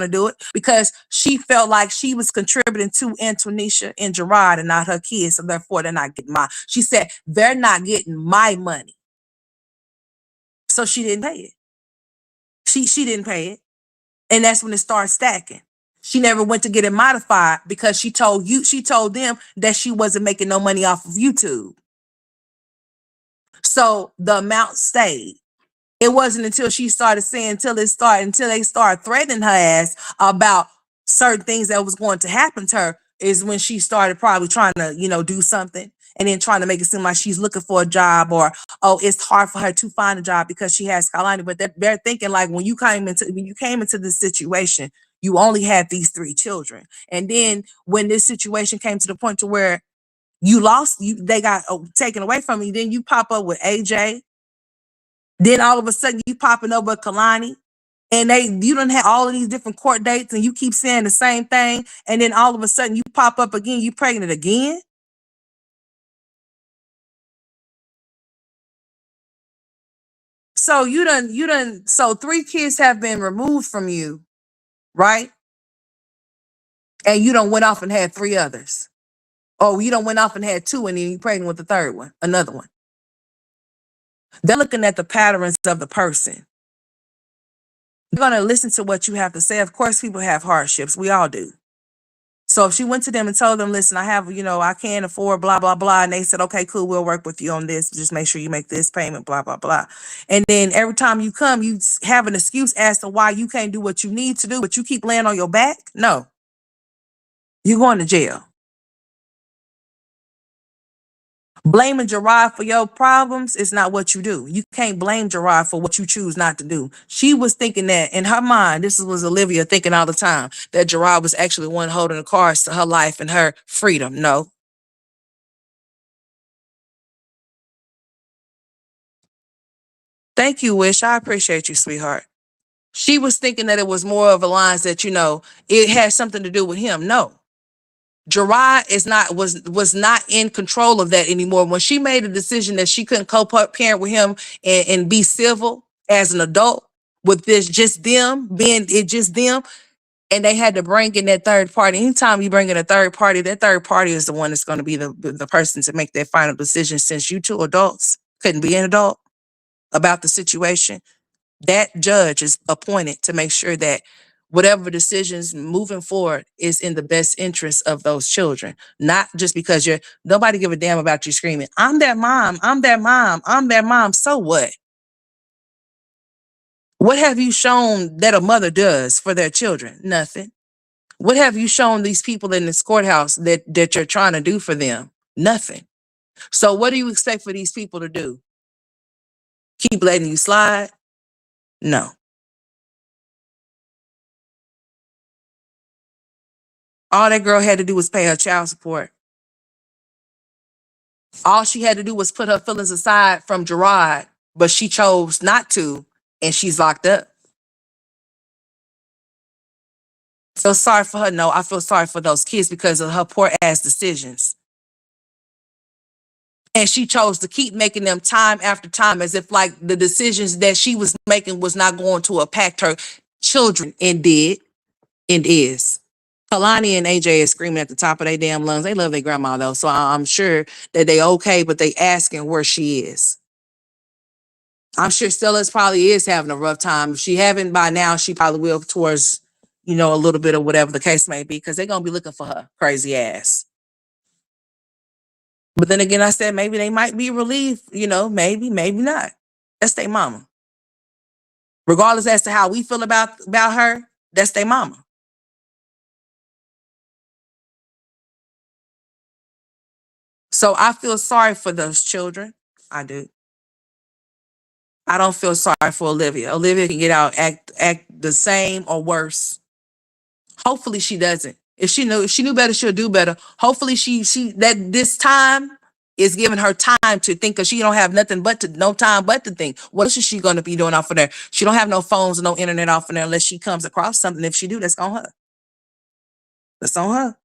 do it because she felt like she was contributing to Antonisha and Gerard and not her kids. So therefore they're not getting she said, they're not getting my money. So she didn't pay it. She didn't pay it. And that's when it started stacking. She never went to get it modified because she told them that she wasn't making no money off of YouTube. So the amount stayed. It wasn't until she started saying, until they started threatening her ass about certain things that was going to happen to her, is when she started probably trying to, do something and then trying to make it seem like she's looking for a job, or, oh, it's hard for her to find a job because she has Skyline. But they're thinking like when you came into this situation, you only had these 3 children. And then when this situation came to the point to where they got taken away from you, then you pop up with AJ. Then all of a sudden you popping up with Kalani, and you don't have all of these different court dates, and you keep saying the same thing, and then all of a sudden you pop up again, you pregnant again. So so 3 kids have been removed from you, right? And you don't went off and had 3 others. Or you don't went off and had 2, and then you pregnant with the third one, another one. They're looking at the patterns of the person. They're gonna listen to what you have to say. Of course, people have hardships. We all do. So if she went to them and told them, listen, I have, I can't afford blah, blah, blah. And they said, okay, cool, we'll work with you on this. Just make sure you make this payment, blah, blah, blah. And then every time you come, you have an excuse as to why you can't do what you need to do, but you keep laying on your back. No, you're going to jail. Blaming Gerard for your problems is not what you do. You can't blame Gerard for what you choose not to do. She was thinking that in her mind, this was Olivia thinking all the time, that Gerard was actually the one holding the cards to her life and her freedom. No. Thank you, Wish. I appreciate you, sweetheart. She was thinking that it was more of a lines that, it had something to do with him. No. Gerard was not in control of that anymore. When she made a decision that she couldn't co-parent with him and be civil as an adult with this just them being it just them, and they had to bring in that third party. Anytime you bring in a third party, that third party is the one that's going to be the person to make that final decision. Since you two adults couldn't be an adult about the situation, that judge is appointed to make sure that whatever decisions moving forward is in the best interest of those children, not just because nobody give a damn about you screaming, I'm their mom, I'm their mom, I'm their mom. So what? What have you shown that a mother does for their children? Nothing. What have you shown these people in this courthouse that you're trying to do for them? Nothing. So what do you expect for these people to do? Keep letting you slide? No. All that girl had to do was pay her child support. All she had to do was put her feelings aside from Gerard, but she chose not to, and she's locked up. Feel sorry for her? No, I feel sorry for those kids because of her poor ass decisions. And she chose to keep making them time after time as if like the decisions that she was making was not going to impact her children, and did and is. Kalani and AJ is screaming at the top of their damn lungs. They love their grandma though, so I'm sure that they okay, but they asking where she is. I'm sure Stella's probably is having a rough time. If she haven't by now, she probably will towards, a little bit of whatever the case may be, because they're gonna be looking for her crazy ass. But then again, I said maybe they might be relieved, maybe, maybe not. That's their mama. Regardless as to how we feel about her, that's their mama. So I feel sorry for those children. I do. I don't feel sorry for Olivia. Olivia can get out, act the same or worse. Hopefully she doesn't. If she knew better, she'll do better. Hopefully she that this time is giving her time to think, because she don't have no time but to think. What else is she gonna be doing off of there? She don't have no phones and no internet off of there unless she comes across something. If she do, that's on her. That's on her.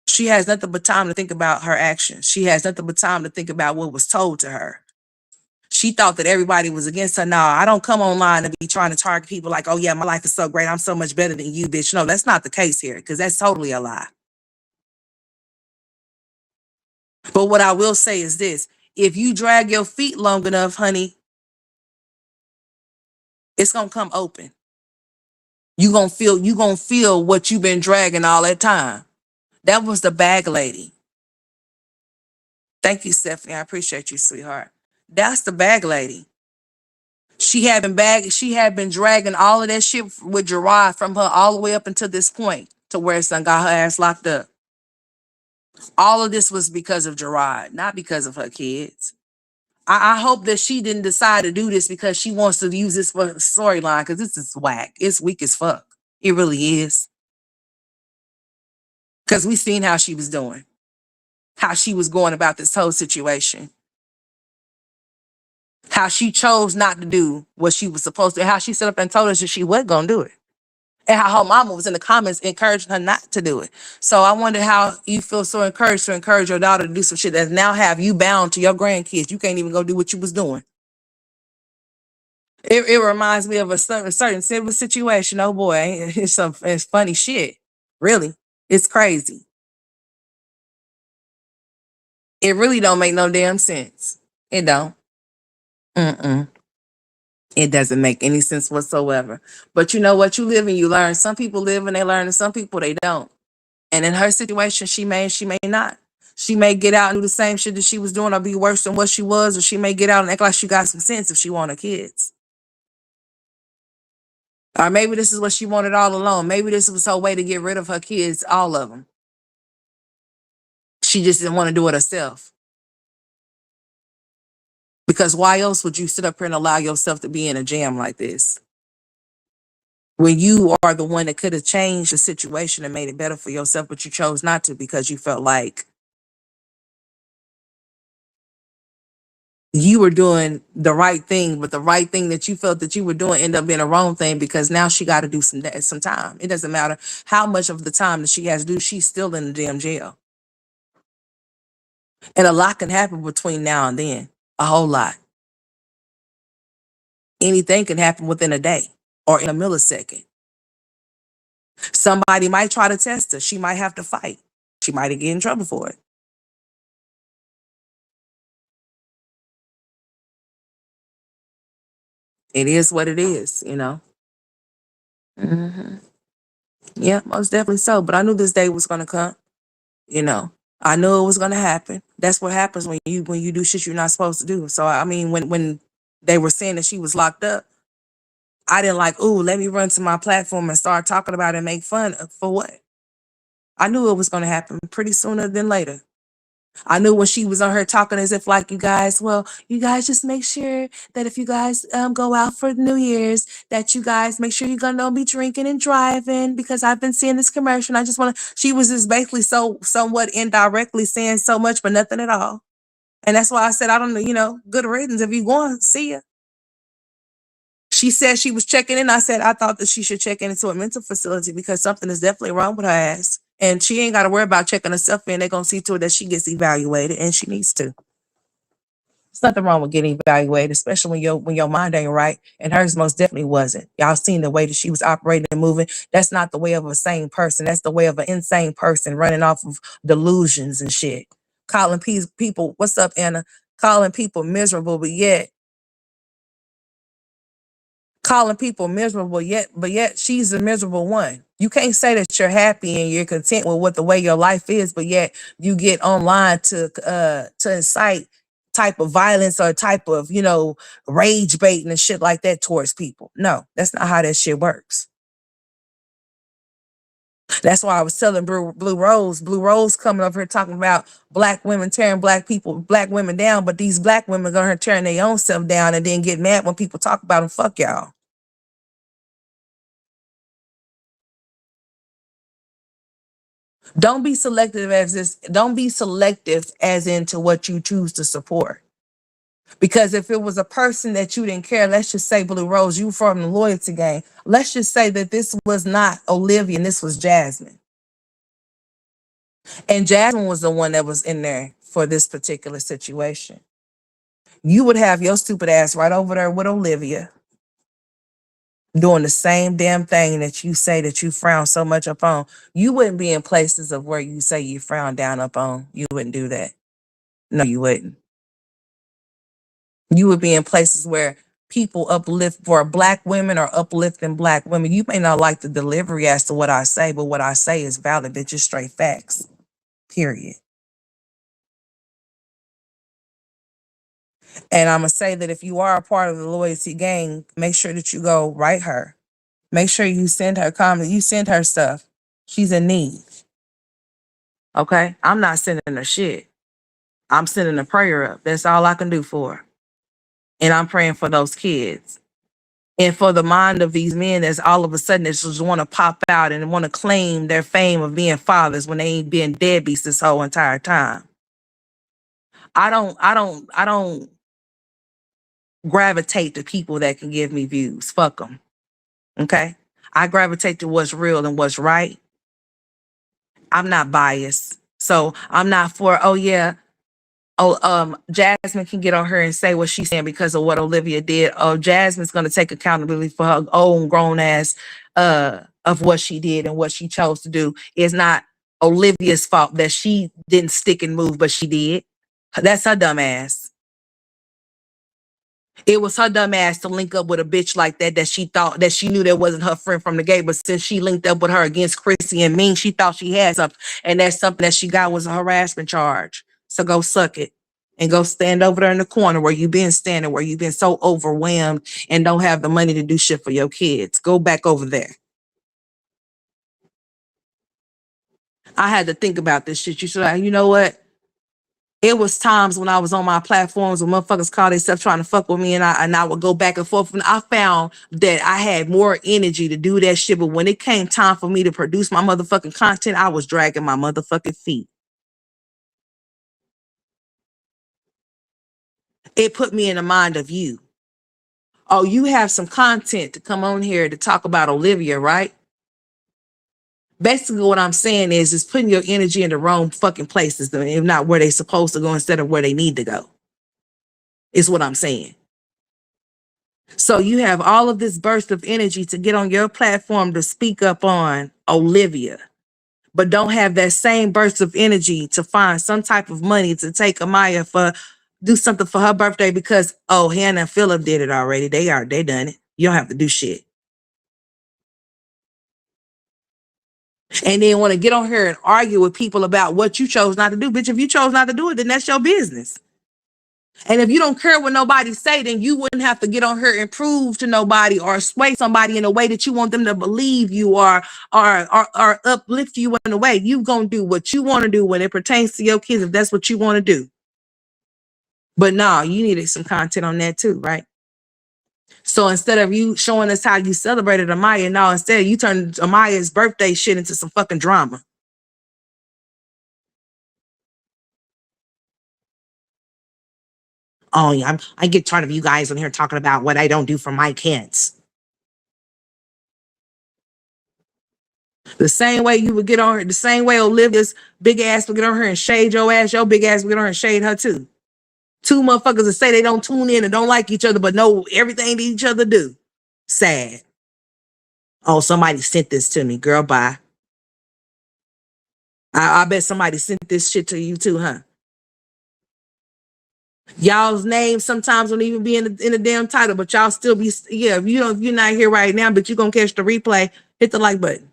She has nothing but time to think about her actions. She has nothing but time to think about what was told to her. She thought that everybody was against her. No, I don't come online and be trying to target people like, oh yeah, my life is so great, I'm so much better than you, bitch. No, that's not the case here, because that's totally a lie. But what I will say is this: if you drag your feet long enough, honey, it's gonna come open. You gonna feel what you've been dragging all that time. That was the bag lady. Thank you, Stephanie. I appreciate you, sweetheart. That's the bag lady. She had been dragging all of that shit with Gerard from her all the way up until this point to where it's done got her ass locked up. All of this was because of Gerard, not because of her kids. I hope that she didn't decide to do this because she wants to use this for storyline, because this is whack. It's weak as fuck. It really is. Because we seen how she was doing, how she was going about this whole situation, how she chose not to do what she was supposed to, how she set up and told us that she wasn't going to do it, and how her mama was in the comments encouraging her not to do it. So I wonder how you feel so encouraged to encourage your daughter to do some shit that now have you bound to your grandkids. You can't even go do what you was doing. It reminds me of a certain civil situation. Oh boy, it's funny shit. Really, it's crazy. It really don't make no damn sense. It don't. Mm-mm. It doesn't make any sense whatsoever. But you know what? You live and you learn. Some people live and they learn, and some people they don't. And in her situation, she may not. She may get out and do the same shit that she was doing or be worse than what she was, or she may get out and act like she got some sense if she want her kids. Or maybe this is what she wanted all along. Maybe this was her way to get rid of her kids, all of them. She just didn't want to do it herself. Because why else would you sit up here and allow yourself to be in a jam like this? When you are the one that could have changed the situation and made it better for yourself, but you chose not to because you felt like you were doing the right thing, but the right thing that you felt that you were doing ended up being a wrong thing because now she got to do some time. It doesn't matter how much of the time that she has to do, she's still in the damn jail. And a lot can happen between now and then. A whole lot. Anything can happen within a day or in a millisecond. Somebody might try to test her. She might have to fight. She might get in trouble for it. It is what it is, you know. Hmm. Yeah, most definitely so. But I knew this day was gonna come. You know, I knew it was gonna happen. That's what happens when you do shit you're not supposed to do. So I mean, when they were saying that she was locked up, I didn't like, ooh, let me run to my platform and start talking about it and make fun for what? I knew it was gonna happen pretty sooner than later. I knew when she was on her talking as if like, you guys, well, you guys just make sure that if you guys go out for New Year's, that you guys make sure you're gonna don't be drinking and driving because I've been seeing this commercial. And I just want to. She was just basically somewhat indirectly saying so much, but nothing at all. And that's why I said I don't know. Good riddance. If you going, see ya. She said she was checking in. I said I thought that she should check into a mental facility because something is definitely wrong with her ass. And she ain't got to worry about checking herself in. They're going to see to it that she gets evaluated, and she needs to. There's nothing wrong with getting evaluated, especially when your mind ain't right. And hers most definitely wasn't. Y'all seen the way that she was operating and moving. That's not the way of a sane person. That's the way of an insane person running off of delusions and shit. Calling people, what's up, Anna? Calling people miserable, but yet she's the miserable one. You can't say that you're happy and you're content with what the way your life is, but yet you get online to incite type of violence or type of rage baiting and shit like that towards people. No, that's not how that shit works. That's why I was telling Blue Rose coming up here talking about black women tearing black women down, but these black women going to tearing their own self down and then get mad when people talk about them. Fuck y'all. Don't be selective as into what you choose to support. Because if it was a person that you didn't care, let's just say Blue Rose, you from the loyalty game. Let's just say that this was not Olivia and this was Jasmine. And Jasmine was the one that was in there for this particular situation. You would have your stupid ass right over there with Olivia doing the same damn thing that you say that you frown so much upon. You wouldn't be in places of where you say you frown down upon. You wouldn't do that. No, you wouldn't. You would be in places where people uplift for black women or uplifting black women. You may not like the delivery as to what I say, but what I say is valid. It's just straight facts. Period. And I'm gonna say that if you are a part of the loyalty gang, make sure that you go write her. Make sure you send her comments. You send her stuff. She's in need. Okay? I'm not sending her shit. I'm sending a prayer up. That's all I can do for her. And I'm praying for those kids. And for the mind of these men that's all of a sudden they just want to pop out and want to claim their fame of being fathers when they ain't been deadbeats this whole entire time. I don't gravitate to people that can give me views. Fuck them. Okay? I gravitate to what's real and what's right. I'm not biased. So I'm not for, oh yeah, Jasmine can get on her and say what she's saying because of what Olivia did. Oh, Jasmine's gonna take accountability for her own grown ass of what she did and what she chose to do. It's not Olivia's fault that she didn't stick and move, but she did. That's her dumb ass. It was her dumb ass to link up with a bitch like that she thought that she knew that wasn't her friend from the gate. But since she linked up with her against Chrissy and Ming, she thought she had something. And that something that she got was a harassment charge. So go suck it. And go stand over there in the corner where you been standing, where you've been so overwhelmed and don't have the money to do shit for your kids. Go back over there. I had to think about this shit. You should like, you know what? It was times when I was on my platforms when motherfuckers called themselves trying to fuck with me, and I would go back and forth. And I found that I had more energy to do that shit. But when it came time for me to produce my motherfucking content, I was dragging my motherfucking feet. It put me in the mind of you. Oh, you have some content to come on here to talk about Olivia, right? Basically, what I'm saying is putting your energy in the wrong fucking places, if not where they supposed to go instead of where they need to go. Is what I'm saying. So you have all of this burst of energy to get on your platform to speak up on Olivia, but don't have that same burst of energy to find some type of money to take Amaya for do something for her birthday because Hannah and Phillip did it already. They done it. You don't have to do shit. And then want to get on here and argue with people about what you chose not to do. Bitch, if you chose not to do it, then that's your business. And if you don't care what nobody say, then you wouldn't have to get on here and prove to nobody or sway somebody in a way that you want them to believe you or uplift you in a way. You gonna do what you want to do when it pertains to your kids if that's what you want to do. But no, you needed some content on that too, right? So instead of you showing us how you celebrated Amaya, now instead you turned Amaya's birthday shit into some fucking drama. Oh yeah, I get tired of you guys on here talking about what I don't do for my kids. The same way you would get on her, the same way Olivia's big ass would get on her and shade your ass, your big ass would get on her and shade her too. Two motherfuckers that say they don't tune in and don't like each other, but know everything that each other do. Sad. Oh, somebody sent this to me. Girl, bye. I bet somebody sent this shit to you too, huh? Y'all's names sometimes don't even be in the damn title, but y'all still be, yeah, if you're not here right now, but you're gonna catch the replay, hit the like button.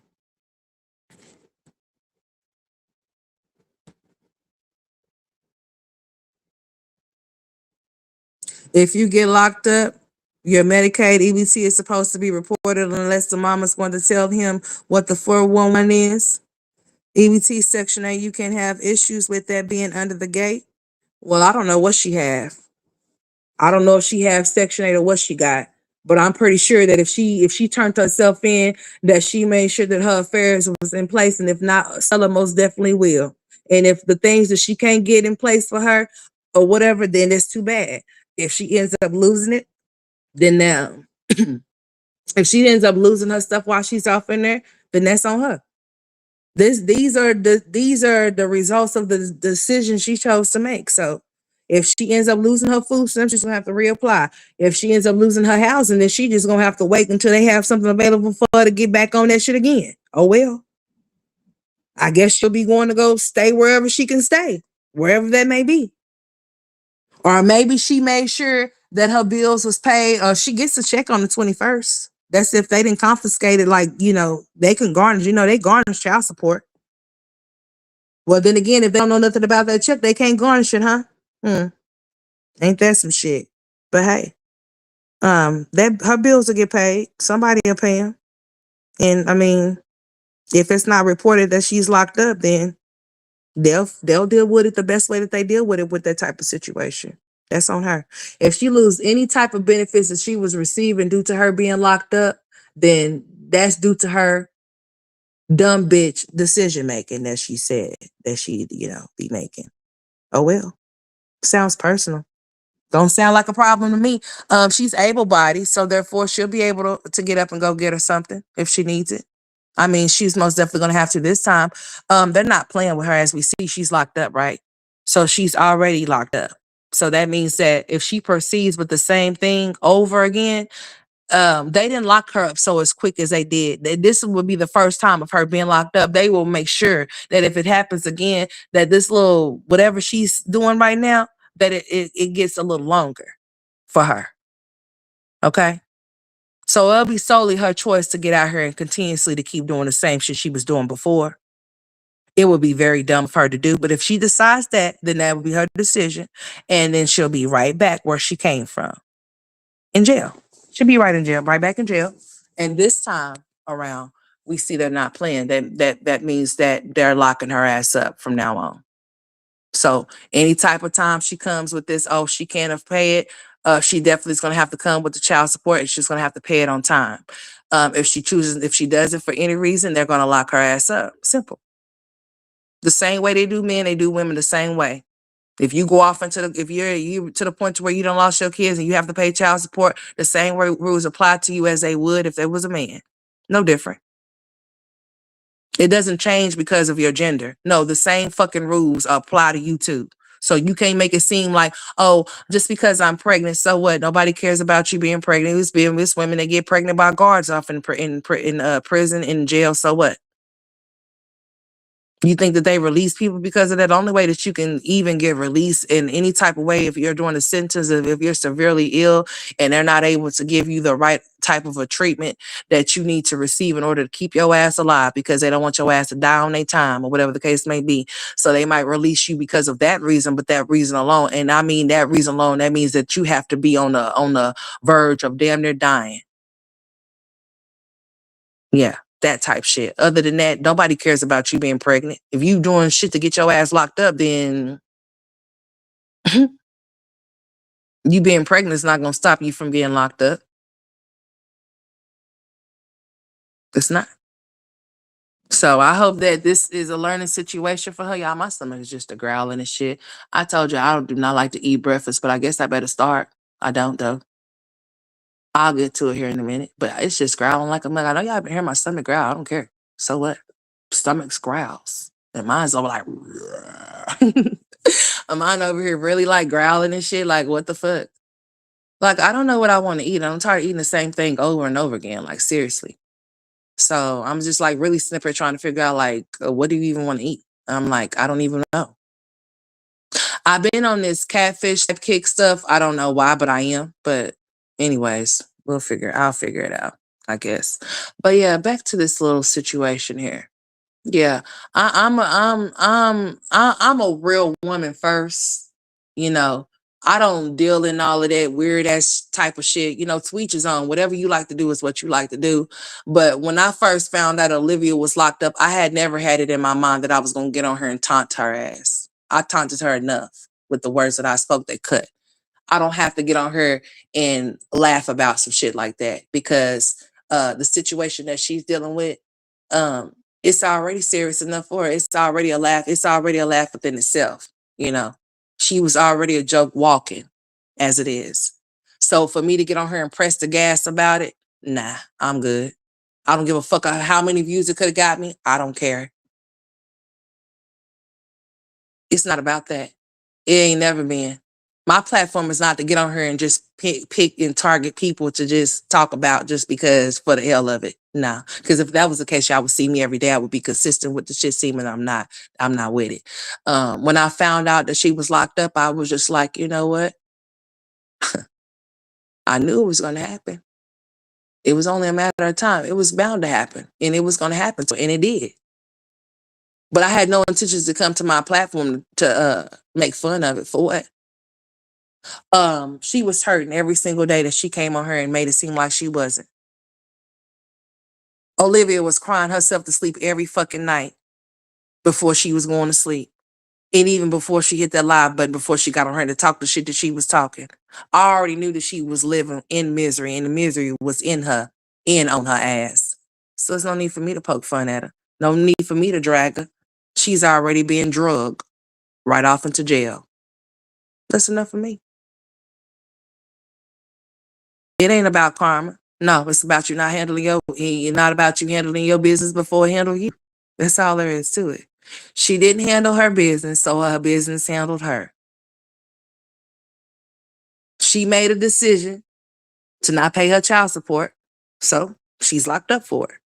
If you get locked up, your Medicaid EBT is supposed to be reported unless the mama's going to tell him what the 411 is. EBT Section 8, you can have issues with that being under the gate. Well, I don't know what she have. I don't know if she have Section 8 or what she got. But I'm pretty sure that if she turned herself in, that she made sure that her affairs was in place. And if not, Stella most definitely will. And if the things that she can't get in place for her or whatever, then it's too bad. If she ends up losing it, then now, if she ends up losing her stuff while she's off in there, then that's on her. These are the results of the decision she chose to make. So if she ends up losing her food stamps, she's gonna have to reapply. If she ends up losing her housing, then she just gonna have to wait until they have something available for her to get back on that shit again. Oh well. I guess she'll be going to go stay wherever she can stay, wherever that may be. Or maybe she made sure that her bills was paid, or she gets a check on the 21st. That's if they didn't confiscate it, like, they can garnish, they garnish child support. Well, then again, if they don't know nothing about that check, they can't garnish it, huh? Ain't that some shit? But hey, that her bills will get paid. Somebody will pay them. And I mean, if it's not reported that she's locked up, then they'll deal with it the best way that they deal with it with that type of situation. That's on her. If she lose any type of benefits that she was receiving due to her being locked up, then that's due to her dumb bitch decision making that she said that she, be making. Oh well. Sounds personal. Don't sound like a problem to me. She's able-bodied, so therefore she'll be able to get up and go get her something if she needs it. I mean, she's most definitely going to have to this time. They're not playing with her as we see. She's locked up, right? So she's already locked up. So that means that if she proceeds with the same thing over again, they didn't lock her up so as quick as they did. This would be the first time of her being locked up. They will make sure that if it happens again, that this little whatever she's doing right now, that it gets a little longer for her. Okay? So it'll be solely her choice to get out here and continuously to keep doing the same shit she was doing before. It would be very dumb for her to do. But if she decides that, then that would be her decision. And then she'll be right back where she came from. In jail. She'll be right in jail, right back in jail. And this time around, we see they're not playing. That means that they're locking her ass up from now on. So any type of time she comes with this, oh, she can't pay it, she definitely is going to have to come with the child support and she's going to have to pay it on time. If she does it for any reason, they're going to lock her ass up. Simple. The same way they do men, they do women the same way. If you go off if you to the point to where you don't lost your kids and you have to pay child support, the same rules apply to you as they would if there was a man. No different. It doesn't change because of your gender. No, the same fucking rules apply to you too. So you can't make it seem like, oh, just because I'm pregnant, so what? Nobody cares about you being pregnant. It's women that get pregnant by guards off in prison, in jail. So what? You think that they release people because of that? The only way that you can even get released in any type of way, if you're doing a sentence, if you're severely ill and they're not able to give you the right type of a treatment that you need to receive in order to keep your ass alive, because they don't want your ass to die on their time or whatever the case may be. So they might release you because of that reason, but that reason alone, and I mean that reason alone, that means that you have to be on the verge of damn near dying. Yeah, that type shit. Other than that, nobody cares about you being pregnant. If you doing shit to get your ass locked up, then you being pregnant is not going to stop you from being locked up. It's not. So I hope that this is a learning situation for her. Y'all, my stomach is just a growling and shit. I told you I do not like to eat breakfast, but I guess I better start. I don't though. I'll get to it here in a minute. But it's just growling like a mug. I know y'all been hearing my stomach growl. I don't care. So what? Stomach growls. And mine's over like mine over here really like growling and shit. Like, what the fuck? Like, I don't know what I want to eat. I'm tired of eating the same thing over and over again. Like, seriously. So I'm just like really snipper trying to figure out like, what do you even want to eat? I'm like, I don't even know. I've been on this catfish type kick stuff. I don't know why, but I am. But anyways, I'll figure it out, I guess. But yeah, back to this little situation here. Yeah, I'm a real woman first. You know, I don't deal in all of that weird ass type of shit. You know, to each his own. Whatever you like to do is what you like to do. But when I first found out Olivia was locked up, I had never had it in my mind that I was gonna get on her and taunt her ass. I taunted her enough with the words that I spoke that cut. I don't have to get on her and laugh about some shit like that, because the situation that she's dealing with, it's already serious enough for her. It's already a laugh. It's already a laugh within itself. You know, she was already a joke walking as it is. So for me to get on her and press the gas about it, nah, I'm good. I don't give a fuck how many views it could have got me. I don't care. It's not about that. It ain't never been. My platform is not to get on here and just pick and target people to just talk about just because for the hell of it. No, because if that was the case, y'all would see me every day. I would be consistent with the shit seeming. I'm not. I'm not with it. When I found out that she was locked up, I was just like, you know what? I knew it was going to happen. It was only a matter of time. It was bound to happen, and it was going to happen, and it did. But I had no intentions to come to my platform to make fun of it. For what? She was hurting every single day that she came on her and made it seem like she wasn't. Olivia was crying herself to sleep every fucking night before she was going to sleep. And even before she hit that live button, before she got on her to talk the shit that she was talking. I already knew that she was living in misery, and the misery was in her, in on her ass. So there's no need for me to poke fun at her. No need for me to drag her. She's already being drugged right off into jail. That's enough for me. It ain't about karma. No, it's about you not handling it's not about you handling your business before it handle you. That's all there is to it. She didn't handle her business, so her business handled her. She made a decision to not pay her child support, so she's locked up for it.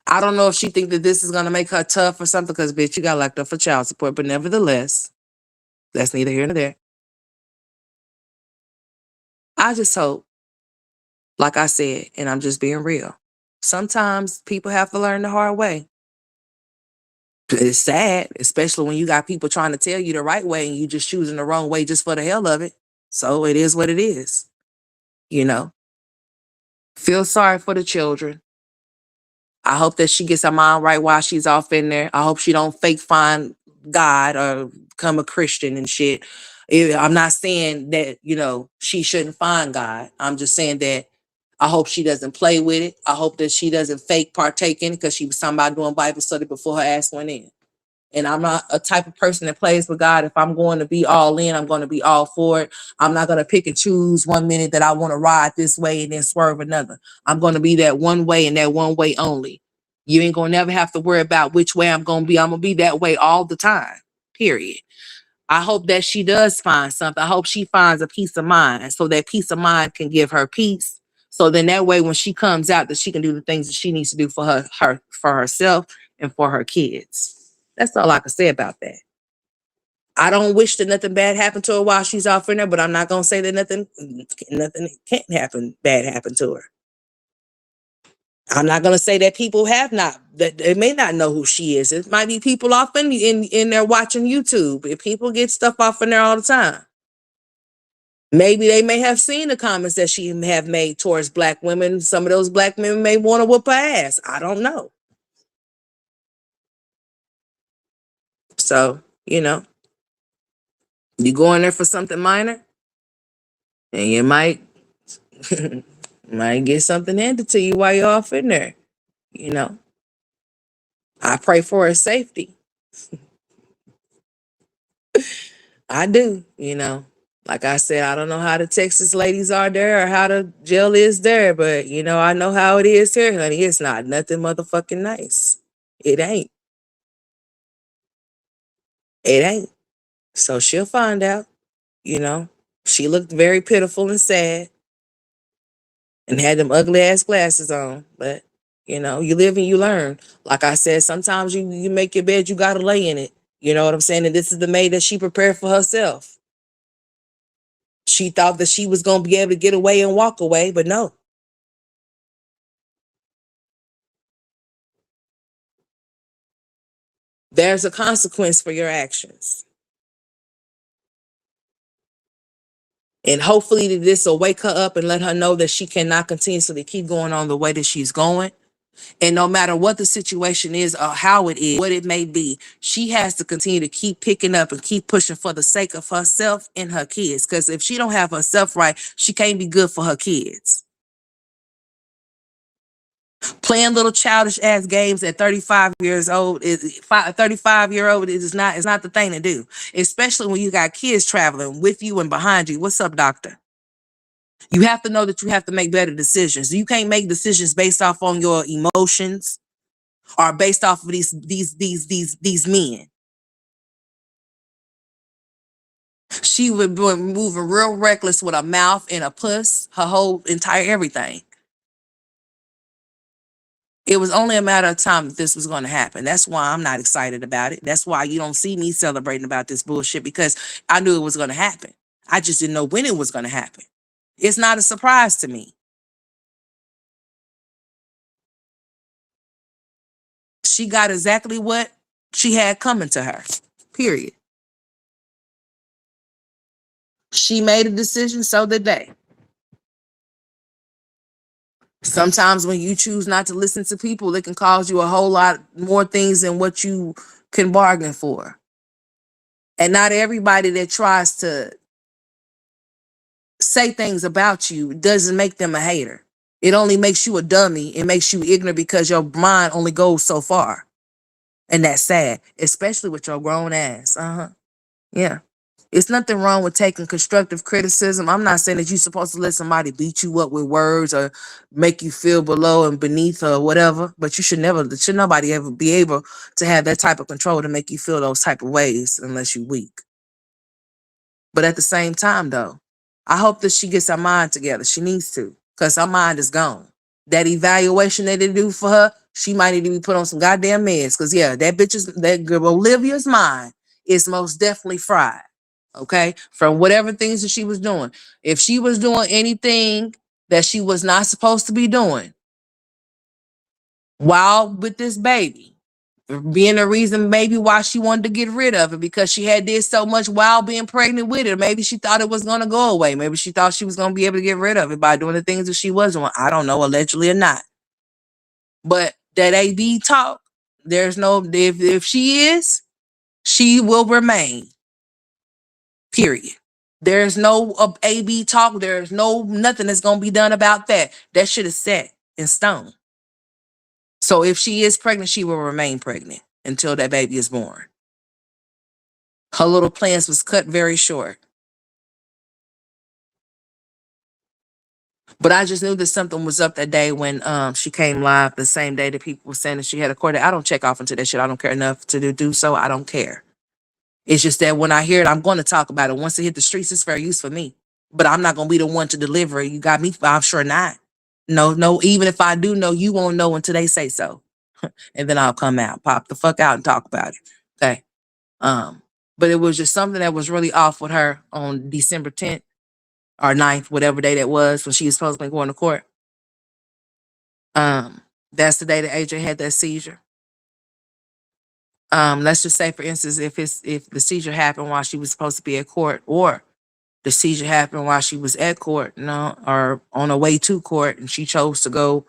I don't know if she think that this is gonna make her tough or something, because bitch, you got locked up for child support. But nevertheless, that's neither here nor there. I just hope, like I said, and I'm just being real, sometimes people have to learn the hard way. It's sad, especially when you got people trying to tell you the right way and you just choosing the wrong way just for the hell of it. So it is what it is, you know. Feel sorry for the children. I hope that she gets her mind right while she's off in there. I hope she don't fake find God or become a Christian and shit. I'm not saying that, she shouldn't find God. I'm just saying that I hope she doesn't play with it. I hope that she doesn't fake partake in it, because she was talking about doing Bible study before her ass went in. And I'm not a type of person that plays with God. If I'm going to be all in, I'm going to be all for it. I'm not going to pick and choose one minute that I want to ride this way and then swerve another. I'm going to be that one way and that one way only. You ain't going to never have to worry about which way I'm going to be. I'm going to be that way all the time, period. I hope that she does find something. I hope she finds a peace of mind, so that peace of mind can give her peace. So then that way, when she comes out, that she can do the things that she needs to do for for herself and for her kids. That's all I can say about that. I don't wish that nothing bad happened to her while she's off in there, but I'm not gonna say that nothing can't happen bad happen to her. I'm not gonna say that people have not, that they may not know who she is. It might be people off in there watching YouTube. If people get stuff off in there all the time, maybe they may have seen the comments that she have made towards black women. Some of those black women may want to whoop her ass. I don't know. So, you go in there for something minor, and you might get something handed to you while you're off in there. You know, I pray for her safety. I do. Like I said, I don't know how the Texas ladies are there or how the jail is there, but I know how it is here, honey. It's not nothing motherfucking nice. It ain't. It ain't. So she'll find out. You know, she looked very pitiful and sad and had them ugly ass glasses on, but you live and you learn. Like I said, sometimes you make your bed, you gotta lay in it. You know what I'm saying? And this is the maid that she prepared for herself. She thought that she was gonna be able to get away and walk away, but no. There's a consequence for your actions. And hopefully this will wake her up and let her know that she cannot continuously keep going on the way that she's going. And no matter what the situation is or how it is, what it may be, she has to continue to keep picking up and keep pushing for the sake of herself and her kids. Because if she don't have herself right, she can't be good for her kids. Playing little childish ass games at 35 years old is 35-year-old is not, it's not the thing to do, especially when you got kids traveling with you and behind you. What's up, doctor? You have to know that you have to make better decisions. You can't make decisions based off on your emotions or based off of these men. She would be moving real reckless with a mouth and a puss, her whole entire everything. It was only a matter of time that this was going to happen. That's why I'm not excited about it. That's why you don't see me celebrating about this bullshit, because I knew it was going to happen. I just didn't know when it was going to happen. It's not a surprise to me. She got exactly what she had coming to her, period. She made a decision, so did they. Sometimes when you choose not to listen to people, it can cause you a whole lot more things than what you can bargain for. And not everybody that tries to say things about you doesn't make them a hater. It only makes you a dummy. It makes you ignorant because your mind only goes so far. And that's sad, especially with your grown ass. Yeah. It's nothing wrong with taking constructive criticism. I'm not saying that you're supposed to let somebody beat you up with words or make you feel below and beneath or whatever, but should nobody ever be able to have that type of control to make you feel those type of ways unless you're weak. But at the same time, though, I hope that she gets her mind together. She needs to, because her mind is gone. That evaluation that they do for her, she might need to be put on some goddamn meds. Because, yeah, that girl Olivia's mind is most definitely fried. Okay, from whatever things that she was doing. If she was doing anything that she was not supposed to be doing while with this baby, being the reason maybe why she wanted to get rid of it, because she had did so much while being pregnant with it. Maybe she thought it was going to go away. Maybe she thought she was going to be able to get rid of it by doing the things that she was doing. I don't know, allegedly or not. But that AB talk, there's no, if she is, she will remain. Period. There's no AB talk. There's no nothing that's going to be done about that. That shit is set in stone. So if she is pregnant, she will remain pregnant until that baby is born. Her little plans was cut very short. But I just knew that something was up that day when she came live, the same day that people were saying that she had a court date. I don't check off into that shit. I don't care enough to do so. I don't care. It's just that when I hear it, I'm going to talk about it. Once it hit the streets, it's fair use for me. But I'm not going to be the one to deliver it. You got me? I'm sure not. No, even if I do know, you won't know until they say so. And then I'll come out, pop the fuck out and talk about it. Okay. But it was just something that was really off with her on December 10th or 9th, whatever day that was, when she was supposed to be going to court. That's the day that AJ had that seizure. Let's just say, for instance, if the seizure happened while she was supposed to be at court, or the seizure happened while she was at court, or on her way to court, and she chose to go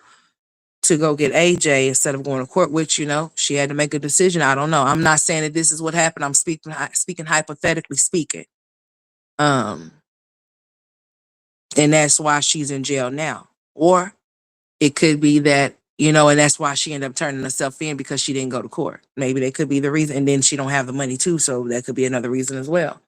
get AJ instead of going to court, which, she had to make a decision. I don't know. I'm not saying that this is what happened. I'm speaking hypothetically speaking. And that's why she's in jail now. Or it could be that, and that's why she ended up turning herself in, because she didn't go to court. Maybe that could be the reason. And then she don't have the money too, so that could be another reason as well.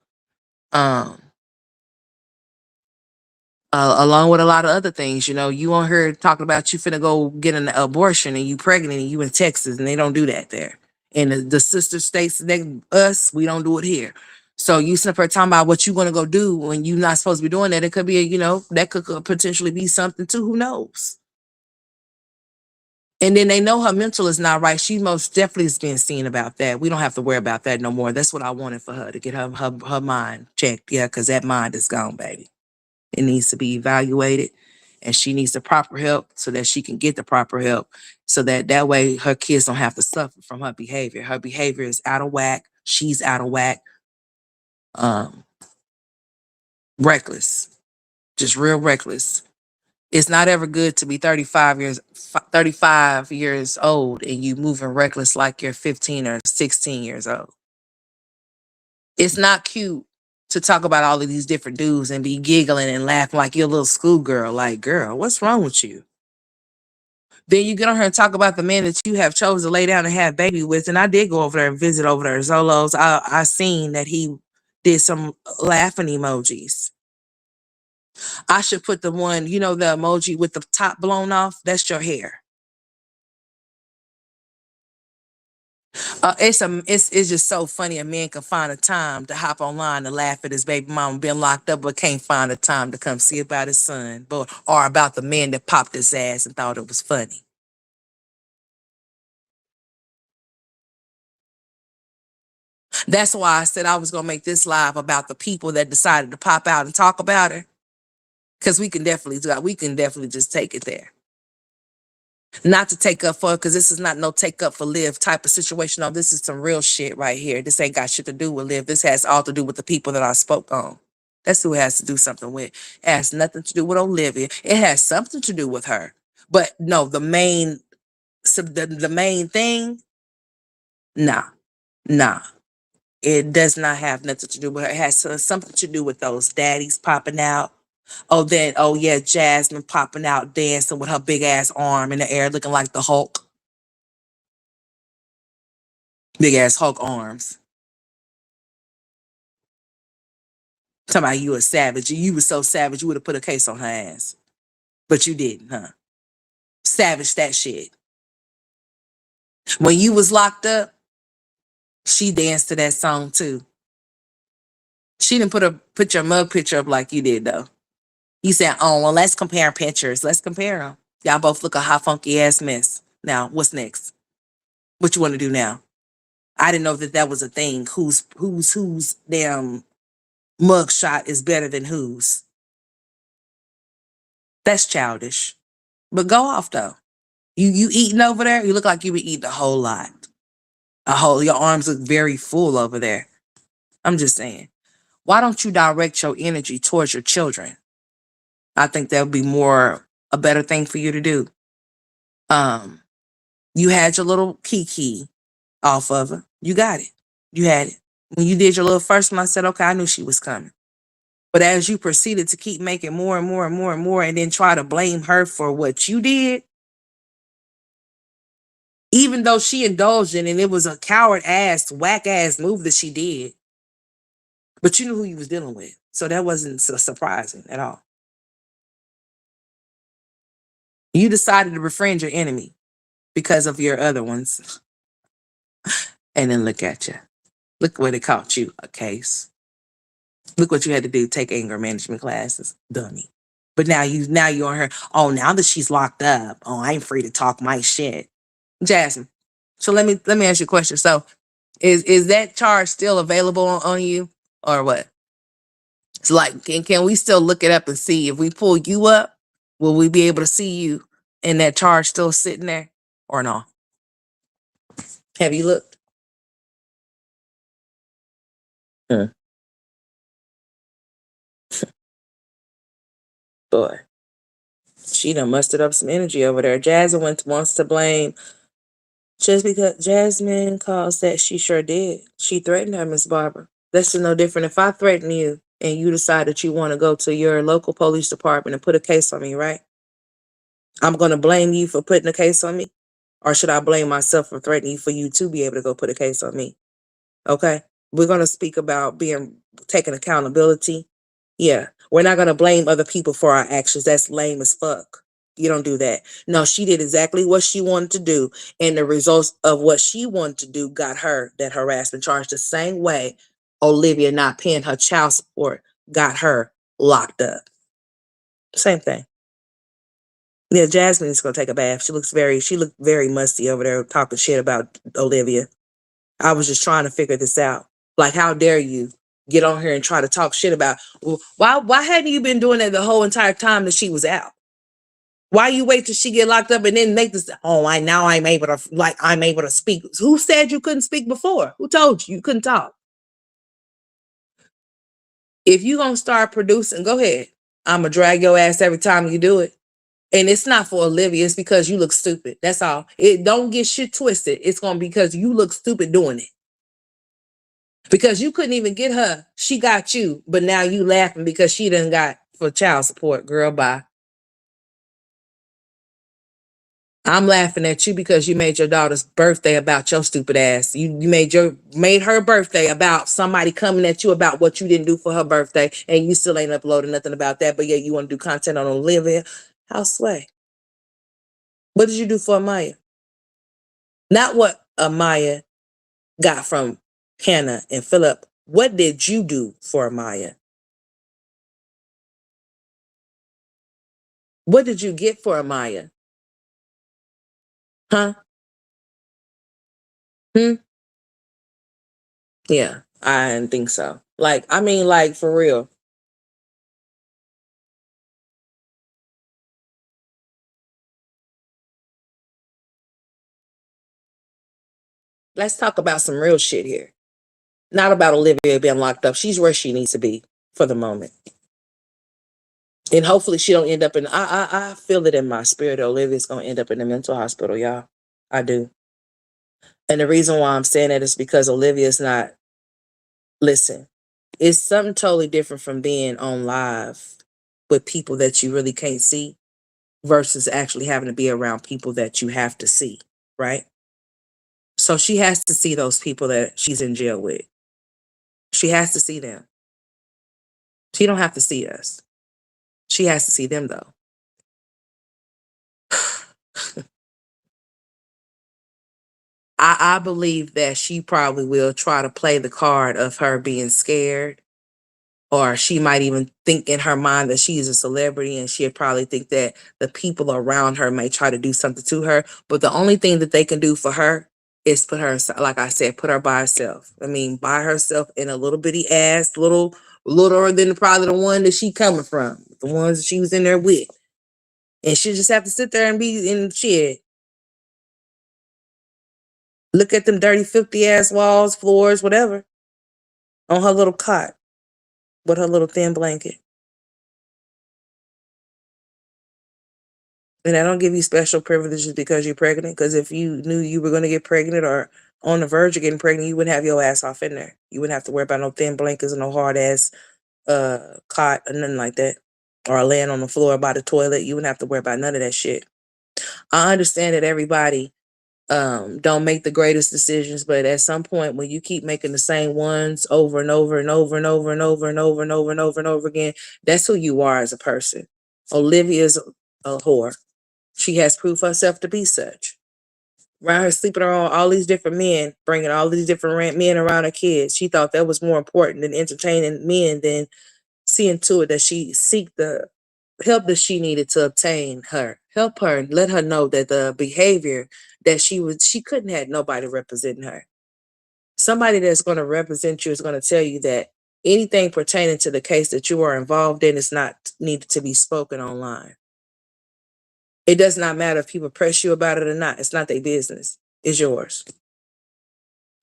Along with a lot of other things, you on her talking about you finna go get an abortion and you pregnant and you in Texas, and they don't do that there. And the sister states, us, we don't do it here. So you sitting up here talking about what you gonna go do when you not supposed to be doing that. It could be, that could potentially be something too. Who knows? And then they know her mental is not right. She most definitely is being seen about that. We don't have to worry about that no more. That's what I wanted for her, to get her mind checked. Yeah, because that mind is gone, baby. It needs to be evaluated, and she needs the proper help so that she can get the proper help, so that way her kids don't have to suffer from her behavior. Her behavior is out of whack. She's out of whack. Reckless, just real reckless. It's not ever good to be 35 years old and you moving reckless like you're 15 or 16 years old. It's not cute to talk about all of these different dudes and be giggling and laughing like you're a little schoolgirl. Like, girl, what's wrong with you? Then you get on her and talk about the man that you have chosen to lay down and have baby with. And I did go over there and visit over there, Zolo's. I seen that he did some laughing emojis. I should put the one, the emoji with the top blown off. That's your hair. It's just so funny a man can find a time to hop online and laugh at his baby mama being locked up, but can't find a time to come see about his son, or about the man that popped his ass and thought it was funny. That's why I said I was gonna make this live about the people that decided to pop out and talk about her, because we can definitely do that. We can definitely just take it there. Not to take up for, because this is not no take up for Liv type of situation. No, this is some real shit right here. This ain't got shit to do with Liv. This has all to do with the people that I spoke on. That's who it has to do something with. It has nothing to do with Olivia. It has something to do with her. But no, the main thing, nah. It does not have nothing to do with her. It has something to do with those daddies popping out. Oh yeah, Jasmine popping out dancing with her big ass arm in the air looking like the Hulk. Big ass Hulk arms. Talking about you a savage. You was so savage you would have put a case on her ass. But you didn't, huh? Savage that shit. When you was locked up, she danced to that song too. She didn't put your mug picture up like you did though. You said, oh, well, let's compare pictures. Let's compare them. Y'all both look a hot, funky ass mess. Now, what's next? What you want to do now? I didn't know that was a thing. Whose damn mugshot is better than whose. That's childish. But go off though. You eating over there? You look like you been eating a whole lot. Your arms look very full over there. I'm just saying. Why don't you direct your energy towards your children? I think that would be a better thing for you to do. You had your little kiki off of her. You got it. You had it. When you did your little first one, I said, okay, I knew she was coming. But as you proceeded to keep making more and more and more and more and then try to blame her for what you did, even though she indulged in it, and it was a coward ass, whack ass move that she did, but you knew who you was dealing with. So that wasn't so surprising at all. You decided to befriend your enemy because of your other ones. And then look at you. Look where they caught you, a case. Look what you had to do, take anger management classes, dummy. But now you're on her. Oh, now that she's locked up, oh, I ain't free to talk my shit. Jasmine. So let me ask you a question. So is that charge still available on you or what? It's like, can we still look it up and see if we pull you up, will we be able to see you and that charge still sitting there or no? Have you looked? Boy, she done mustered up some energy over there. Jasmine wants to blame just because Jasmine calls that she sure did. She threatened her, Miss Barbara. That's no different. If I threaten you and you decide that you want to go to your local police department and put a case on me, right? I'm going to blame you for putting a case on me? Or should I blame myself for threatening you for you to be able to go put a case on me? Okay? We're going to speak about taking accountability. Yeah. We're not going to blame other people for our actions. That's lame as fuck. You don't do that. No, she did exactly what she wanted to do. And the results of what she wanted to do got her that harassment charge. The same way Olivia not paying her child support got her locked up. Same thing. Yeah, Jasmine is gonna take a bath. She looked very musty over there talking shit about Olivia. I was just trying to figure this out. Like, how dare you get on here and try to talk shit about, well, why hadn't you been doing that the whole entire time that she was out? Why you wait till she get locked up and then make this? Oh, I'm able to speak. Who said you couldn't speak before? Who told you couldn't talk? If you gonna start producing, go ahead. I'm gonna drag your ass every time you do it. And it's not for Olivia. It's because you look stupid. That's all. It don't get shit twisted. It's gonna be because you look stupid doing it. Because you couldn't even get her. She got you, but now you laughing because she done got for child support. Girl, bye. I'm laughing at you because you made your daughter's birthday about your stupid ass. You made her birthday about somebody coming at you about what you didn't do for her birthday, and you still ain't uploading nothing about that. But yeah, you want to do content on Olivia. How sway? What did you do for Amaya? Not what Amaya got from Hannah and Philip. What did you do for Amaya? What did you get for Amaya? Huh? Hmm? Yeah, I didn't think so. Like for real. Let's talk about some real shit here. Not about Olivia being locked up. She's where she needs to be for the moment. And hopefully she don't end up in I feel it in my spirit that Olivia's gonna end up in a mental hospital, y'all. I do. And the reason why I'm saying that is because Olivia's not, listen, it's something totally different from being on live with people that you really can't see versus actually having to be around people that you have to see, right? So she has to see those people that she's in jail with. She has to see them. She don't have to see us. She has to see them though. I believe that she probably will try to play the card of her being scared, or she might even think in her mind that she's a celebrity and she'll probably think that the people around her may try to do something to her. But the only thing that they can do for her is put her, like I said, put her by herself. I mean, by herself in a little bitty ass, littler than probably the one that she coming from, the ones that she was in there with. And she just have to sit there and be in shit. Look at them dirty, filthy ass walls, floors, whatever, on her little cot with her little thin blanket. And I don't give you special privileges because you're pregnant. Because if you knew you were going to get pregnant or on the verge of getting pregnant, you wouldn't have your ass off in there. You wouldn't have to worry about no thin blankets and no hard ass cot or nothing like that. Or laying on the floor by the toilet. You wouldn't have to worry about none of that shit. I understand that everybody don't make the greatest decisions, but at some point when you keep making the same ones over and over and over and over and over and over and over and over and over again, that's who you are as a person. Olivia's a whore. She has proof herself to be such. Around her sleeping around all these different men, bringing all these different men around her kids. She thought that was more important than entertaining men than seeing to it that she seek the help that she needed to obtain her. Help her and let her know that the behavior that she couldn't have nobody representing her. Somebody that's going to represent you is going to tell you that anything pertaining to the case that you are involved in is not needed to be spoken online. It does not matter if people press you about it or not. It's not their business. It's yours.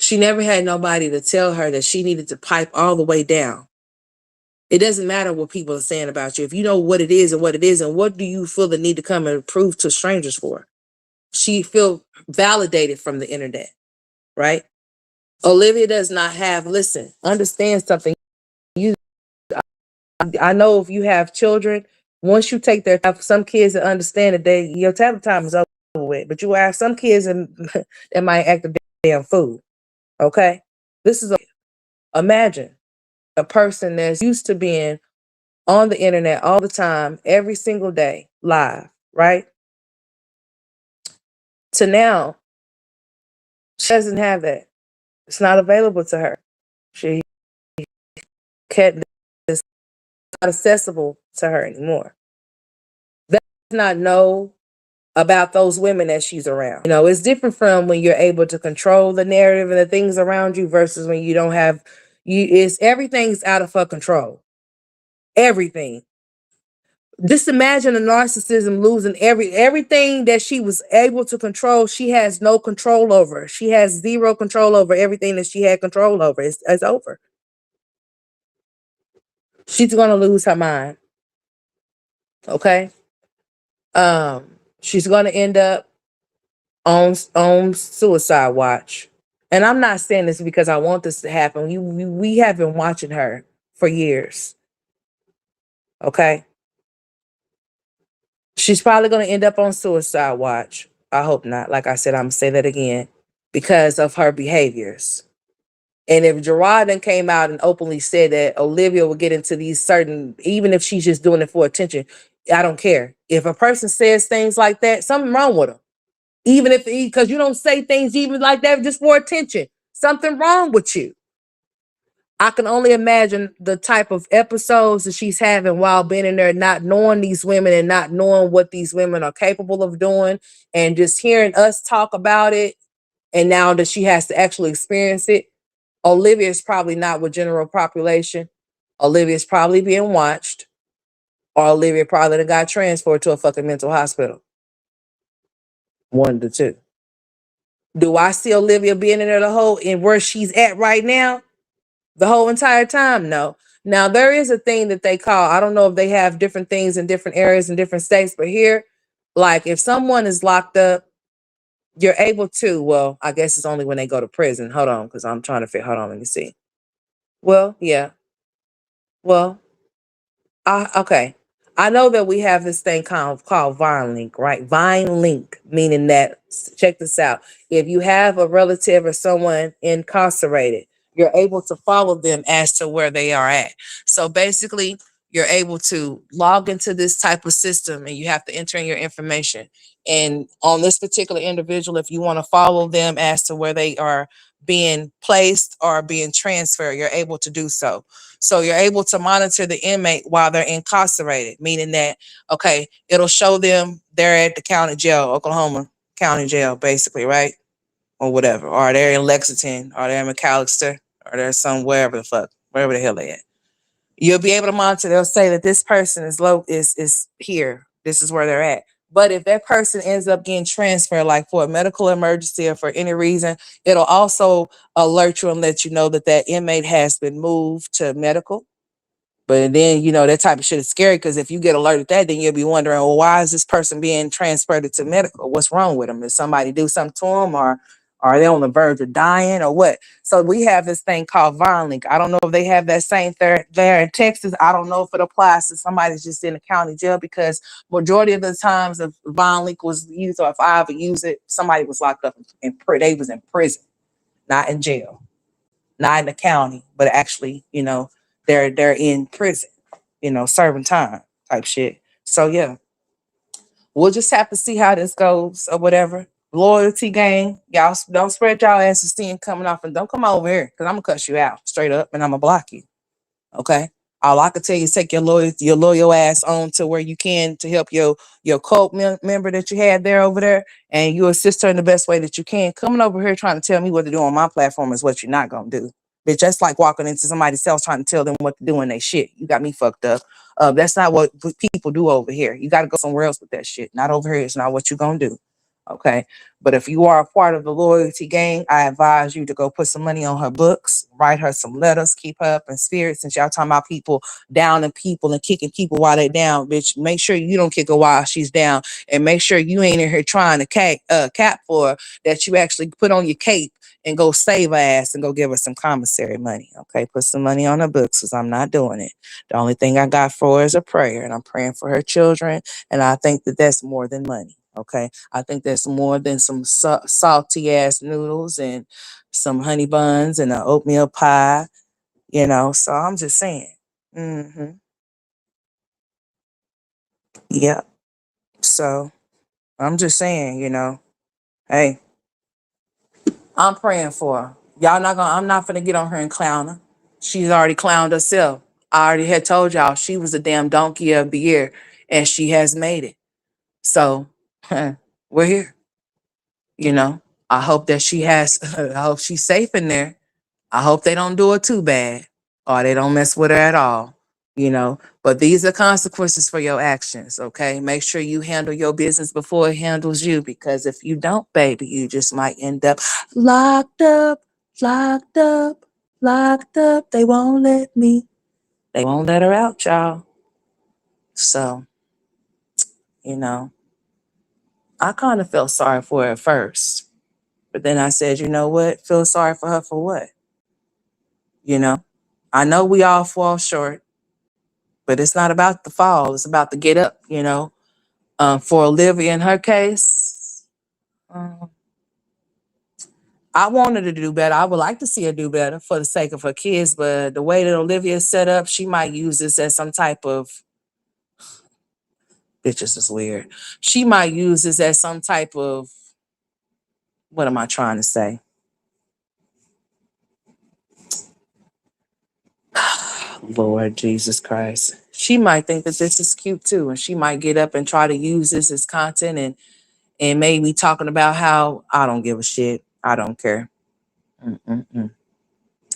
She never had nobody to tell her that she needed to pipe all the way down. It doesn't matter what people are saying about you. If you know what it is and what it isn't, what do you feel the need to come and prove to strangers for? She feel validated from the internet, right? Olivia does not have, listen, understand something. I know if you have children, once you take their, some kids that understand that your tablet time is over with, but you have some kids that might act a damn fool. Okay, this is imagine a person that's used to being on the internet all the time, every single day, live, right? To now, she doesn't have that. It's not available to her. She can't. It's not accessible to her anymore. That does not know about those women that she's around. You know, it's different from when you're able to control the narrative and the things around you versus when you don't have it's everything's out of her control. Everything. Just imagine a narcissism losing everything that she was able to control. She has no control over. She has zero control over everything that she had control over. It's over. She's gonna lose her mind. Okay. She's gonna end up on suicide watch. And I'm not saying this because I want this to happen. We have been watching her for years. Okay. She's probably going to end up on suicide watch. I hope not. Like I said, I'm going to say that again because of her behaviors. And if Gerard then came out and openly said that Olivia will get into these certain, even if she's just doing it for attention, I don't care. If a person says things like that, something wrong with them. Even if, because you don't say things even like that just for attention, something wrong with you. I can only imagine the type of episodes that she's having while being in there, not knowing these women and not knowing what these women are capable of doing, and just hearing us talk about it. And now that she has to actually experience it, Olivia is probably not with general population. Olivia is probably being watched, or Olivia probably got transferred to a fucking mental hospital. One of the two. Do I see Olivia being in there the whole in where she's at right now? The whole entire time? No. Now, there is a thing that they call, I don't know if they have different things in different areas in different states, but here, like if someone is locked up, you're able to, well, I guess it's only when they go to prison. Hold on, because I'm trying to figure, hold on, let me see. Well, yeah. Well, okay. I know that we have this thing called Vine Link, right? Vine Link, meaning that, check this out. If you have a relative or someone incarcerated, you're able to follow them as to where they are at. So basically, you're able to log into this type of system and you have to enter in your information. And on this particular individual, if you want to follow them as to where they are being placed or being transferred, you're able to do so. So you're able to monitor the inmate while they're incarcerated, meaning that, okay, it'll show them they're at the county jail, Oklahoma County Jail, basically, right? or whatever, or they're in Lexington, or they're in McAllister, or they're somewhere, wherever the fuck, wherever the hell they at. You'll be able to monitor. They'll say that this person is here. This is where they're at. But if that person ends up getting transferred, like for a medical emergency or for any reason, it'll also alert you and let you know that that inmate has been moved to medical. But then, that type of shit is scary because if you get alerted that, then you'll be wondering, well, why is this person being transferred to medical? What's wrong with them? Did somebody do something to them, or are they on the verge of dying, or what? So we have this thing called VineLink. I don't know if they have that same there in Texas. I don't know if it applies to somebody that's just in the county jail, because majority of the times if VineLink was used, or if I ever used it, somebody was locked up they was in prison, not in jail, not in the county, but actually, they're in prison, serving time type shit. So yeah, we'll just have to see how this goes or whatever. Loyalty gang, y'all don't spread y'all asses seeing coming off, and don't come over here because I'm gonna cuss you out straight up and I'm gonna block you. Okay. All I can tell you is take your loyal ass on to where you can to help your cult member that you had there over there, and you assist her in the best way that you can. Coming over here trying to tell me what to do on my platform is what you're not gonna do. Bitch, that's like walking into somebody's house trying to tell them what to do in they shit. You got me fucked up. That's not what people do over here. You got to go somewhere else with that shit. Not over here. It's not what you're gonna do. Okay. But if you are a part of the loyalty gang, I advise you to go put some money on her books, write her some letters, keep her up in spirits. Since y'all talking about people downing people and kicking people while they down, bitch, make sure you don't kick her while she's down, and make sure you ain't in here trying to cap for her, that you actually put on your cape and go save her ass and go give her some commissary money. Okay, put some money on her books because I'm not doing it. The only thing I got for her is a prayer, and I'm praying for her children, and I think that that's more than money. Okay, I think that's more than some salty ass noodles and some honey buns and an oatmeal pie, So I'm just saying. Mm-hmm. Yep. So I'm just saying, hey, I'm praying for her. I'm not gonna get on her and clown her. She's already clowned herself. I already had told y'all she was a damn donkey of the year, and she has made it. So we're here. You know, I hope that I hope she's safe in there. I hope they don't do her too bad, or they don't mess with her at all. But these are consequences for your actions. Okay. Make sure you handle your business before it handles you, because if you don't, baby, you just might end up locked up, locked up, locked up. They won't let her out, y'all. So, you know, I kind of felt sorry for her at first. But then I said, you know what? Feel sorry for her for what? You know, I know we all fall short, but it's not about the fall. It's about the get up, For Olivia in her case, um, I wanted her to do better. I would like to see her do better for the sake of her kids, but the way that Olivia is set up, she might use this as some type of, bitches is weird. She might use this as some type of, what am I trying to say? Lord Jesus Christ. She might think that this is cute too, and she might get up and try to use this as content and maybe talking about how I don't give a shit. I don't care. Mm-mm-mm.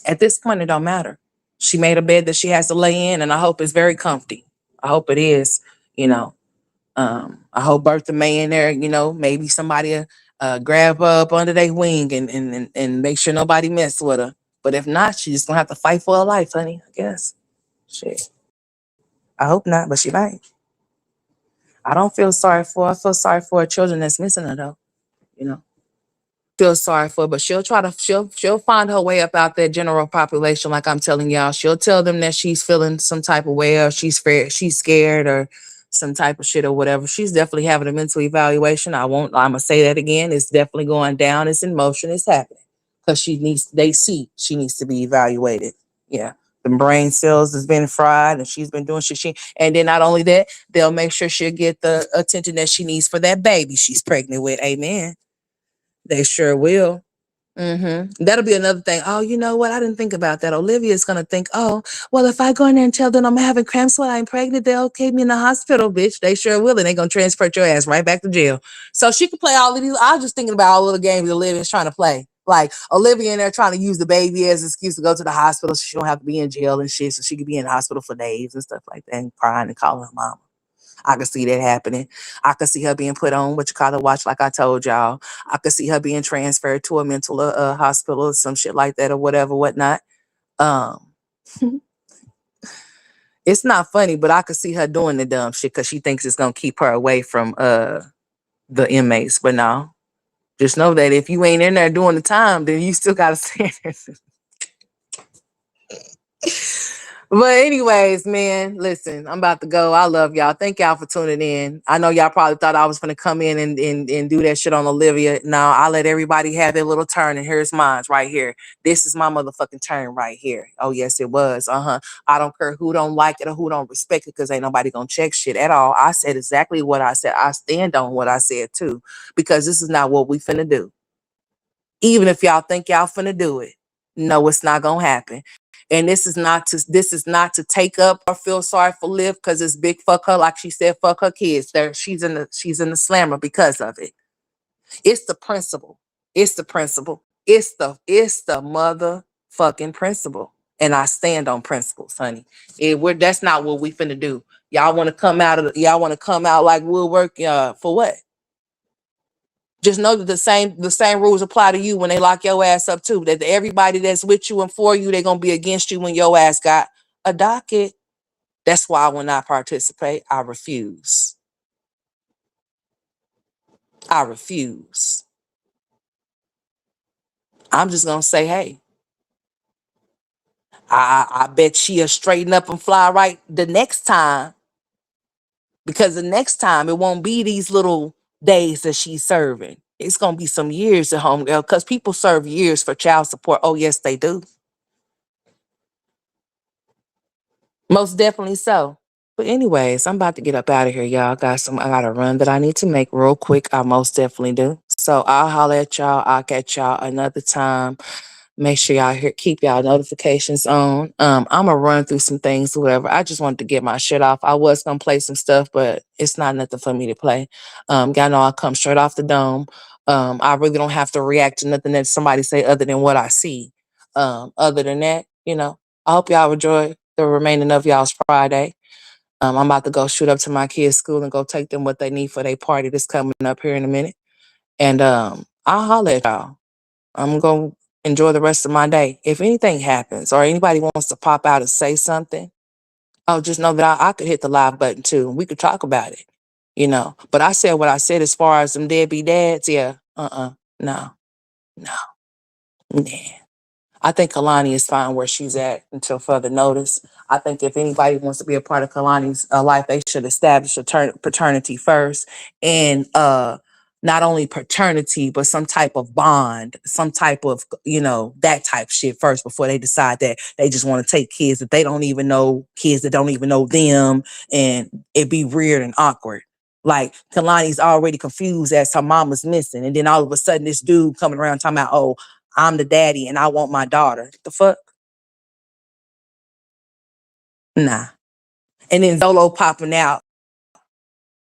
At this point, it don't matter. She made a bed that she has to lay in, and I hope it's very comfy. I hope it is, you know. I hope Bertha May in there, maybe somebody grab her up under their wing and make sure nobody mess with her. But if not, she's just gonna have to fight for her life, honey, I guess. Shit. I hope not, but she might. I don't feel sorry for her. I feel sorry for her children that's missing her though, you know. Feel sorry for her, but she'll find her way up out that general population, like I'm telling y'all. She'll tell them that she's feeling some type of way, or she's scared, or some type of shit or whatever. She's definitely having a mental evaluation. I'm gonna say that again. It's definitely going down. It's in motion. It's happening. Because they see she needs to be evaluated. Yeah. The brain cells has been fried, and she's been doing shit. And then not only that, they'll make sure she'll get the attention that she needs for that baby she's pregnant with. Amen. They sure will. That'll be another thing. Oh, you know what? I didn't think about that. Olivia's gonna think, oh, well, if I go in there and tell them I'm having cramps while I'm pregnant, they'll keep me in the hospital, bitch. They sure will, and they're gonna transfer your ass right back to jail. So she could play all of these. I was just thinking about all of the games Olivia's trying to play. Like Olivia in there trying to use the baby as an excuse to go to the hospital so she don't have to be in jail and shit. So she could be in the hospital for days and stuff like that and crying and calling her mama. I could see that happening. I could see her being put on what you call the watch, like I told y'all. I could see her being transferred to a mental hospital or some shit like that or whatever, whatnot. Um, it's not funny, but I could see her doing the dumb shit because she thinks it's gonna keep her away from the inmates. But no, just know that if you ain't in there doing the time, then you still gotta stand there. But anyways, man, listen, I'm about to go. I love y'all. Thank y'all for tuning in. I know y'all probably thought I was gonna come in and do that shit on Olivia. No, I let everybody have their little turn, and here's mine right here. This is my motherfucking turn right here. Oh yes, it was. I don't care who don't like it or who don't respect it, because ain't nobody gonna check shit at all. I said exactly what I said. I stand on what I said too, because this is not what we finna do. Even if y'all think y'all finna do it, no, it's not gonna happen. And this is not to take up or feel sorry for Liv, because it's big fuck her, like she said, fuck her kids. There, she's in the slammer because of it. It's the principle. It's the principle. It's the motherfucking principle. And I stand on principles, honey. That's not what we finna do. Y'all want to come out like we'll work for what? Just know that the same rules apply to you when they lock your ass up too. That everybody that's with you and for you, they're gonna be against you when your ass got a docket. That's why I will not participate. I refuse. I refuse. I'm just gonna say, hey, I bet she'll straighten up and fly right the next time, because the next time it won't be these little days that she's serving. It's gonna be some years at home, girl, because people serve years for child support. Oh yes, they do. Most definitely so. But anyways, I'm about to get up out of here, y'all. I got a run that I need to make real quick. I most definitely do. So I'll holler at y'all. I'll catch y'all another time. Make sure y'all keep y'all notifications on. I'm gonna run through some things, whatever. I just wanted to get my shit off. I was gonna play some stuff, but it's not nothing for me to play. Y'all know I come straight off the dome. I really don't have to react to nothing that somebody say other than what I see. Other than that, I hope y'all enjoy the remaining of y'all's Friday. I'm about to go shoot up to my kids' school and go take them what they need for their party that's coming up here in a minute. And I'll holler at y'all. I'm going to enjoy the rest of my day. If anything happens or anybody wants to pop out and say something, just know that I could hit the live button too. We could talk about it. But I said what I said as far as them deadbeat dads. Yeah. No. No. Nah. I think Kalani is fine where she's at until further notice. I think if anybody wants to be a part of Kalani's life, they should establish a paternity first, and not only paternity, but some type of bond, some type of that type shit first before they decide that they just want to take kids that they don't even know, kids that don't even know them, and it be weird and awkward. Like Kalani's already confused as her mama's missing, and then all of a sudden this dude coming around talking about, oh, I'm the daddy and I want my daughter. The fuck? Nah. And then Zolo popping out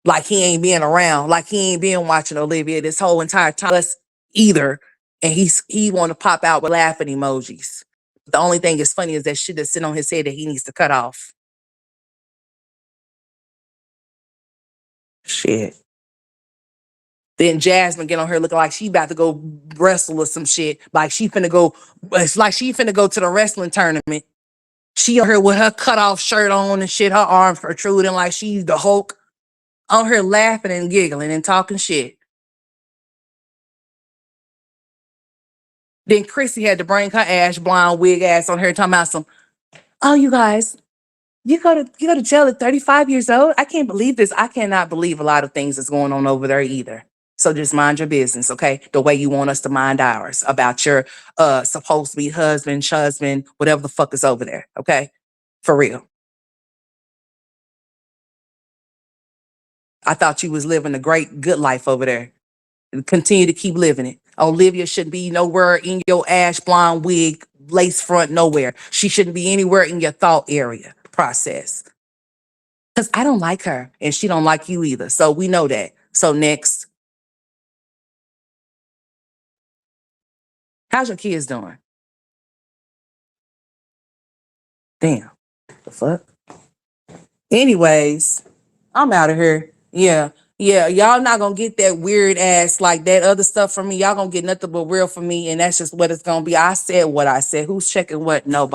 like he ain't been around, like he ain't been watching Olivia this whole entire time. Us either. And he want to pop out with laughing emojis. The only thing that's funny is that shit that's sitting on his head that he needs to cut off. Shit. Then Jasmine get on her looking like she about to go wrestle or some shit. Like she finna go, it's like she finna go to the wrestling tournament. She on her with her cut off shirt on and shit, her arms protruding like she's the Hulk. On her laughing and giggling and talking shit. Then Chrissy had to bring her ash blonde wig ass on her talking about some, oh, you guys, you go to jail at 35 years old. I can't believe this. I cannot believe a lot of things that's going on over there either. So just mind your business, okay? The way you want us to mind ours about your supposed to be husband, whatever the fuck is over there, okay? For real. I thought you was living a great, good life over there. And continue to keep living it. Olivia shouldn't be nowhere in your ash blonde wig, lace front, nowhere. She shouldn't be anywhere in your thought area process. Because I don't like her and she don't like you either. So we know that. So next, how's your kids doing? Damn. The fuck? Anyways, I'm out of here. Yeah. Yeah. Y'all not gonna get that weird ass like that other stuff from me. Y'all gonna get nothing but real from me. And that's just what it's gonna be. I said what I said. Who's checking what? Nobody.